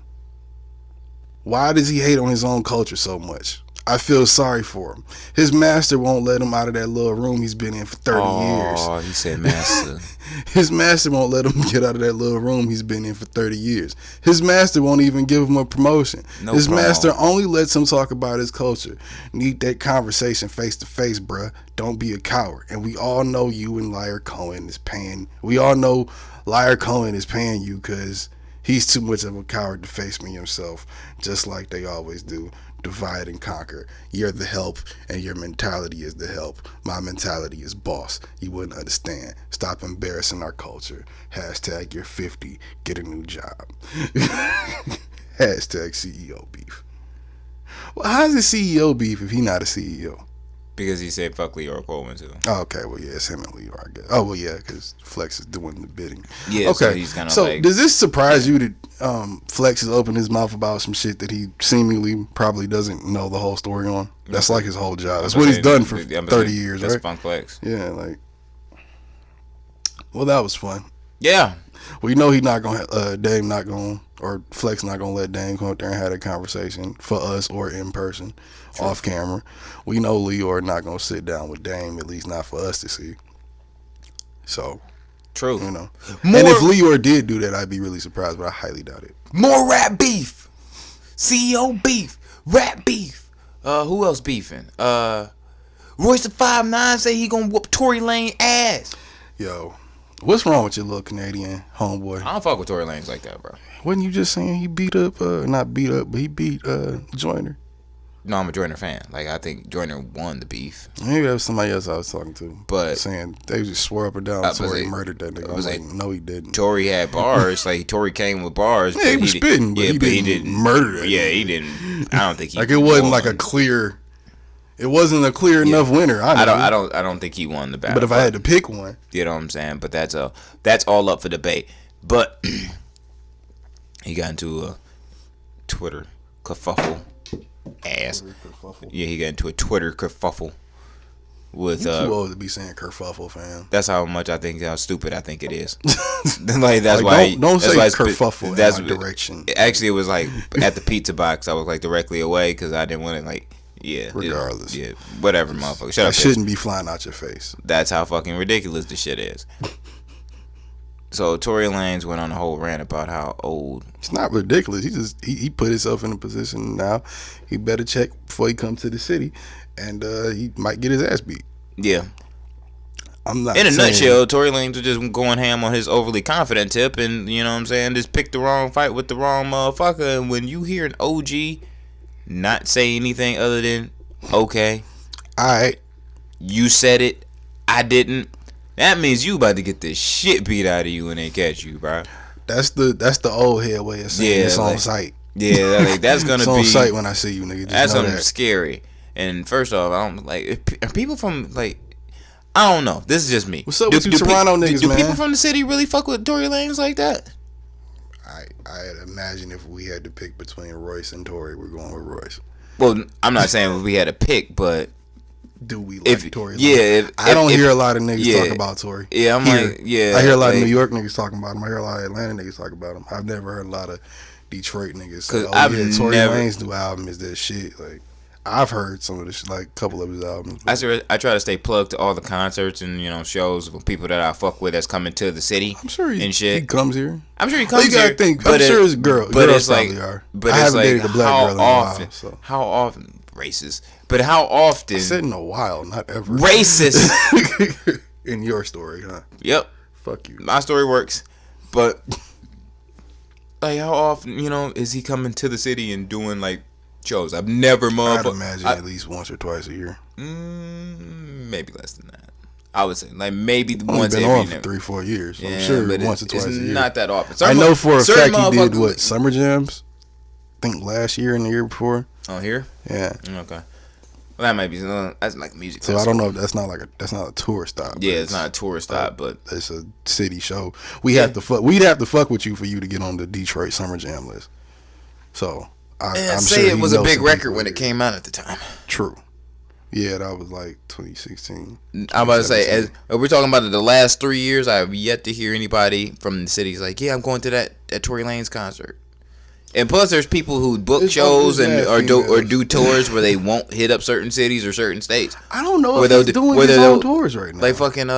Why does he hate on his own culture so much? I feel sorry for him. His master won't let him out of that little room he's been in for 30 years. Oh, he said master. His master won't let him get out of that little room he's been in for 30 years. His master won't even give him a promotion. His master only lets him talk about his culture. Need that conversation face to face, bruh. Don't be a coward. And we all know you and Liar Cohen is paying. We all know Liar Cohen is paying you because he's too much of a coward to face me himself, just like they always do. Divide and conquer. You're the help and your mentality is the help. My mentality is boss. You wouldn't understand. Stop embarrassing our culture. Hashtag you're 50. Get a new job. Hashtag CEO beef. Well, how's it CEO beef if he not a CEO? Because he said fuck Leora Coleman too. Oh, okay, well yeah, it's him and Leora, I guess. Oh well yeah, because Flex is doing the bidding. Yeah, okay. So he's kind of so like, does this surprise you that Flex has opened his mouth about some shit that he seemingly probably doesn't know the whole story on? That's like his whole job. That's what he's done for 30 years, right? That's funkflex. Yeah, like. Well, that was fun. Yeah. We know he's not gonna Dame not gonna or Flex not gonna let Dame come up there and have a conversation for us or in person. True. Off camera. We know Leora not gonna sit down with Dame, at least not for us to see. So true. You know. And if Leora did do that, I'd be really surprised, but I highly doubt it. More rap beef. CEO beef. Rap beef. Who else beefing? Royce the 5'9" say he gonna whoop Tory Lane ass. Yo. What's wrong with your little Canadian homeboy? I don't fuck with Tory Lanez like that, bro. Wasn't you just saying he beat up, not beat up, but he beat Joyner? No, I'm a Joyner fan. Like, I think Joyner won the beef. Maybe that was somebody else I was talking to. But saying they just swore up and down Tory murdered that nigga. I was like, no, he didn't. Tory had bars. Like, Tory came with bars. Yeah, he was spitting, but he didn't murder that. Yeah, he didn't. I don't think he like, it wasn't like a clear... It wasn't a clear enough winner. I don't think he won the battle. But if I had to pick one, you know what I'm saying. But that's all up for debate. But he got into a Twitter kerfuffle. Ass. Yeah, he got into a Twitter kerfuffle with. You too old to be saying kerfuffle, fam. That's how much I think how stupid I think it is. Like that's like, why. Don't say kerfuffle in my direction. Actually, it was like at the pizza box. I was like directly away because I didn't want to like. Yeah. Regardless. Yeah. Whatever, motherfucker. Shut up. That shouldn't be flying out your face. That's how fucking ridiculous this shit is. So Tory Lanez went on a whole rant about how old. It's not ridiculous. He put himself in a position now. He better check before he comes to the city, and he might get his ass beat. Yeah. I'm not. In a nutshell, Tory Lanez was just going ham on his overly confident tip, and you know what I'm saying, just picked the wrong fight with the wrong motherfucker. And when you hear an OG not say anything other than okay, alright, you said it, I didn't, that means you about to get the shit beat out of you when they catch you, bro. That's the old head way of saying it's on sight. Yeah, like, that's gonna it's be on sight when I see you, nigga. That's something scary. And first off, I don't like. Are people from like, I don't know. This is just me. What's up with you Toronto niggas, man? Do people from the city really fuck with Tory Lanez like that? I imagine if we had to pick between Royce and Tory, we're going with Royce. Well, I'm not saying we had to pick, but do we like Tory? Yeah, I don't hear a lot of niggas talk about Tory. Yeah, I hear a lot of New York niggas talking about him. I hear a lot of Atlanta niggas talk about him. I've never heard a lot of Detroit niggas say, Tory Lanez new album is that shit. Like, I've heard some of this, like a couple of his albums. I try to stay plugged to all the concerts and shows with people that I fuck with that's coming to the city. I'm sure and shit. He comes here. I'm sure he comes here. You gotta think. I'm sure it's girl. But girls it's like, are. but I haven't like dated a black girl in a while. So. How often racist? But how often? I said in a while, not ever. Racist. in your story, huh? Yep. Fuck you. My story works, but like, how often, is he coming to the city and doing like shows? I've never, I'd imagine at least once or twice a year. Maybe less than that. I would say like maybe Only once been every on for 3-4 years. So I'm sure but once or twice a year. Not that often. I know for a fact he did what, Summer Jams? I think last year and the year before. Oh, here? Yeah. Okay. Well, that might be that's like music. So I don't know if that's not a tour stop. Yeah, it's not a tour stop, but it's a city show. We'd have to fuck with you for you to get on the Detroit Summer Jam list. So I'm say sure it was a big record when it came out at the time. True. Yeah, that was like 2016. I'm about to say, as we're talking about the last 3 years, I have yet to hear anybody from the cities like, yeah, I'm going to that Tory Lanez concert. And plus, there's people who book shows or do tours where they won't hit up certain cities or certain states. I don't know if they're doing his own tours right now. Like fucking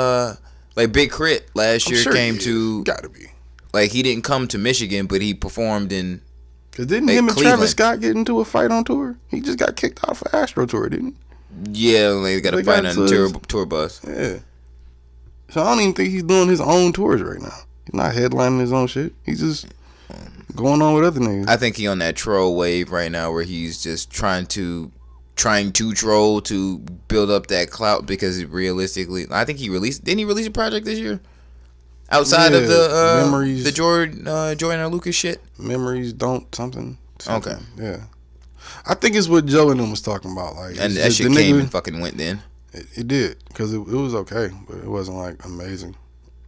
like Big Crit last year came to. Gotta be. Like, he didn't come to Michigan, but he performed in. Cause didn't him and Cleveland. Travis Scott get into a fight on tour? He just got kicked off of Astro Tour, didn't he? Yeah, they got a fight on the tour bus. Yeah. So I don't even think he's doing his own tours right now. He's not headlining his own shit. He's just going on with other niggas. I think he on that troll wave right now where he's just trying to troll to build up that clout, because realistically, I think didn't he release a project this year? Outside of the Memories, the Jordan and Lucas shit? Memories don't something. Okay. Yeah. I think it's what Joe and them was talking about. Like, and that shit came and fucking went then. It did, because it was okay, but it wasn't like amazing.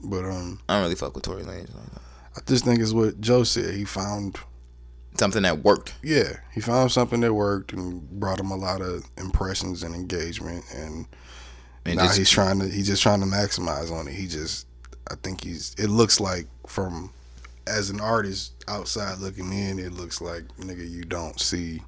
But I don't really fuck with Tory Lanez like that. I just think it's what Joe said. He found something that worked. Yeah, he found something that worked and brought him a lot of impressions and engagement, and now he's just trying to maximize on it. I think it looks like, from as an artist outside looking in, it looks like, nigga, you don't see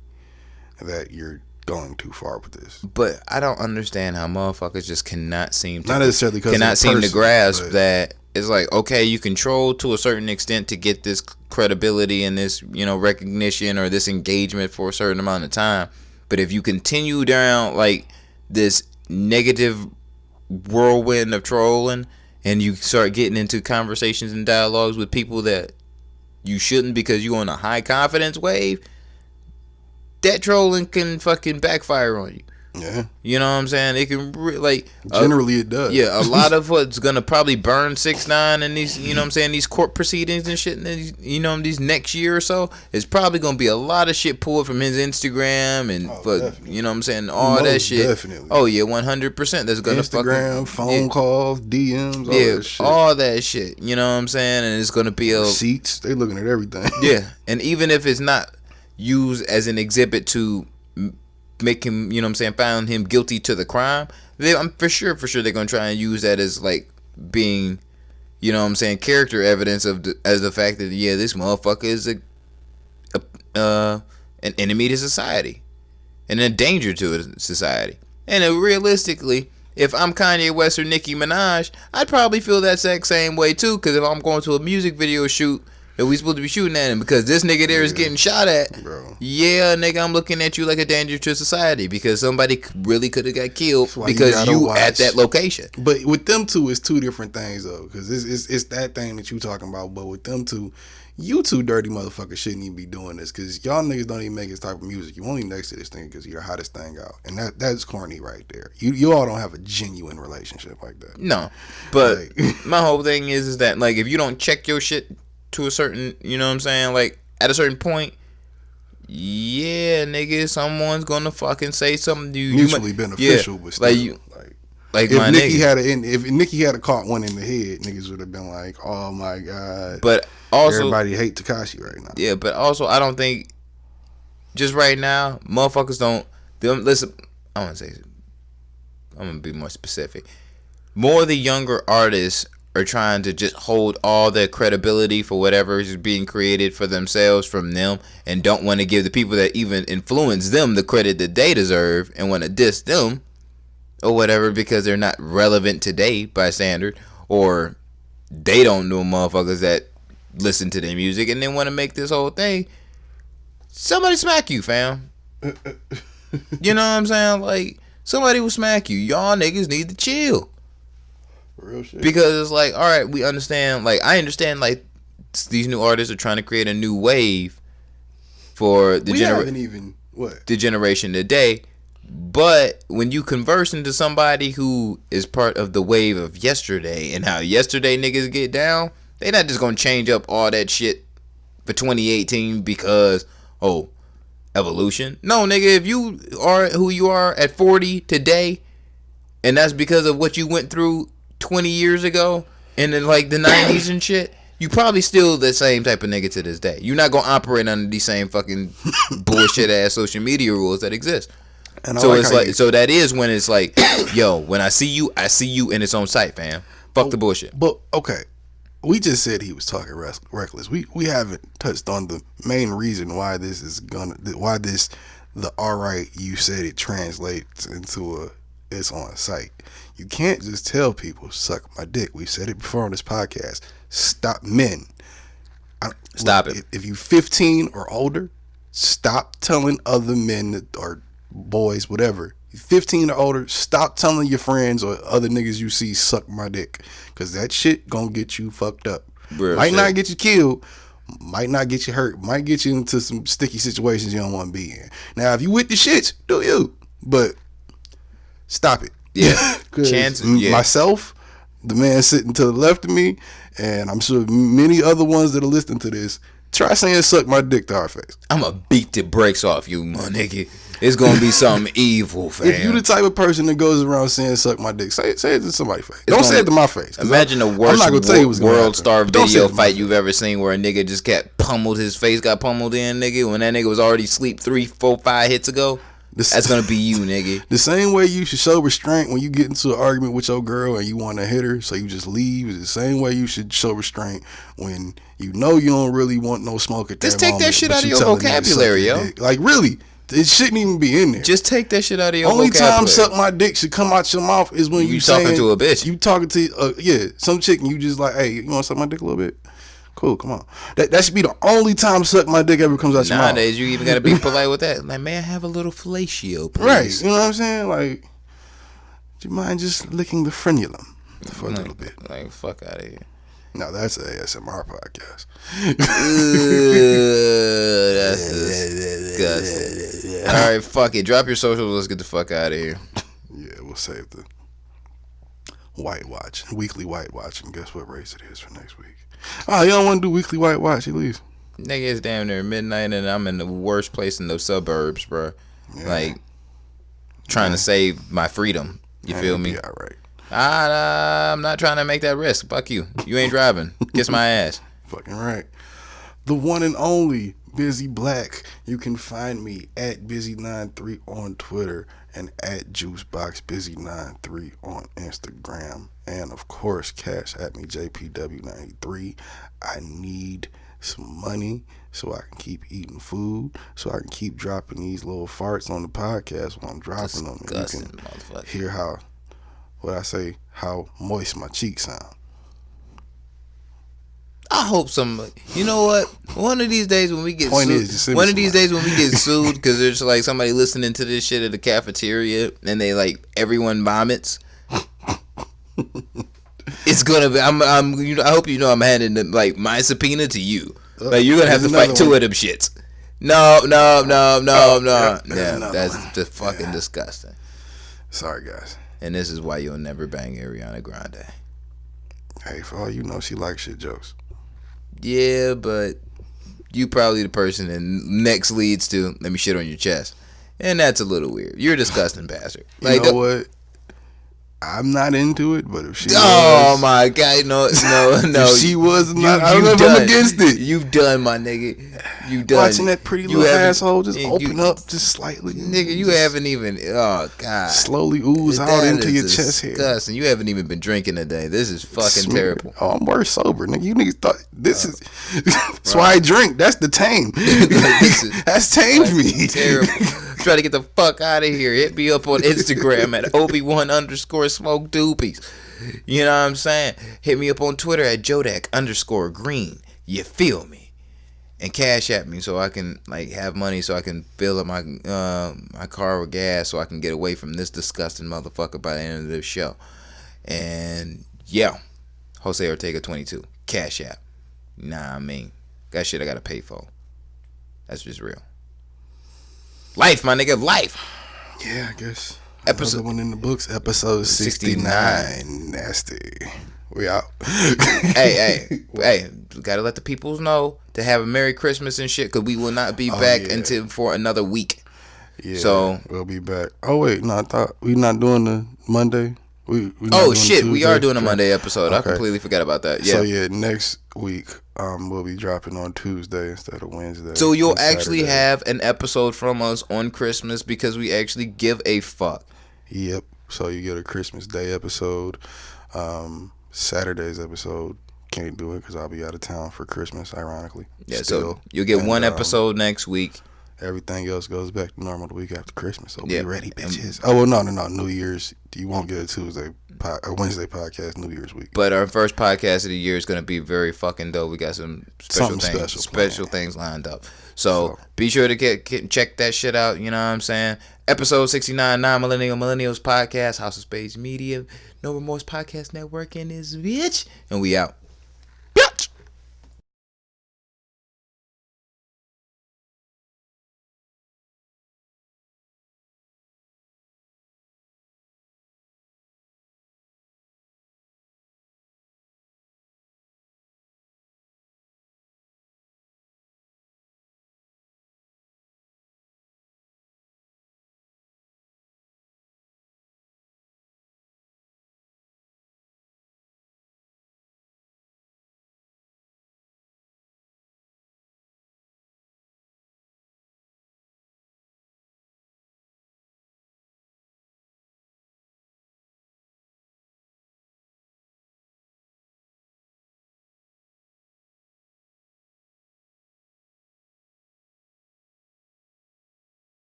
that you're going too far with this. But I don't understand how motherfuckers just cannot seem to to grasp that it's like, okay, you control to a certain extent to get this credibility and this, recognition or this engagement for a certain amount of time. But if you continue down like this negative whirlwind of trolling, and you start getting into conversations and dialogues with people that you shouldn't because you're on a high confidence wave, that trolling can fucking backfire on you. Yeah. You know what I'm saying? It can generally it does. Yeah, a lot of what's gonna probably burn 6ix9ine in these, these court proceedings and shit, and these next year or so, is probably gonna be a lot of shit pulled from his Instagram and all that shit. Definitely. Oh yeah, 100%. That's gonna Instagram, phone calls, DMs, all that shit. All that shit. You know what I'm saying? And it's gonna be receipts. They looking at everything. Yeah, and even if it's not used as an exhibit to make him, found him guilty to the crime, I'm for sure they're gonna try and use that as like being, character evidence as the fact that this motherfucker is an enemy to society and a danger to society. And realistically, if I'm Kanye West or Nicki Minaj, I'd probably feel that exact same way too. Because if I'm going to a music video shoot that we supposed to be shooting at him because this nigga there is getting shot at, bro. Yeah, nigga, I'm looking at you like a danger to society because somebody really could have got killed because you at that location. But with them two, it's two different things though, because it's that thing that you talking about. But with them two, you two dirty motherfuckers shouldn't even be doing this, because y'all niggas don't even make this type of music. You only next to this thing because you're the hottest thing out, and that's corny right there. You all don't have a genuine relationship like that. No, but my whole thing is that like if you don't check your shit to a certain, like at a certain point, yeah, nigga, someone's gonna fucking say something to you. Mutually beneficial, but still, like if Nicki had caught one in the head, niggas would have been like, oh my god. But also, everybody hate Tekashi right now. Yeah, but also I don't think just right now motherfuckers don't listen. I'm gonna be more specific. More of the younger artists are trying to just hold all their credibility for whatever is being created for themselves from them, and don't want to give the people that even influence them the credit that they deserve, and want to diss them or whatever because they're not relevant today by standard, or they don't know motherfuckers that listen to their music, and they want to make this whole thing. Somebody smack you, fam. You know what I'm saying? Like, somebody will smack you. Y'all niggas need to chill. Real shit. Because it's like, all right, we understand. Like, I understand. Like, these new artists are trying to create a new wave for the the generation today. But when you converse into somebody who is part of the wave of yesterday and how yesterday niggas get down, they not just gonna change up all that shit for 2018 because evolution. No, nigga, if you are who you are at 40 today, and that's because of what you went through 20 years ago and in like the 90s and shit, you probably still the same type of nigga to this day. You're not gonna operate under these same fucking bullshit ass social media rules that exist. And so it's like, so that is when it's like, yo, when I see you in its own sight, fam. Fuck the bullshit. But okay, we just said he was talking reckless. We haven't touched on the main reason why this is the alright you said it translates into it's on site. You can't just tell people suck my dick. We've said it before on this podcast. Stop men. Stop it. If you 15 or older, stop telling other men that are boys, whatever. 15 or older, stop telling your friends or other niggas you see suck my dick, because that shit gonna get you fucked up. Might not get you killed, might not get you hurt, might get you into some sticky situations you don't want to be in. Now, if you with the shits, do you, but stop it. Yeah. Chances. Myself, the man sitting to the left of me, and I'm sure many other ones that are listening to this, try saying suck my dick to our face. I'ma beat the brakes off you, my nigga. It's gonna be something evil, fam. If you the type of person that goes around saying suck my dick, say it to somebody's face. Don't say it to my face. Imagine the worst world star video fight you've ever seen, where a nigga just got pummeled, his face got pummeled in, nigga, when that nigga was already asleep 3, 4, 5 hits ago. That's gonna be you, nigga. The same way you should show restraint when you get into an argument with your girl and you want to hit her, so you just leave, is the same way you should show restraint when you know you don't really want no smoke at that moment. Just take that shit out of your vocabulary, yo. Like, really, it shouldn't even be in there. Just take that shit out of your vocabulary. vocabulary. Only time suck my dick should come out your mouth is when you talking to a bitch. You talking to some chick and you just like, hey, you want to suck my dick a little bit? Cool, come on. That should be the only time suck my dick ever comes out your mouth. Nowadays, you even gotta be polite with that. Like, may I have a little fellatio, please? Right, you know what I'm saying? Like, do you mind just licking the frenulum for a little bit? Like, fuck out of here. No, that's an ASMR podcast. That's disgusting. All right, fuck it. Drop your socials. Let's get the fuck out of here. Yeah, we'll save the White Watch, weekly White Watch, and guess what race it is for next week? Oh, you don't want to do weekly White Watch, at least. Nigga, it's damn near midnight and I'm in the worst place in the suburbs, bro. Yeah. Like, trying to save my freedom. You feel me? Yeah, right. I'm not trying to make that risk. Fuck you. You ain't driving. Kiss my ass. Fucking right. The one and only Busy Black. You can find me at Busy93 on Twitter and at JuiceBoxBusy93 on Instagram. And of course, cash at me, JPW93. I need some money so I can keep eating food, so I can keep dropping these little farts on the podcast while I'm dropping them. And you can hear how moist my cheeks sound. I hope you know what? One of these days when we get sued, because there's like somebody listening to this shit at the cafeteria and they like everyone vomits. It's gonna be. I hope you know I'm handing like my subpoena to you. Like you're gonna have to fight 2 of them shits. No. That's just fucking disgusting. Sorry, guys. And this is why you'll never bang Ariana Grande. Hey, for all you know, she likes shit jokes. Yeah, but you probably the person that next leads to let me shit on your chest, and that's a little weird. You're a disgusting bastard. Like, you know what? I'm not into it, but if she my God, no. If she was not, I don't know if I'm against it. You've done, my nigga. You done. Watching that pretty little asshole just open up just slightly. Nigga, you haven't even, oh, God. Slowly ooze out into your chest hair. Disgusting. You haven't even been drinking today. This is fucking terrible. Oh, I'm worse sober, nigga. You niggas thought this is, that's why I drink. That's the tame. That's tamed me. Terrible. Try to get the fuck out of here. Hit me up on Instagram at Obi1_smoke doopies. You know what I'm saying? Hit me up on Twitter at Jodak_green. You feel me? And cash at me so I can like have money so I can fill up my my car with gas so I can get away from this disgusting motherfucker by the end of this show. And Yeah. Jose Ortega 22. Cash App. Nah, I mean, that shit I gotta pay for. That's just real. Life, my nigga, life. Yeah, I guess. Episode Another one in the books. Episode 69. Nasty. We out. hey, gotta let the peoples know to have a Merry Christmas and shit, because we will not be back until for another week. Yeah, so we'll be back. Oh wait, no, I thought we not doing the Monday. We we are doing a Monday episode. Okay. I completely forgot about that. Yeah. So yeah, next week we'll be dropping on Tuesday instead of Wednesday. So you'll actually have an episode from us on Christmas because we actually give a fuck. Yep. So you get a Christmas Day episode. Saturday's episode can't do it because I'll be out of town for Christmas, ironically. Yeah. So you'll get one episode next week. Everything else goes back to normal the week after Christmas. So be ready, bitches. Oh, well, no. New Year's, you won't get a Wednesday podcast New Year's week. But our first podcast of the year is going to be very fucking dope. We got some special things lined up. So be sure to check that shit out. You know what I'm saying? Episode 69, Millennials Podcast, House of Spades Media, No Remorse Podcast Network, and this bitch. And we out.